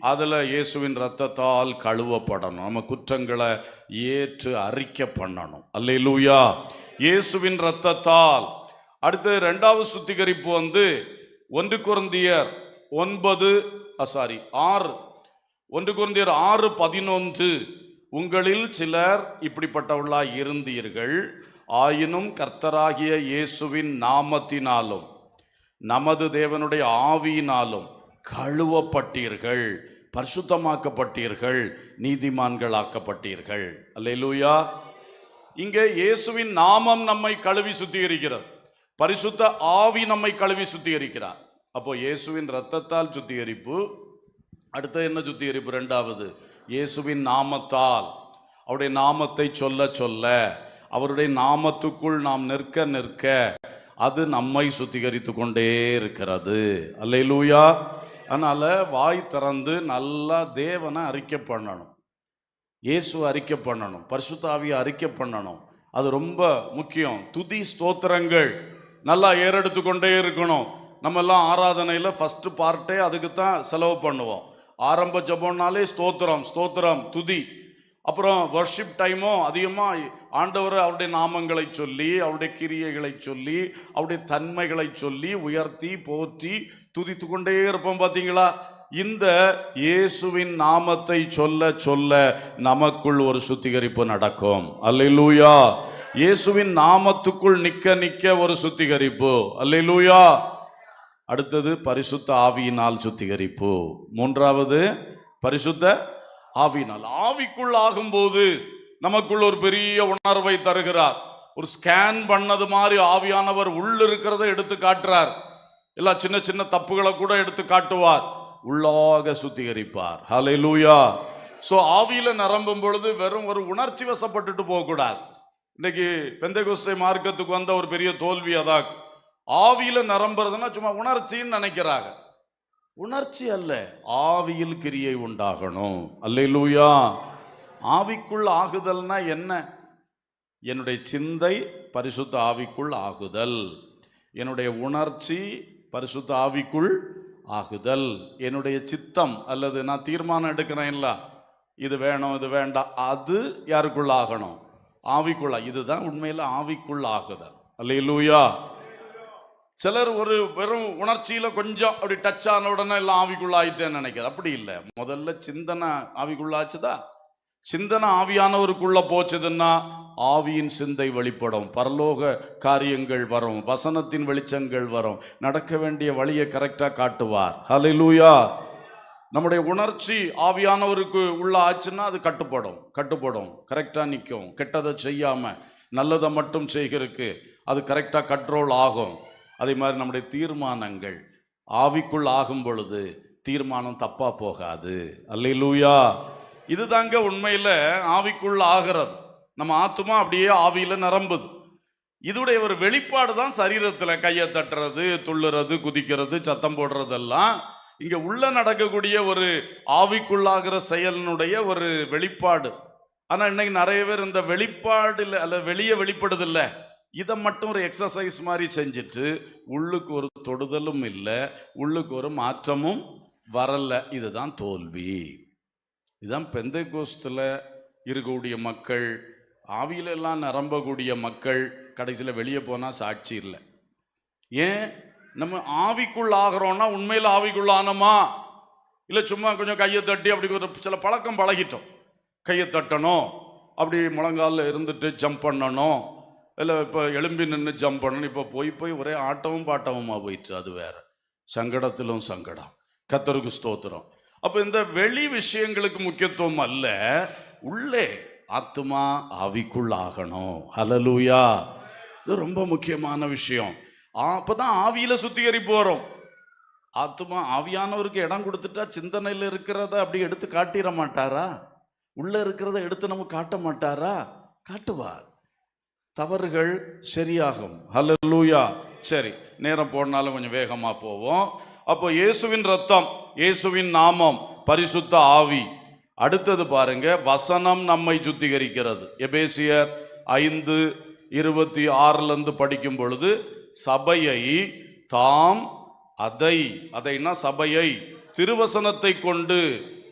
அதில் இயேசுவின் ரத்தத்தால் கழுவப்படணும். நம்ம குற்றங்களை ஏற்று அறிக்கை பண்ணணும். அல்லேலூயா. இயேசுவின் ரத்தத்தால். அடுத்து 2வது சுத்திகரிப்பு 1 கொரிந்தியர் 6:11 உங்களில் சிலர் இப்படிப்பட்டவர்களாய் இருந்தீர்கள், ஆயினும் கர்த்தராகிய இயேசுவின் நாமத்தினாலும் நமது தேவனுடைய ஆவியினாலும் கழுவப்பட்டீர்கள், பரிசுத்தமாக்கப்பட்டீர்கள், நீதிமான்கள் ஆக்கப்பட்டீர்கள். அல்லேலூயா. இங்கே இயேசுவின் நாமம் நம்மை கழுவி சுத்திகரிக்கிறது, பரிசுத்த ஆவி நம்மை கழுவி சுத்திகரிக்கிறார். அப்போ இயேசுவின் இரத்தத்தால் சுத்திகரிப்பு. அடுத்து என்ன சுத்திகரிப்பு? இரண்டாவது, இயேசுவின் நாமத்தால். அவருடைய நாமத்தை சொல்ல சொல்ல, அவருடைய நாமத்துக்குள் நாம் நிற்க நிற்க அது நம்மை சுத்திகரித்து கொண்டே இருக்கிறது. அல்லேலூயா. அதனால வாய் திறந்து நல்லா தேவனை அறிக்கை பண்ணணும், இயேசுவை அறிக்கை பண்ணணும், பரிசுத்த ஆவியை அறிக்கை பண்ணணும். அது ரொம்ப முக்கியம். துதி ஸ்தோத்திரங்கள் நல்லா ஏறெடுத்து கொண்டே இருக்கணும். நம்ம எல்லாம் ஆராதனையில் ஃபர்ஸ்ட் பார்ட்டே அதுக்கு தான் செலவு பண்ணுவோம். ஆரம்ப ஜெபம்னாலே ஸ்தோத்திரம், ஸ்தோத்திரம், துதி. அப்புறம் வர்ஷிப் டைமும் அதிகமாக ஆண்டவர் அவருடைய நாமங்களை சொல்லி, அவருடைய கிரியைகளை சொல்லி, அவருடைய தன்மைகளை சொல்லி உயர்த்தி போற்றி துதித்து கொண்டே இருப்போம். பார்த்தீங்களா? இந்த இயேசுவின் நாமத்தை சொல்ல சொல்ல நமக்குள் ஒரு சுத்திகரிப்பு நடக்கும். அல்லேலூயா. இயேசுவின் நாமத்துக்குள் நிக்க நிக்க ஒரு சுத்திகரிப்பு. அல்லேலூயா. அடுத்தது பரிசுத்த ஆவியினால் சுத்திகரிப்பு. மூன்றாவது பரிசுத்த ஆவியினால். ஆவிக்குள் ஆகும்போது நமக்குள் ஒரு பெரிய உணர்வை தருகிறார். ஒரு ஸ்கேன் பண்ணது மாதிரி ஆவியானவர் உள்ள இருக்கிறத எடுத்து காட்டுறார். எல்லா சின்ன சின்ன தப்புகளை கூட எடுத்து காட்டுவார், உள்ளாக சுத்திகரிப்பார். ஹல்லேலூயா. சோ ஆவியில நிரம்பும் பொழுது வெறும் ஒரு உணர்ச்சி வசப்பட்டுட்டு போக கூடாது. இன்னைக்கு பெந்தெகோஸ்தே மார்க்கத்துக்கு வந்த ஒரு பெரிய தோல்வி அதான். ஆவியில நிரம்புறதுன்னா சும்மா உணர்ச்சின்னு நினைக்கிறாங்க. உணர்ச்சி அல்ல, ஆவியில் கிரியை உண்டாகணும். அல்லேலூயா. ஆவிக்குள் ஆகுதல்னா என்ன? என்னுடைய சிந்தை பரிசுத்த ஆவிக்குள் ஆகுதல், என்னுடைய உணர்ச்சி பரிசுத்த ஆவிக்குள் ஆகுதல், என்னுடைய சித்தம் அல்லது நான் தீர்மானம் எடுக்கிறேன்ல, இது வேணும் இது வேண்டாம், அது யாருக்குள்ள ஆகணும்? ஆவிக்குள்ள. இதுதான் உண்மையில் ஆவிக்குள் ஆகுதல். அல்லேலூயா. சிலர் ஒரு வெறும் உணர்ச்சியில கொஞ்சம் அப்படி டச் ஆன உடனே எல்லாம் ஆவிக்குள்ள ஆயிட்டேன்னு நினைக்கிறது. அப்படி இல்லை. முதல்ல சிந்தனை ஆவிக்குள்ள ஆச்சுதா, சிந்தனை ஆவியானவருக்குள்ள போச்சுதுன்னா ஆவியின் சிந்தை வெளிப்படும், பரலோக காரியங்கள் வரும், வசனத்தின் வெளிச்சங்கள் வரும், நடக்க வேண்டிய வழியை கரெக்டா காட்டுவார். ஹல்லேலூயா. நம்முடைய உணர்ச்சி ஆவியானவருக்கு உள்ள ஆச்சுன்னா அது கட்டுப்படும், கரெக்டா நிற்கும். கெட்டதை செய்யாம நல்லதை மட்டும் செய்கிறதுக்கு அது கரெக்டா கண்ட்ரோல் ஆகும். அதே மாதிரி நம்முடைய தீர்மானங்கள் ஆவிக்குள் ஆகும் பொழுது தீர்மானம் தப்பா போகாது. அல்லேலூயா. இதுதாங்க உண்மையில ஆவிக்குள் ஆகிறது. நம்ம ஆத்துமா அப்படியே ஆவியில நிரம்புது. இதுடைய ஒரு வெளிப்பாடு தான் சரீரத்துல கையை தட்டுறது, துள்ளுறது, குதிக்கிறது, சத்தம் போடுறதெல்லாம் இங்க உள்ள நடக்கக்கூடிய ஒரு ஆவிக்குள்ளாகிற செயலினுடைய ஒரு வெளிப்பாடு. ஆனா இன்னைக்கு நிறைய பேர் இந்த வெளிப்பாடு இல்லை அல்ல வெளியே வெளிப்படுது இல்லை, இதை மட்டும் ஒரு எக்ஸசைஸ் மாதிரி செஞ்சுட்டு உள்ளுக்கு ஒரு தொடுதலும் இல்லை, உள்ளுக்கு ஒரு மாற்றமும் வரல. இதுதான் தோல்வி. இதுதான் பெந்தெகோஸ்துல இருக்கக்கூடிய மக்கள், ஆவியில எல்லாம் நிரம்பக்கூடிய மக்கள் கடைசியில் வெளியே போனால் சாட்சி இல்லை. ஏன்? நம்ம ஆவிக்குள் ஆகிறோம்னா உண்மையில் ஆவிக்குள் ஆனோமா இல்லை சும்மா கொஞ்சம் கையை தட்டி அப்படி ஒரு சில பழக்கம் பழகிட்டோம். கையை தட்டணும், அப்படி முழங்காலில் இருந்துட்டு ஜம்ப் பண்ணணும், இல்லை இப்போ எலும்பி நின்று ஜம்ப் பண்ணணும். இப்போ போய் ஒரே ஆட்டமும் பாட்டமுமா போயிடுச்சு. அது வேற, சங்கடத்திலும் சங்கடம். கர்த்தருக்கு ஸ்தோத்திரம். அப்போ இந்த வெளி விஷயங்களுக்கு முக்கியத்துவம் அல்ல, உள்ளே ஆத்துமா ஆவிக்குள் ஆகணும். ஹல்லேலூயா. இது ரொம்ப முக்கியமான விஷயம். அப்பதான் ஆவியில சுத்திகரிப்பு வரும். ஆத்துமா ஆவியானவருக்கு இடம் கொடுத்துட்டா சிந்தனையில் இருக்கிறத அப்படி எடுத்து காட்டிட மாட்டாரா? உள்ள இருக்கிறத எடுத்து நம்ம காட்ட மாட்டாரா? காட்டுவார். தவறுகள் சரியாகும். ஹல்லேலூயா. சரி, நேரம் போனாலும் கொஞ்சம் வேகமா போவோம். அப்போ இயேசுவின் ரத்தம், இயேசுவின் நாமம், பரிசுத்த ஆவி. அடுத்தது பாருங்க, வசனம் நம்மை சுத்திகரிக்கிறது. எபேசியர் 5:26 படிக்கும் பொழுது சபையை தாம் அதைன்னா சபையை திருவசனத்தை கொண்டு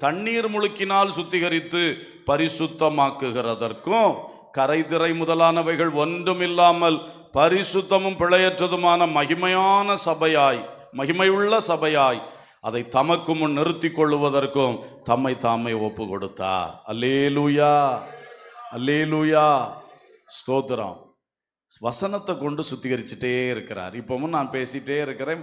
தண்ணீர் முழுக்கினால் சுத்திகரித்து பரிசுத்தமாக்குகிறதற்கும் கரைதிரை முதலானவைகள் ஒன்றுமில்லாமல் பரிசுத்தமும் பிழையற்றதுமான மகிமையான சபையாய், மகிமையுள்ள சபையாய் அதை தமக்கு முன் நிறுத்தி கொள்ளுவதற்கும் தம்மை தாமே ஒப்பு கொடுத்தார். அல்லேலூயா, அல்லேலூயா, ஸ்தோத்திரம். வசனத்தை கொண்டு சுத்திகரிச்சுட்டே இருக்கிறார். இப்பவும் நான் பேசிட்டே இருக்கிறேன்.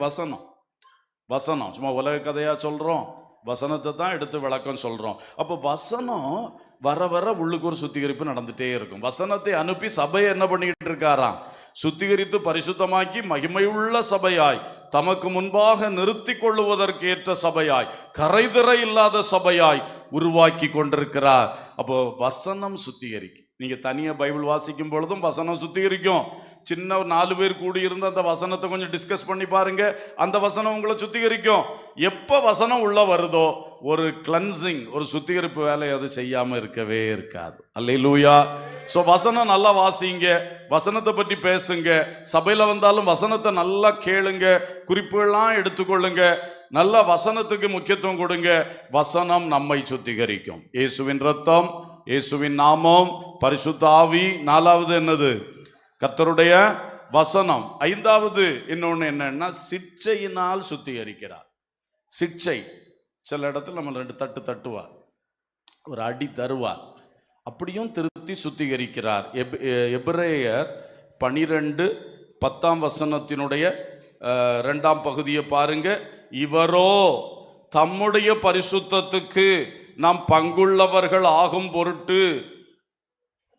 வசனம் சும்மா உலக கதையா சொல்றோம், வசனத்தை தான் எடுத்து விளக்கம் சொல்றோம். அப்போ வசனம் வர வர உள்ளுக்கு ஒரு சுத்திகரிப்பு நடந்துட்டே இருக்கும். வசனத்தை அனுப்பி சபையை என்ன பண்ணிக்கிட்டு இருக்காராம்? சுத்திகரித்து பரிசுத்தமாக்கி மகிமையுள்ள சபையாய், தமக்கு முன்பாக நிறுத்தி கொள்ளுவதற்கு ஏற்ற சபையாய், கரைதிரை இல்லாத சபையாய் உருவாக்கி கொண்டிருக்கிறார். அப்போ வசனம் சுத்திகரிக்கும். நீங்க தனியா பைபிள் வாசிக்கும் பொழுதும் வசனம் சுத்திகரிக்கும். சின்ன 4 பேர் கூடி இருந்து அந்த வசனத்தை கொஞ்சம் டிஸ்கஸ் பண்ணி பாருங்க, அந்த வசனம் உங்களை சுத்திகரிக்கும். எப்ப வசனம் உள்ள வருதோ ஒரு கிளன்சிங், ஒரு சுத்திகரிப்பு வேலை அது செய்யாம இருக்கவே இருக்காது. அல்லேலூயா. ஸோ வசனம் நல்லா வாசிங்க, வசனத்தை பற்றி பேசுங்க. சபையில வந்தாலும் வசனத்தை நல்லா கேளுங்க, குறிப்புகள்லாம் எடுத்துக்கொள்ளுங்க, நல்ல வசனத்துக்கு முக்கியத்துவம் கொடுங்க. வசனம் நம்மை சுத்திகரிக்கும். இயேசுவின் ரத்தம், இயேசுவின் நாமம், பரிசுத்த ஆவி. 4வது என்னது? கர்த்தருடைய வசனம். 5வது இன்னொன்னு என்னன்னா, சிட்சையினால் சுத்திகரிக்கிறார். சிட்சை, சில இடத்துல நம்ம 2 தட்டு தட்டுவார், ஒரு அடி தருவார், அப்படியும் திருத்தி சுத்திகரிக்கிறார். எபிரேயர் 12:10 2ஆம் பகுதியை பாருங்க. இவரோ தம்முடைய பரிசுத்தத்துக்கு நாம் பங்குள்ளவர்கள் ஆகும் பொருட்டு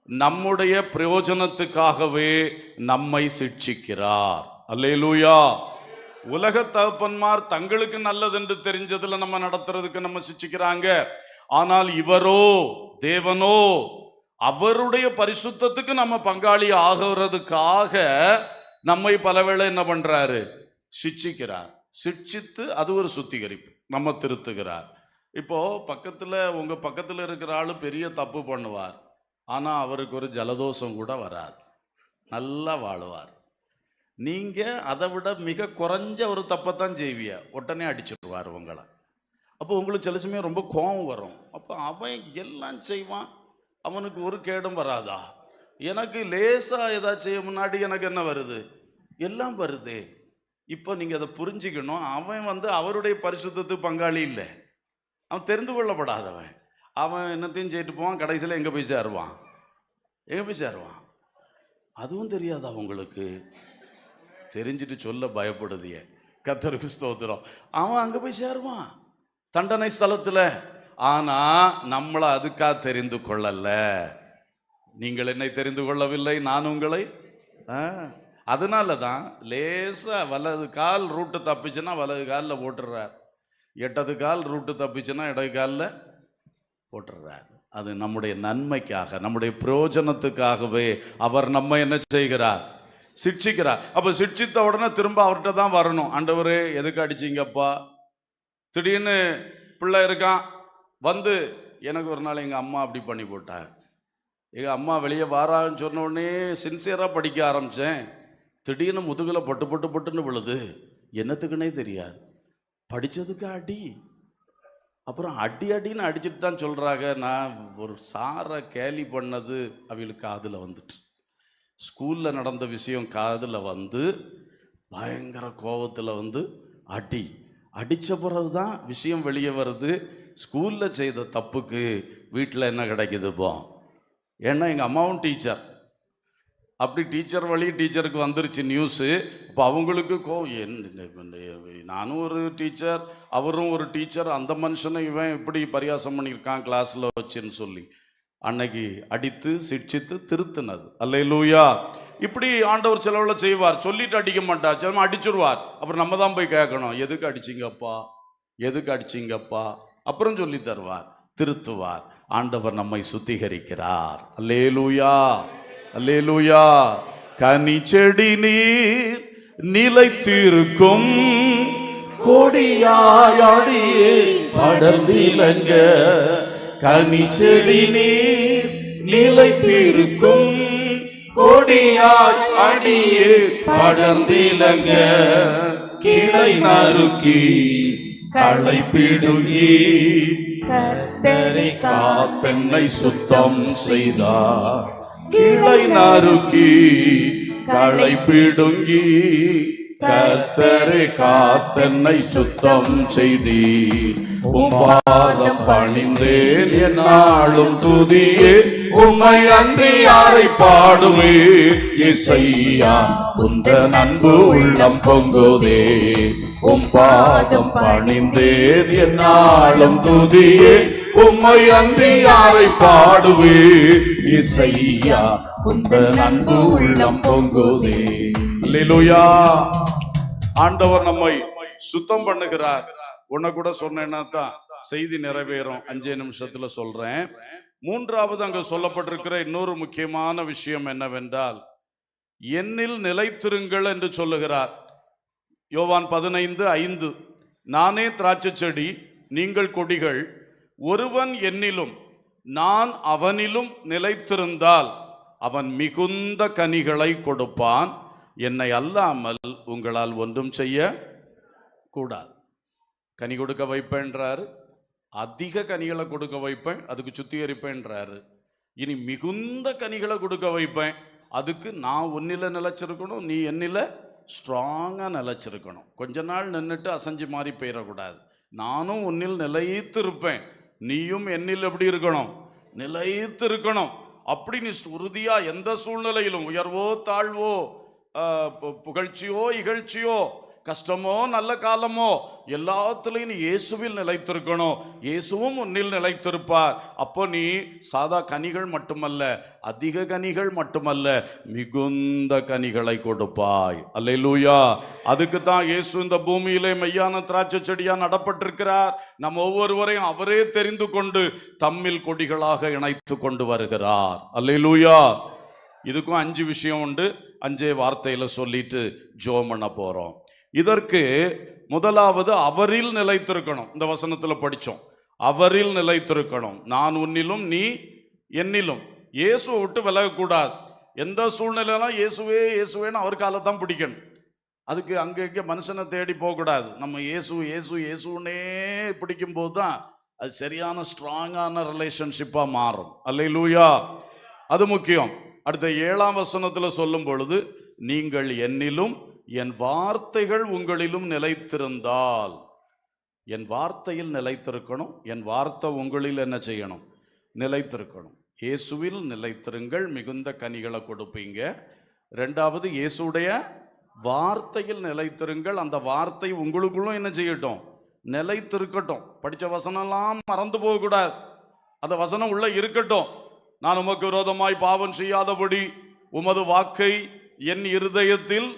நம்முடைய பிரயோஜனத்துக்காகவே நம்மை சிட்சிக்கிறார். அல்லேலூயா. உலக தகப்பன்மார் தங்களுக்கு நல்லது என்று தெரிஞ்சதுல நம்ம நடத்துறதுக்கு நம்ம சிட்சிக்கிறாங்க. ஆனால் இவரோ, தேவனோ, அவருடைய பரிசுத்தத்துக்கு நம்ம பங்காளி ஆகிறதுக்காக நம்மை பலவேளை என்ன பண்றாரு? சிட்சிக்கிறார். சிட்சித்து அது ஒரு சுத்திகரிப்பு, நம்ம திருத்துகிறார். இப்போ உங்க பக்கத்துல இருக்கிற ஆளு பெரிய தப்பு பண்ணுவார், ஆனா அவருக்கு ஒரு ஜலதோஷம் கூட வராது, நல்லா வாழுவார். நீங்க அதை விட மிக குறைஞ்ச ஒரு தப்பைத்தான் செய்விய, உடனே அடிச்சுடுவார் உங்களை. அப்போ உங்களுக்கு சில சமயம் ரொம்ப கோபம் வரும். அப்போ அவன் எல்லாம் செய்வான், அவனுக்கு ஒரு கேடும் வராதா? எனக்கு லேசா ஏதாச்சும் செய்ய முன்னாடி எனக்கு என்ன வருது? எல்லாம் வருது. இப்போ நீங்க அதை புரிஞ்சுக்கணும். அவன் அவருடைய பரிசுத்தத்துக்கு பங்காளி இல்லை, அவன் தெரிந்து கொள்ளப்படாதவன். அவன் என்னத்தையும் செய்யிட்டு போவான், கடைசியில் எங்கே போய் சேருவான்? அதுவும் தெரியாதா உங்களுக்கு? தெரிஞ்சுட்டு சொல்ல பயப்படுதிய. கர்த்தருக்கு ஸ்தோத்திரம். அவன் அங்கே போய் சேருவான் தண்டனை ஸ்தலத்தில். ஆனா நம்மளை அதுக்காக தெரிந்து கொள்ளல. நீங்கள் என்னை தெரிந்து கொள்ளவில்லை, நான் உங்களை. அதனால தான் லேசா வலது கால் ரூட்டு தப்பிச்சுன்னா வலது காலில் போட்டுடுறார், இடது கால் ரூட்டு தப்பிச்சுன்னா இடது காலில் போட்டுடுறார். அது நம்முடைய நன்மைக்காக, நம்முடைய பிரயோஜனத்துக்காகவே அவர் நம்ம என்ன செய்கிறார்? சிட்சிக்கிறார். அப்போ சிட்சித்த உடனே திரும்ப அவர்கிட்ட தான் வரணும். ஆண்டவரே எதுக்கு அடிச்சிங்கப்பா? திடீர்னு பிள்ளை இருக்கான் எனக்கு ஒரு நாள் எங்கள் அம்மா அப்படி பண்ணி போட்டாங்க. எங்கள் அம்மா வெளியே வாரான்னு சொன்ன உடனே சின்சியராக படிக்க ஆரம்பித்தேன். திடீர்னு முதுகில் பட்டுன்னு விழுது, என்னத்துக்குன்னே தெரியாது. படித்ததுக்கு அடி, அப்புறம் அடின்னு அடிச்சுட்டு தான் சொல்கிறாங்க. நான் ஒரு சாரை கேலி பண்ணது அவங்களுக்கு காதில் வந்துட்டு, ஸ்கூலில் நடந்த விஷயம் காதில் பயங்கர கோபத்தில் அடித்த பிறகு தான் விஷயம் வெளியே வருது. ஸ்கூலில் செய்த தப்புக்கு வீட்டில் என்ன கிடைக்குதுப்போ? ஏன்னா எங்கள் அம்மாவும் டீச்சர், அப்படி டீச்சர் வழி டீச்சருக்கு வந்துருச்சு நியூஸு. இப்போ அவங்களுக்கு நானும் ஒரு டீச்சர், அவரும் ஒரு டீச்சர், அந்த மனுஷனை இவன் இப்படி பரியாசம் பண்ணியிருக்கான் கிளாஸில் வச்சுன்னு சொல்லி அன்னைக்கு அடித்து சிட்சித்து திருத்தினது. அல்லேலூயா. இப்படி ஆண்டவர் செலவில் செய்வார். சொல்லிட்டு அடிக்க மாட்டார், சிலமா அடிச்சுடுவார். அப்புறம் நம்ம தான் போய் கேட்கணும், எதுக்கு அடிச்சிங்கப்பா? அப்புறம் சொல்லி தருவார், திருத்துவார். ஆண்டவர் நம்மை சுத்திகரிக்கிறார். அல்லேலூயா, அல்லேலூயா. கனி செடி நீர் நிலைத்திருக்கும் கொடியாடியே படர்ந்திலங்க. கனி செடி நீர் நிலைத்திருக்கும் கொடியாய் அடியே படர்ந்திலங்க. கிளை நறுக்கி களை பிடுங்கி கர்த்தரை காத்தென்னை சுத்தம் செய்தார். கிளை நறுக்கி களை பிடுங்கி கர்த்தரை காத்தென்னை சுத்தம் செய்தீர். உம் பாதம் பணிந்தேன் என்னாலும் துதியே உம்மை அன்றி யாரை பாடுவே இசையா உந்தன் அன்பு உள்ளம் பொங்குதே உம் பாதம் பணிந்தேன் என்னாலும் துதியே உம்மை அன்றி யாரை பாடுவே இசையா உந்தன் அன்பு உள்ளம் பொங்குதே. அல்லேலூயா. ஆண்டவர் நம்மை சுத்தம் பண்ணுகிறார். உன்னை கூட சொன்னேன்னா தான் செய்தி நிறைவேறும். 5 நிமிஷத்துல சொல்றேன். மூன்றாவது அங்க சொல்லப்பட்டிருக்கிற இன்னொரு முக்கியமான விஷயம் என்னவென்றால், என்னில் நிலைத்திருங்கள் என்று சொல்லுகிறார். யோவான் 15:5, நானே திராட்சை செடி, நீங்கள் கொடிகள், ஒருவன் என்னிலும் நான் அவனிலும் நிலைத்திருந்தால் அவன் மிகுந்த கனிகளை கொடுப்பான், என்னை அல்லாமல் உங்களால் ஒன்றும் செய்ய கூடாது. கனி கொடுக்க வைப்பேன்றாரு, அதிக கனிகளை கொடுக்க வைப்பேன், அதுக்கு சுத்திகரிப்பேன்றாரு. இனி மிகுந்த கனிகளை கொடுக்க வைப்பேன், அதுக்கு நான் உன்னில நிலைச்சிருக்கணும், நீ என்னில ஸ்ட்ராங்கா நிலைச்சிருக்கணும். கொஞ்ச நாள் நின்றுட்டு அசைஞ்சு மாறி போயிடக்கூடாது. நானும் உன்னில் நிலைத்து இருப்பேன், நீயும் என்னில் எப்படி இருக்கணும், நிலைத்து இருக்கணும். அப்படி நீ உறுதியா எந்த சூழ்நிலையிலும், உயர்வோ தாழ்வோ, புகழ்ச்சியோ இகழ்ச்சியோ, கஷ்டமோ நல்ல காலமோ, எல்லாத்துலயும் நீ இயேசுவில் நிலைத்திருக்கணும். இயேசுவும் உன்னில் நிலைத்திருப்பார். அப்போ நீ சாதா கனிகள் மட்டுமல்ல, அதிக கனிகள் மட்டுமல்ல, மிகுந்த கனிகளை கொடுப்பாய். அல்லேலூயா. அதுக்கு தான் இயேசு இந்த பூமியிலே மெய்யான திராட்சை செடியா நடப்பட்டிருக்கிறார். நம்ம ஒவ்வொருவரையும் அவரே தெரிந்து கொண்டு தம்மில் கொடிகளாக இணைத்து கொண்டு வருகிறார். அல்லேலூயா. இதுக்கும் 5 விஷயம் உண்டு. 5 வார்த்தையில சொல்லிட்டு ஜெபம் பண்ண போறோம். இதற்கு முதலாவது அவரில் நிலைத்திருக்கணும். இந்த வசனத்துல படிச்சோம், அவரில் நிலைத்திருக்கணும். நான் உன்னிலும் நீ என்னிலும். இயேசுவை விட்டு விலகக்கூடாது. எந்த சூழ்நிலையிலும் இயேசுவே இயேசுவேன்னு அவர் காலத்தான் பிடிக்கணும். அதுக்கு அங்கே மனுஷனை தேடி போகக்கூடாது. நம்ம இயேசு இயேசு இயேசுன்னே பிடிக்கும் போது தான் அது சரியான ஸ்ட்ராங்கான ரிலேஷன்ஷிப்பா மாறும். அல்லேலூயா. அது முக்கியம். அடுத்த 7ஆம் வசனத்துல சொல்லும் பொழுது, நீங்கள் என்னிலும் என் வார்த்தைகள் உங்களிலும் நிலைத்திருந்தால். என் வார்த்தையில் நிலைத்திருக்கணும். என் வார்த்தை உங்களில் என்ன செய்யணும், நிலைத்திருக்கணும். இயேசுவில் நிலைத்திருங்கள், மிகுந்த கனிகளை கொடுப்பீங்க. 2வது, இயேசுடைய வார்த்தையில் நிலைத்திருங்கள். அந்த வார்த்தை உங்களுக்குள்ளும் என்ன செய்யட்டும், நிலைத்திருக்கட்டும். படிச்ச வசனம்லாம் மறந்து போகக்கூடாது. அந்த வசனம் உள்ள இருக்கட்டும். நான் உமக்கு விரோதமாய் பாவம் செய்யாதபடி உமது வாக்கை என் இருதயத்தில்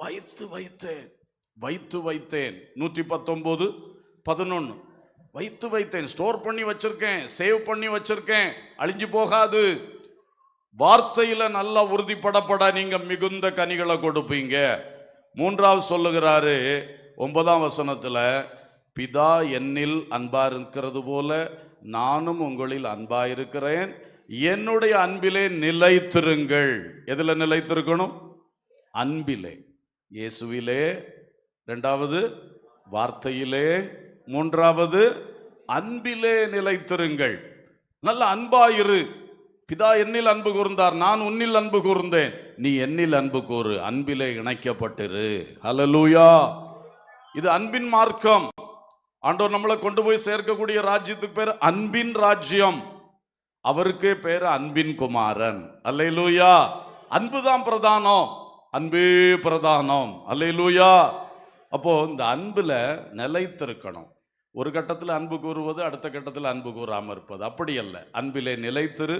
வைத்து வைத்தேன். 119:11 வைத்து வைத்தேன். ஸ்டோர் பண்ணி வச்சிருக்கேன், சேவ் பண்ணி வச்சிருக்கேன், அழிஞ்சு போகாது. வார்த்தையில நல்லா உறுதிப்படப்பட நீங்க மிகுந்த கனிகளை கொடுப்பீங்க. 3வது சொல்லுகிறாரு 9ஆம் வசனத்துல, பிதா என்னில் அன்பா இருக்கிறது போல நானும் உங்களில் அன்பா இருக்கிறேன், என்னுடைய அன்பிலே நிலைத்திருங்கள். எதுல நிலைத்திருக்கணும், அன்பிலே, இயேசுவிலே. 2வது வார்த்தையிலே. 3வது அன்பிலே நிலைத்திருங்கள். நல்ல அன்பாயிரு. பிதா என்னில் அன்பு கூர்ந்தார், நான் உன்னில் அன்பு கூர்ந்தேன், நீ என்னில் அன்பு கூறு. அன்பிலே இணைக்கப்பட்டிரு. ஹல்லேலூயா. இது அன்பின் மார்க்கம். ஆண்டவர் நம்மளை கொண்டு போய் சேர்க்கக்கூடிய ராஜ்யத்துக்கு பேர் அன்பின் ராஜ்யம். அவருக்கே பேர் அன்பின் குமாரன். அல்லேலூயா. அன்புதான் பிரதானம், அன்பே பிரதானம். அல்லேலூயா. அப்போ இந்த அன்புல நிலைத்திருக்கணும். ஒரு கட்டத்தில் அன்பு கூறுவது, அடுத்த கட்டத்தில் அன்பு கூறாம இருப்பது, அப்படி அல்ல. அன்பிலே நிலைத்திரு.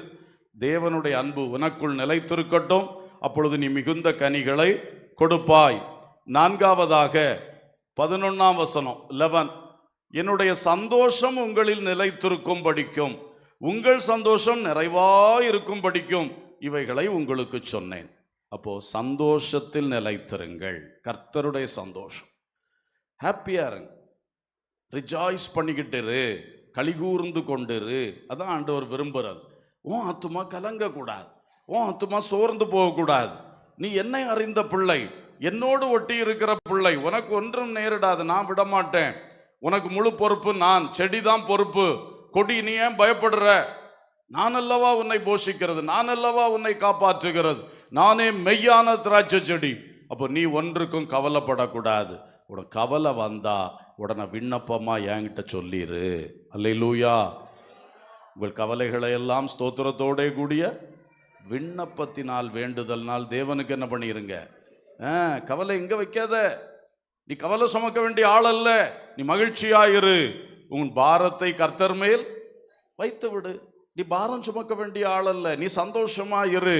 தேவனுடைய அன்பு உனக்குள் நிலைத்திருக்கட்டும். அப்பொழுது நீ மிகுந்த கனிகளை கொடுப்பாய். 4வதாக 11ஆம் வசனம் 11, என்னுடைய சந்தோஷம் உங்களில் நிலைத்திருக்கும் படிக்கும், உங்கள் சந்தோஷம் நிறைவாயிருக்கும் படிக்கும் இவைகளை உங்களுக்கு சொன்னேன். அப்போ சந்தோஷத்தில் நிலைத்திருங்கள். கர்த்தருடைய சந்தோஷம். ஹாப்பியா இருங்க, ரிஜாய்ஸ் பண்ணிக்கிட்டு இரு, களிகூர்ந்து கொண்டிரு. அதான் ஆண்டவர் விரும்புறது. உன் ஆத்துமா கலங்க கூடாது, உன் ஆத்துமா சோர்ந்து போகக்கூடாது. நீ என்னை அறிந்த பிள்ளை, என்னோடு ஒட்டி இருக்கிற பிள்ளை, உனக்கு ஒன்றும் நேரிடாது, நான் விட மாட்டேன். உனக்கு முழு பொறுப்பு நான். செடிதான் பொறுப்பு. கொடி நீ ஏன் பயப்படுற? நான் அல்லவா உன்னை போஷிக்கிறது, நான் அல்லவா உன்னை காப்பாற்றுகிறது, நானே மெய்யான திராட்சை செடி. அப்போ நீ ஒன்றுக்கும் கவலைப்படக்கூடாது. உனக்கு கவலை வந்தா உடனே விண்ணப்பமா என்கிட்ட சொல்லிரு. அல்லேலூயா. உங்கள் கவலைகளை எல்லாம் ஸ்தோத்திரத்தோட கூடிய விண்ணப்பத்தினால் வேண்டுதல்னால் தேவனுக்கு என்ன பண்ணிருங்க. கவலை இங்க வைக்காத. நீ கவலை சுமக்க வேண்டிய ஆள் அல்ல. நீ மகிழ்ச்சியாயிரு. உன் பாரத்தை கர்த்தர் மேல் வைத்து விடு. நீ பாரம் சுமக்க வேண்டிய ஆள் அல்ல. நீ சந்தோஷமாயிரு.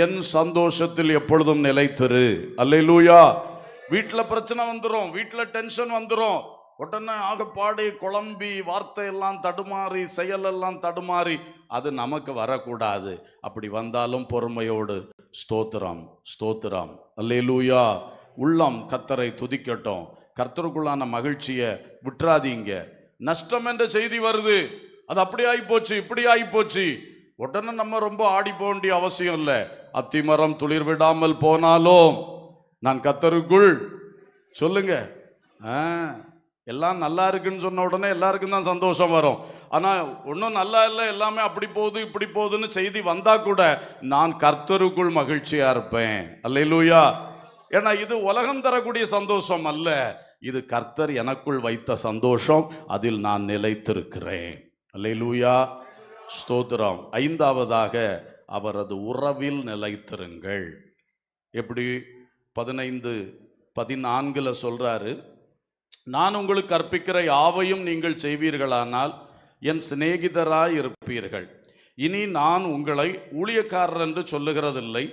என் சந்தோஷத்தில் எப்பொழுதும் நிலைத்திரு. அல்லேலூயா. வீட்டில் பிரச்சனை வந்துடும், வீட்டில் டென்ஷன் வந்துடும். உடனே ஆகப்பாடி குழம்பி வார்த்தையெல்லாம் தடுமாறி செயலெல்லாம் தடுமாறி அது நமக்கு வரக்கூடாது. அப்படி வந்தாலும் பொறுமையோடு ஸ்தோத்திரம் ஸ்தோத்திரம். அல்லேலூயா. உள்ளம் கர்த்தரை துதிக்கட்டும். கர்த்தருக்குள்ளான மகிழ்ச்சியை விட்டுறாதீங்க. நஷ்டம் என்ற செய்தி வருது, அது அப்படி ஆகிப்போச்சு இப்படி ஆகிப்போச்சு, உடனே நம்ம ரொம்ப ஆடி போக வேண்டிய அவசியம் இல்லை. அத்திமரம் துளிர் விடாமல் போனாலும் நான் கர்த்தருக்குள் சொல்லுங்க. எல்லாம் நல்லா இருக்குன்னு சொன்ன உடனே எல்லாருக்கும் தான் சந்தோஷம் வரும். ஆனால் ஒன்றும் நல்லா இல்லை, எல்லாமே அப்படி போகுது இப்படி போகுதுன்னு செய்தி வந்தா கூட நான் கர்த்தருக்குள் மகிழ்ச்சியா இருப்பேன். அல்லேலூயா. ஏன்னா இது உலகம் தரக்கூடிய சந்தோஷம் அல்ல, இது கர்த்தர் எனக்குள் வைத்த சந்தோஷம். அதில் நான் நிலைத்திருக்கிறேன். அல்லேலூயா. ஸ்தோத்திரம். ஐந்தாவதாக அவரது உறவில் நிலைத்திருங்கள். எப்படி 15:14 சொல்றாரு, நான் உங்களுக்கு கற்பிக்கிற யாவையும் நீங்கள் செய்வீர்களானால் என் சிநேகிதராய் இருப்பீர்கள். இனி நான் உங்களை ஊழியக்காரர் என்று சொல்லுகிறதில்லை.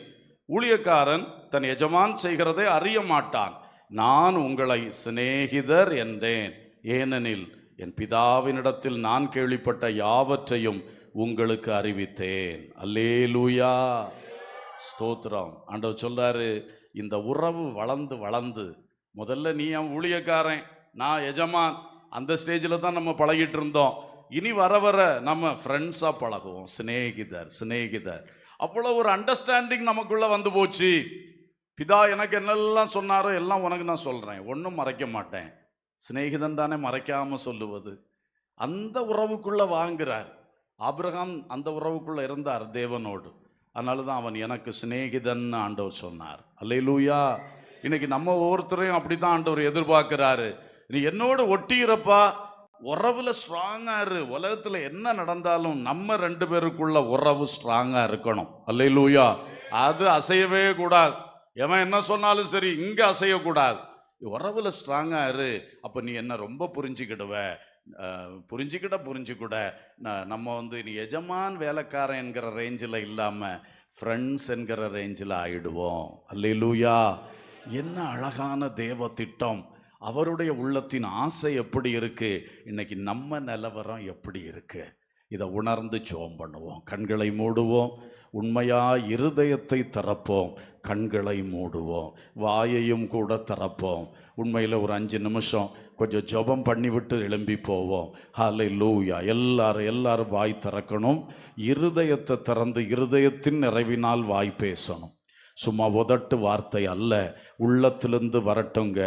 ஊழியக்காரன் தன் எஜமான் செய்கிறதை அறிய மாட்டான். நான் உங்களை சிநேகிதர் என்றேன், ஏனெனில் என் பிதாவினிடத்தில் நான் கேள்விப்பட்ட யாவற்றையும் உங்களுக்கு அறிவித்தேன். அல்லேலூயா. ஸ்தோத்திரம். ஆண்டவர் சொல்றாரு, இந்த உறவு வளர்ந்து வளர்ந்து, முதல்ல நீ என் ஊழியக்காரன், நான் எஜமான், அந்த ஸ்டேஜில் தான் நம்ம பழகிட்டு இருந்தோம். இனி வர வர நம்ம ஃப்ரெண்ட்ஸாக பழகுவோம். சிநேகிதர் சிநேகிதர். அவ்வளோ ஒரு அண்டர்ஸ்டாண்டிங் நமக்குள்ளே வந்து போச்சு. பிதா எனக்கு என்னெல்லாம் சொன்னாரோ எல்லாம் உனக்கு நான் சொல்கிறேன், ஒன்றும் மறைக்க மாட்டேன். சிநேகிதன் தானே மறைக்காமல் சொல்லுவது. அந்த உறவுக்குள்ளே வாங்குறார். ஆபிரகாம் அந்த உறவுக்குள்ளே இருந்தார் தேவனோடு. அதனால தான் அவன் எனக்கு சிநேகிதன் ஆண்டவர் சொன்னார். அல்லேலூயா. இன்னைக்கு நம்ம ஒவ்வொருத்தரையும் அப்படி தான் ஆண்டவர் எதிர்பார்க்கிறாரு. நீ என்னோட ஒட்டியிருப்பா, உறவுல ஸ்ட்ராங்கா இரு. உலகத்துல என்ன நடந்தாலும் நம்ம 2 பேருக்குள்ள உறவு ஸ்ட்ராங்கா இருக்கணும். அல்லேலூயா. அது அசையவே கூடாது. எவன் என்ன சொன்னாலும் சரி, இங்க அசையக்கூடாது. உறவுல ஸ்ட்ராங்கா இரு. அப்ப நீ என்ன ரொம்ப புரிஞ்சுக்கிடுவ. புரிஞ்சுக்கூட நம்ம நீ எஜமான் வேலைக்காரன் என்கிற ரேஞ்சில் இல்லாம ஃப்ரெண்ட்ஸ் என்கிற ரேஞ்சில் ஆயிடுவோம். அல்லேலூயா. என்ன அழகான தேவ திட்டம். அவருடைய உள்ளத்தின் ஆசை எப்படி இருக்கு, இன்னைக்கு நம்ம நிலவரம் எப்படி இருக்கு, இதை உணர்ந்து ஜெபம் பண்ணுவோம். கண்களை மூடுவோம். உண்மையா இருதயத்தை திறப்போம். கண்களை மூடுவோம், வாயையும் கூட திறப்போம். உண்மையில் ஒரு 5 நிமிஷம் கொஞ்சம் ஜெபம் பண்ணிவிட்டு எழும்பி போவோம். ஹல்லேலூயா. எல்லாரும் வாய் திறக்கணும். இருதயத்தை திறந்து இருதயத்தின் நிறைவினால் வாய் பேசணும். சும்மா உதட்டு வார்த்தை அல்ல, உள்ளத்திலிருந்து வரட்டுங்க.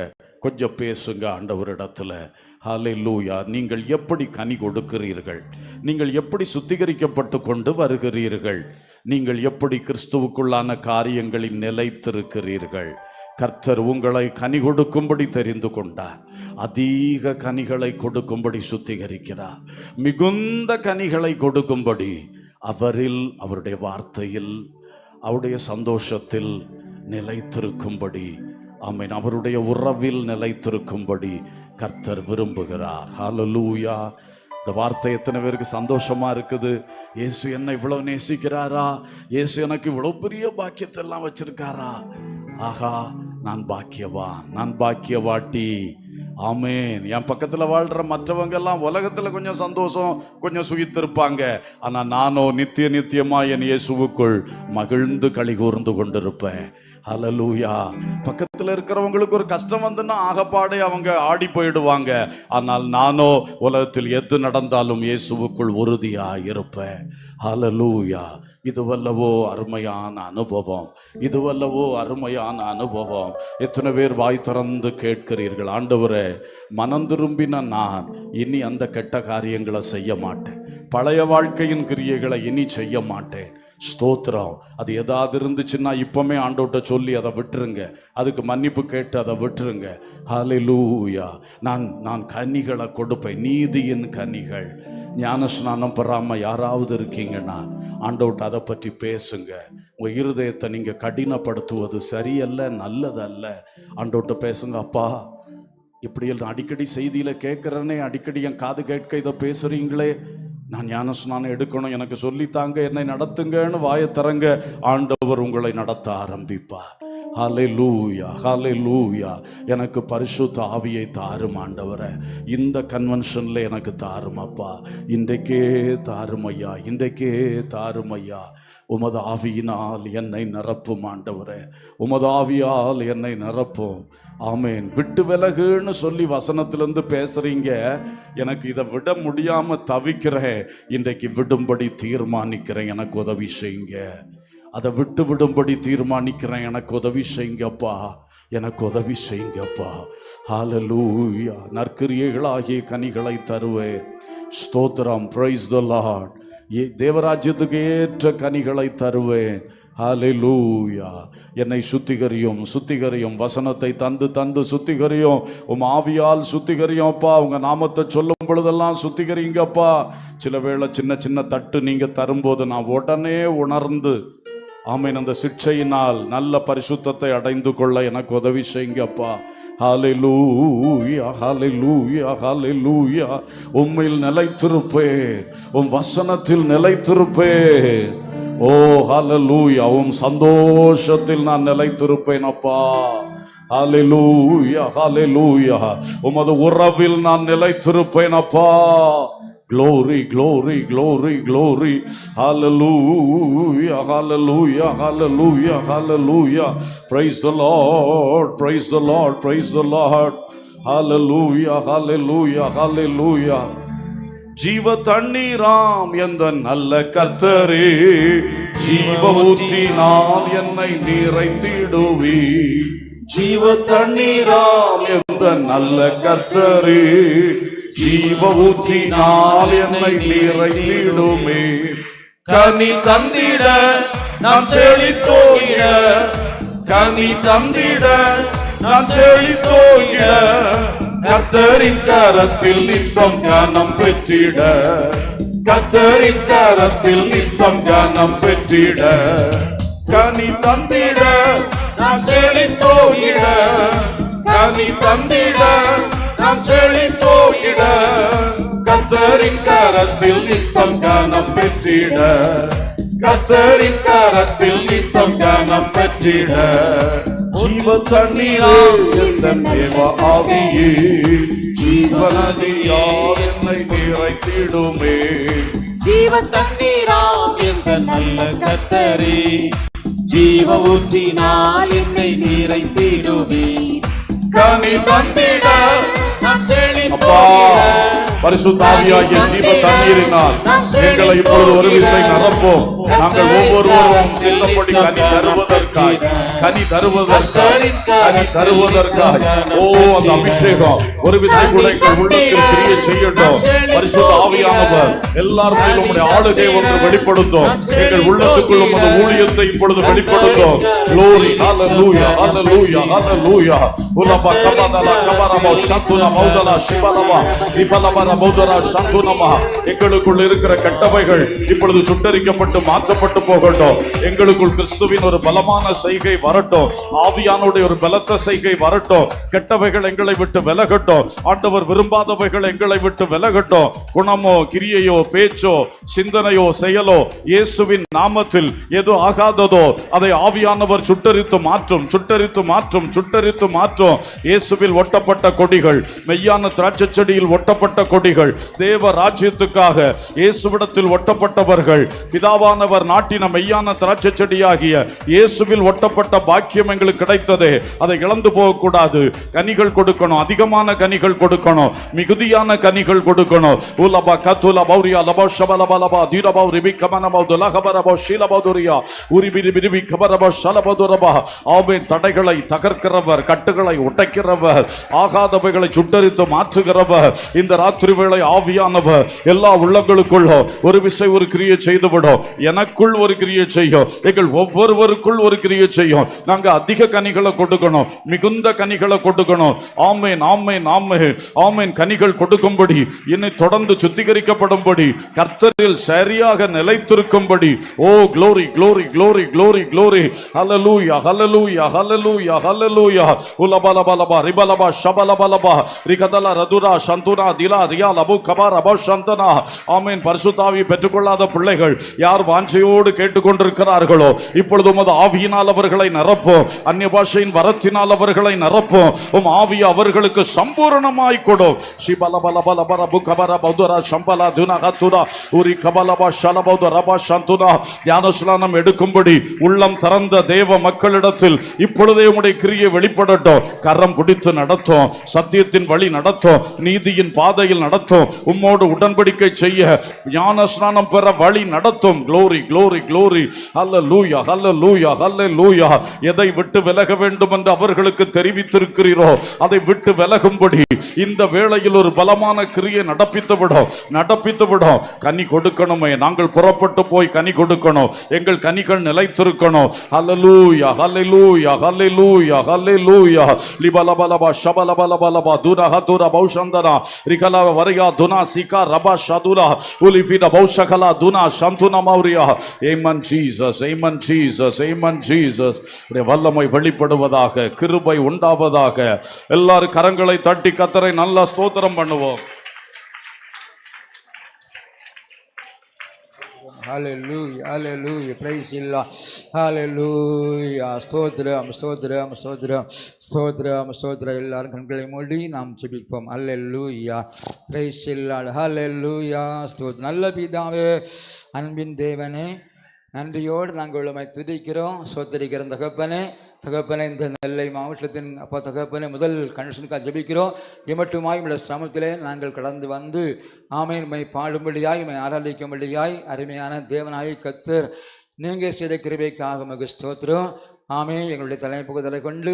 கொஞ்சம் பேசுங்க ஆண்டவரிடத்துல. ஹல்லேலூயா. நீங்கள் எப்படி கனி கொடுக்கிறீர்கள், நீங்கள் எப்படி சுத்திகரிக்கப்பட்டு கொண்டு வருகிறீர்கள், நீங்கள் எப்படி கிறிஸ்துவுக்குள்ளான காரியங்களில் நிலைத்திருக்கிறீர்கள். கர்த்தர் உங்களை கனி கொடுக்கும்படி தெரிந்து கொண்டார். அதிக கனிகளை கொடுக்கும்படி சுத்திகரிக்கிறார். மிகுந்த கனிகளை கொடுக்கும்படி அவரில், அவருடைய வார்த்தையில், அவருடைய சந்தோஷத்தில் நிலைத்திருக்கும்படி, ஆமென், அவருடைய உறவில் நிலைத்திருக்கும்படி கர்த்தர் விரும்புகிறார். ஹல்லேலூயா. இந்த வார்த்தை எத்தனை பேருக்கு சந்தோஷமா இருக்குது? இயேசு என்னை இவ்வளவு நேசிக்கிறாரா, இயேசு எனக்கு இவ்வளவு பெரிய பாக்கியத்தை எல்லாம் வச்சிருக்காரா, ஆகா நான் பாக்கியவான், நான் பாக்கியவாட்டி. ஆமேன். என் பக்கத்தில் வாழ்கிற மற்றவங்க எல்லாம் உலகத்தில் கொஞ்சம் சந்தோஷம், கொஞ்சம் சுகித்திருப்பாங்க. ஆனால் நானோ நித்தியமாக என் இயேசுவுக்குள் மகிழ்ந்து களி கூர்ந்து கொண்டிருப்பேன். ஹல்லேலூயா. பக்கத்தில் இருக்கிறவங்களுக்கு ஒரு கஷ்டம் வந்துன்னா ஆகப்பாடே அவங்க ஆடி போயிடுவாங்க. ஆனால் நானோ உலகத்தில் எது நடந்தாலும் இயேசுவுக்குள் உறுதியாக இருப்பேன். ஹல்லேலூயா. இதுவல்லவோ அருமையான அனுபவம், இதுவல்லவோ அருமையான அனுபவம். எத்தனை பேர் வாய் திறந்து கேட்கிறீர்கள், ஆண்டவரே மனம் திரும்பின நான் இனி அந்த கெட்ட காரியங்களை செய்ய மாட்டேன், பழைய வாழ்க்கையின் கிரியைகளை இனி செய்ய மாட்டேன். ஸ்தோத்திரம். அது ஏதாவது இருந்துச்சுன்னா இப்பமே ஆண்டவர்ட்ட சொல்லி அதை விட்டுருங்க, அதுக்கு மன்னிப்பு கேட்டு அதை விட்டுருங்க. ஹல்லேலூயா. நான் கனிகளை கொடுப்பேன், நீதியின் கனிகள். ஞான ஸ்நானம் பெறாமல் யாராவது இருக்கீங்கன்னா ஆண்டவர்ட்ட அதை பற்றி பேசுங்க. உங்கள் இருதயத்தை நீங்கள் கடினப்படுத்துவது சரியல்ல, நல்லதல்ல. ஆண்டவர்ட்ட பேசுங்க. அப்பா, இப்படியெல்லாம் அடிக்கடி செய்தியில் கேட்குறேனே, அடிக்கடி என் காது கேட்க இதை பேசுகிறீங்களே, நான் ஞானஸ்நானம் எடுக்கணும், எனக்கு சொல்லித்தாங்க, என்னை நடத்துங்கன்னு வாயை தரங்க. ஆண்டவர் உங்களை நடத்த ஆரம்பிப்பார். ஹல்லேலூயா, ஹல்லேலூயா. எனக்கு பரிசுத்த ஆவியை தாரும் ஆண்டவரே, இந்த கன்வென்ஷன்ல எனக்கு தாரும் அப்பா, இன்றைக்கே தாரும் ஐயா, இன்றைக்கே தாரும் ஐயா. உமது ஆவியினால் என்னை நிரப்பும் ஆண்டவரே, உமது ஆவியால் என்னை நிரப்பும். ஆமேன். விட்டு விலகுன்னு சொல்லி வசனத்திலிருந்து பேசுறீங்க, எனக்கு இதை விட முடியாம தவிக்கிறேன். இன்றைக்கு விடும்படி தீர்மானிக்கிறேன், எனக்கு உதவி செய்யுங்க. அதை விட்டு விடும்படி தீர்மானிக்கிறேன், எனக்கு உதவி செய்யுங்கப்பா, எனக்கு உதவி செய்யுங்கப்பா. ஹல்லேலூயா. நற்கிரியைகளாகிய கனிகளை தருவேன். ஸ்தோத்திரம். Praise the Lord. தேவராஜ்யத்துக்கு ஏற்ற கனிகளை தருவேன். ஹல்லேலூயா. என்னை சுத்திகரியும், சுத்திகரியும். வசனத்தை தந்து தந்து சுத்திகரியும். ஆவியால் சுத்திகரியும் அப்பா. உங்க நாமத்தை சொல்லும் பொழுதெல்லாம் சுத்திகரிங்கப்பா. சில வேளை சின்ன சின்ன தட்டு நீங்க தரும்போது நான் உடனே உணர்ந்து, ஆமேன், அந்த சிக்ஷையினால் நல்ல பரிசுத்தத்தை அடைந்து கொள்ள எனக்கு உதவி செய்யுங்கப்பா. ஹல்லேலூயா, ஹல்லேலூயா, ஹல்லேலூயா. உம்மில் நிலைத்திருப்பேன், உம் வசனத்தில் நிலைத்திருப்பேன். ஓ ஹல்லேலூயா. உம் சந்தோஷத்தில் நான் நிலைத்திருப்பேன் அப்பா. ஹல்லேலூயா, ஹல்லேலூயா. உமது உறவில் நான் நிலைத்திருப்பேன் அப்பா. Glory, glory, glory, glory. Hallelujah, hallelujah, hallelujah, hallelujah. Praise the Lord, praise the Lord, praise the Lord. Hallelujah, hallelujah, hallelujah. ஜீவ தண்ணீராம் எந்த நல்ல கர்த்தரே, ஜீவ ஊற்றினால் என்னை நிறைத்திடுவி. ஜீவ தண்ணீராம் எந்த நல்ல கர்த்தரே, ஜீவ ஊற்றினால் என்னை நிறைத்திடுமே. கனி தந்திட நான் செழித்தோங்கிட, கனி தந்திட நான் செழித்தோங்கிட, கர்த்தரின் கரத்தில் நித்தம் ஞானம் பெற்றிட, கர்த்தரின் கரத்தில் நித்தம் ஞானம் பெற்றிட. கனி தந்திட நான் செழித்தோங்கிட, கனி தந்திட நான் செழித்தோங்கிட, கர்த்தரின் கரத்தில் நித்தம் ஞானம் பெற்றிட, கர்த்தரின் கரத்தில் நித்தம் ஞானம் பெற்றிட. ஜீவ தண்ணீரே எந்தன் தேவ ஆவியே, ஜீவநதியால் என்னை நிறைத்திடுமே. ஜீவ தண்ணீராம் எந்த நல்ல கர்த்தரே, ஜீவ ஊற்றினால் என்னை நிறைத்திடுவே. கனி தந்திட நான் செழித்தோங்கிட, பரிசுத்த ஆவியாகிய ஜீவ தண்ணீரினால் எங்களை இப்பொழுது ஒரு விசை நிரப்போம். நாங்கள் ஒவ்வொருவரும் சித்தப்படி கனி தருவதற்காய், கனி தருவதற்காய், கனி தருவதற்காய். ஓ, அந்த அபிஷேகம் ஒரு விசை கூட எங்கள் உள்ளத்தில் கிரியை செய்யட்டும். பரிசுத்த ஆவியானவர் எல்லார் மேலும் உம்முடைய ஆளுகை ஒன்று வெளிப்படுத்தும். எங்கள் உள்ளத்துக்குள்ளும் அந்த ஊழியத்தை இப்பொழுது வெளிப்படுத்தும். Glory, hallelujah, hallelujah, hallelujah. உலபா கபதலா கபரபா சந்துனா மௌதலா சிபலபா இபலபா மௌதலா சந்துனமா. எங்களுக்குள் இருக்கிற கெட்டவைகள் இப்பொழுது சுட்டரிக்கப்பட்டு மாற்றப்பட்டு போகட்டும். எங்களுக்குள் கிறிஸ்துவின் ஒரு பலமான செய்கை வரட்டும். ஆவியானுடைய ஒரு பலத்த செய்கை வரட்டும். கெட்டவைகள் எங்களை விட்டு விலகட்டும். ஆண்டவர் விரும்பாதவைகள் எங்களை விட்டு விலகட்டும். குணமோ கிரியையோ பேச்சோ சிந்தனையோ செயலோ இயேசுவின் நாமத்தில் எது ஆகாததோ அதை ஆவியானவர் சுட்டரித்து மாற்றும், சுட்டரித்து மாற்றும், சுட்டரித்து மாற்றும். இயேசுவில் ஒட்டப்பட்ட கொடிகள், மெய்யான திராட்சை செடியில் ஒட்டப்பட்ட கொடிகள், தேவ ராஜ்யத்துக்காக இயேசுவிடத்தில் ஒட்டப்பட்டவர்கள், பிதாவானவர் நாட்டின மெய்யான திராட்சை செடியாகிய இயேசுவில் ஒட்டப்பட்ட பாக்கியம் எங்களுக்கு கிடைத்ததே, அதை இழந்து போகக்கூடாது. கனிகள் கொடுக்கணும், அதிகமான கனிகள் கொடுக்கணும், மிகுதியான கனிகள் கொடுக்கணும். உலபா கதுல பௌரியா லபா ஷபலபா லபா தீரபா ரிபி கமனபா துலகபரபா ஷீலபா துரியா உரிபிரி பிரிபி கபரபா ஷலபா துரபா. ஆமென். தடைகளை தகர்க்கிறவர், கட்டுகளை கட்டுகளை உடைக்கிறவர், ஆகாதவைகளை சுட்டரித்து மாற்றுகிறவர். இந்த ராத்திரி வேளை ஆவியானவர் எல்லா உள்ளங்களுக்குள்ள ஒரு விசை ஒரு கிரியை செய்துவிடும். எனக்குள் ஒரு கிரியை செய்யும், எங்கள் ஒவ்வொருவருக்குள் ஒரு கிரியை செய்யும். நாங்க அதிக கனிகளை கொடுக்கணும், மிகுந்த கனிகளை கொடுக்கணும். ஆமேன், ஆமேன், ஆமேன், ஆமேன். கனிகள் கொடுக்கும்படி, இன்னை தொடர்ந்து சுத்திகரிக்கப்படும்படி, கர்த்தரில் சரியாக நிலைத்திருக்கும்படி. ஓ glory, glory, glory, glory, glory. Hallelujah, hallelujah, hallelujah, hallelujah. Ulabalabalaba, ribalaba, shabalabalaba, rikadala, radura, shantuna, dila, riya, labu, kabar, abau, shantana. ஆமென். பரிசுத்தாவியை பெற்றுக்கொள்ளாத பிள்ளைகள் யார் வாஞ்சையோடு கேட்டுக்கொண்டிருக்கிறார்களோ, இப்பொழுது உமது ஆவியினால் அவர்களை நிரப்பும், அந்நிய பாஷையின் வரத்தினால் அவர்களை நிரப்பும். உம் ஆவியை அவர்களுக்கு சம்பூரணமாய் கொடும். ஷிபலபலபலபரபு கபர பௌதரா சம்பலா துனகத்துரா உரி கபலபா ஷலபௌத ரபா சந்துனா. ஞானஸ்நானம் எடுக்கும்படி உள்ளம் திறந்த தேவ மக்களிடத்தில் இப்பொழுதே உம்முடைய கிரியை வெளிப்படட்டும். கரம் பிடித்து நடத்தும், சத்தியத்தின் வழி நடத்தும், நீதியின் பாதையில் நடத்தும், உம்மோடு உடன்படிக்கை செய்ய ஞானஸ்நானம் பெற வழி நடத்தும். glory, glory, glory. hallelujah, hallelujah, hallelujah. எதை விட்டு விலக வேண்டும் என்று அவர்களுக்கு தெரிவித்திருக்கிறீரோ அதை விட்டு விலகும்படி இந்த வேளையில் ஒரு பலமான கிரியை நடப்பித்து விடும். கனி கொடுக்கணுமே, நாங்கள் புறப்பட்டு போய் கனி கொடுக்கணும், எங்கள் கனிகள் நிலைத்திருக்கணும். ஹல்லேலூயா, ஹல்லேலூயா, ஹல்லேலூயா, ஹல்லேலூயா. லிபலபலபா ஷபலபலபலபா துரஹதுர பௌஷந்தனா ரிகலா வரியா துனா சிகா ரபா ஷதுரா உலிஃபிட பௌஷகலா துனா சந்துனா மௌரியா. Amen Jesus, amen Jesus, amen Jesus. உடைய வல்லமை வெளிப்படுவதாக, கிருபை உண்டாவதாக. எல்லாரும் கரங்களை தட்டி கர்த்தரை நல்லா ஸ்தோத்திரம் பண்ணுவோம். Hallelujah, hallelujah, praise the Lord, hallelujah, ஸ்தோத்திரம், ஸ்தோத்திரம், ஸ்தோத்திரம், ஸ்தோத்திரம், ஸ்தோத்திரம். எல்லாரும் கண்களை மூடி நாம் ஜெபிப்போம். hallelujah, praise the Lord, hallelujah, ஸ்தோத்திரம். நல்ல பிதாவே, அன்பின் தேவனே, நன்றியோடு நாங்கள் உம்மை துதிக்கிறோம், ஸ்தோத்திரிக்கிற தகப்பனே, இந்த நெல்லை மாவட்டத்தின் அப்பா தகப்பனே, முதல் கன்வென்ஷனுக்காக ஜெபிக்கிறோம். இமட்டுமாய் உள்ள சமத்திலே நாங்கள் கடந்து வந்து ஆமென் உம்மை பாடும்படியாய், உம்மை ஆராதிக்கும்படியாய், அருமையான தேவனாய் கர்த்தர் நீங்கள் செய்த கிருபைக்காக உமக்கு ஸ்தோத்திரம். ஆமே, எங்களுடைய தலைப்புகளை கொண்டு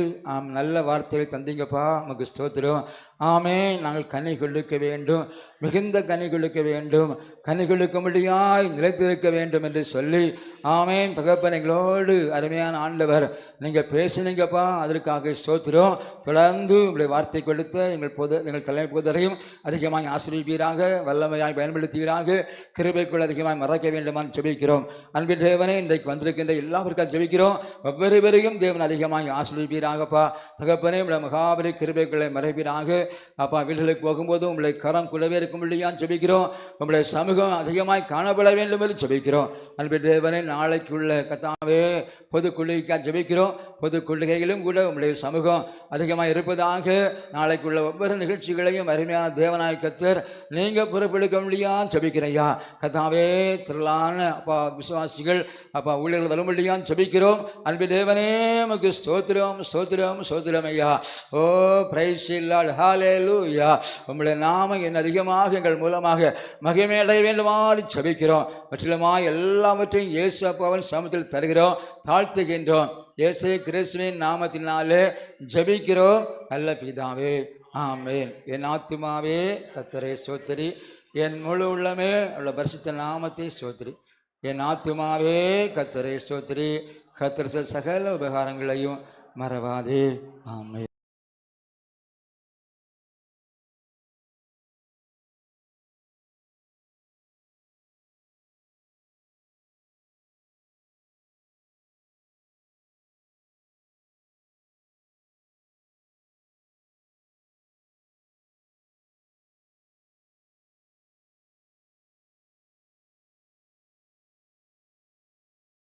நல்ல வார்த்தைகளை தந்தீங்கப்பா, உமக்கு ஸ்தோத்திரம். ஆமே, நாங்கள் கனி கொடுக்க வேண்டும், மிகுந்த கனி கொடுக்க வேண்டும், கனி கொடுக்கும்படியாய் நிலைத்திருக்க வேண்டும் என்று சொல்லி ஆமேன் தகப்பன் எங்களோடு அருமையான ஆண்டவர் நீங்கள் பேசினீங்கப்பா, அதற்காக ஸ்தோத்திரம். தொடர்ந்து உங்களுடைய வார்த்தை கொடுத்த எங்கள் தலைப்புதரையும் அதிகமாக ஆசிரியப்பீராக, வல்லமையாய் பயன்படுத்துவீராக, கிருபைக்குள் அதிகமாக மறக்க வேண்டுமான்னு ஜெபிக்கிறோம். அன்பின் தேவனே, இன்றைக்கு வந்திருக்கின்ற எல்லாருக்கும் ஜெபிக்கிறோம். ஒவ்வொரு பேரையும் தேவன் அதிகமாக ஆசிரியப்பீராகப்பா தகப்பனே, உங்களுடைய மகாபரி கிருபைக்குள்ளே மறைப்பீராக. அப்பா, வீடுகளுக்கு போகும்போது உங்களை கரம் கூடவே இருக்கும்படியான் ஜெபிக்கிறோம். உங்களுடைய சமூகம் அதிகமாய் காணப்பட வேண்டும் என்று ஜெபிக்கிறோம். அன்பின் தேவனே, நாளைக்குள்ள கர்த்தாவே பொது கொள்கைக்காக ஜெபிக்கிறோம். பொது கொள்கையிலும் கூட உங்களுடைய சமூகம் அதிகமாக இருப்பதாக, நாளைக்குள்ள ஒவ்வொரு நிகழ்ச்சிகளையும் அருமையான தேவனாய் கர்த்தர் நீங்கள் பொறுப்பெடுக்க முடியான்னு ஜெபிக்கிறையா கர்த்தாவே. திரளான அப்பா விசுவாசிகள் அப்பா ஊழியர்கள் வரும்படியான்னு ஜெபிக்கிறோம். அன்பின் தேவனே, உமக்கு ஸ்தோத்திரம், ஸ்தோத்திரம், ஸ்தோத்திரம் ஐயா. ஓ பிரைஸ் தி லார்ட், ஹல்லேலூயா. உங்களுடைய நாமம் என்ன அதிகமாக எங்கள் மூலமாக மகிமை அடைய வேண்டுமாறு ஜெபிக்கிறோம். மற்றிலுமாய் எல்லாவற்றையும் இயேசு அப்பாவின் சமூகத்தில் தருகிறோம், தாழ்த்துகின்றோம். இயேசு கிறிஸ்துவின் நாமத்தினாலே ஜெபிக்கிறோம் நல்ல பிதாவே, ஆமென். என் ஆத்துமாவே கர்த்தரை ஸ்தோத்திரி, என் முழு உள்ளமே உள்ள பரிசுத்த நாமத்தை ஸ்தோத்திரி. என் ஆத்துமாவே கர்த்தரை ஸ்தோத்திரி, கர்த்தர் சகல உபகாரங்களையும் மறவாதே, ஆமென்.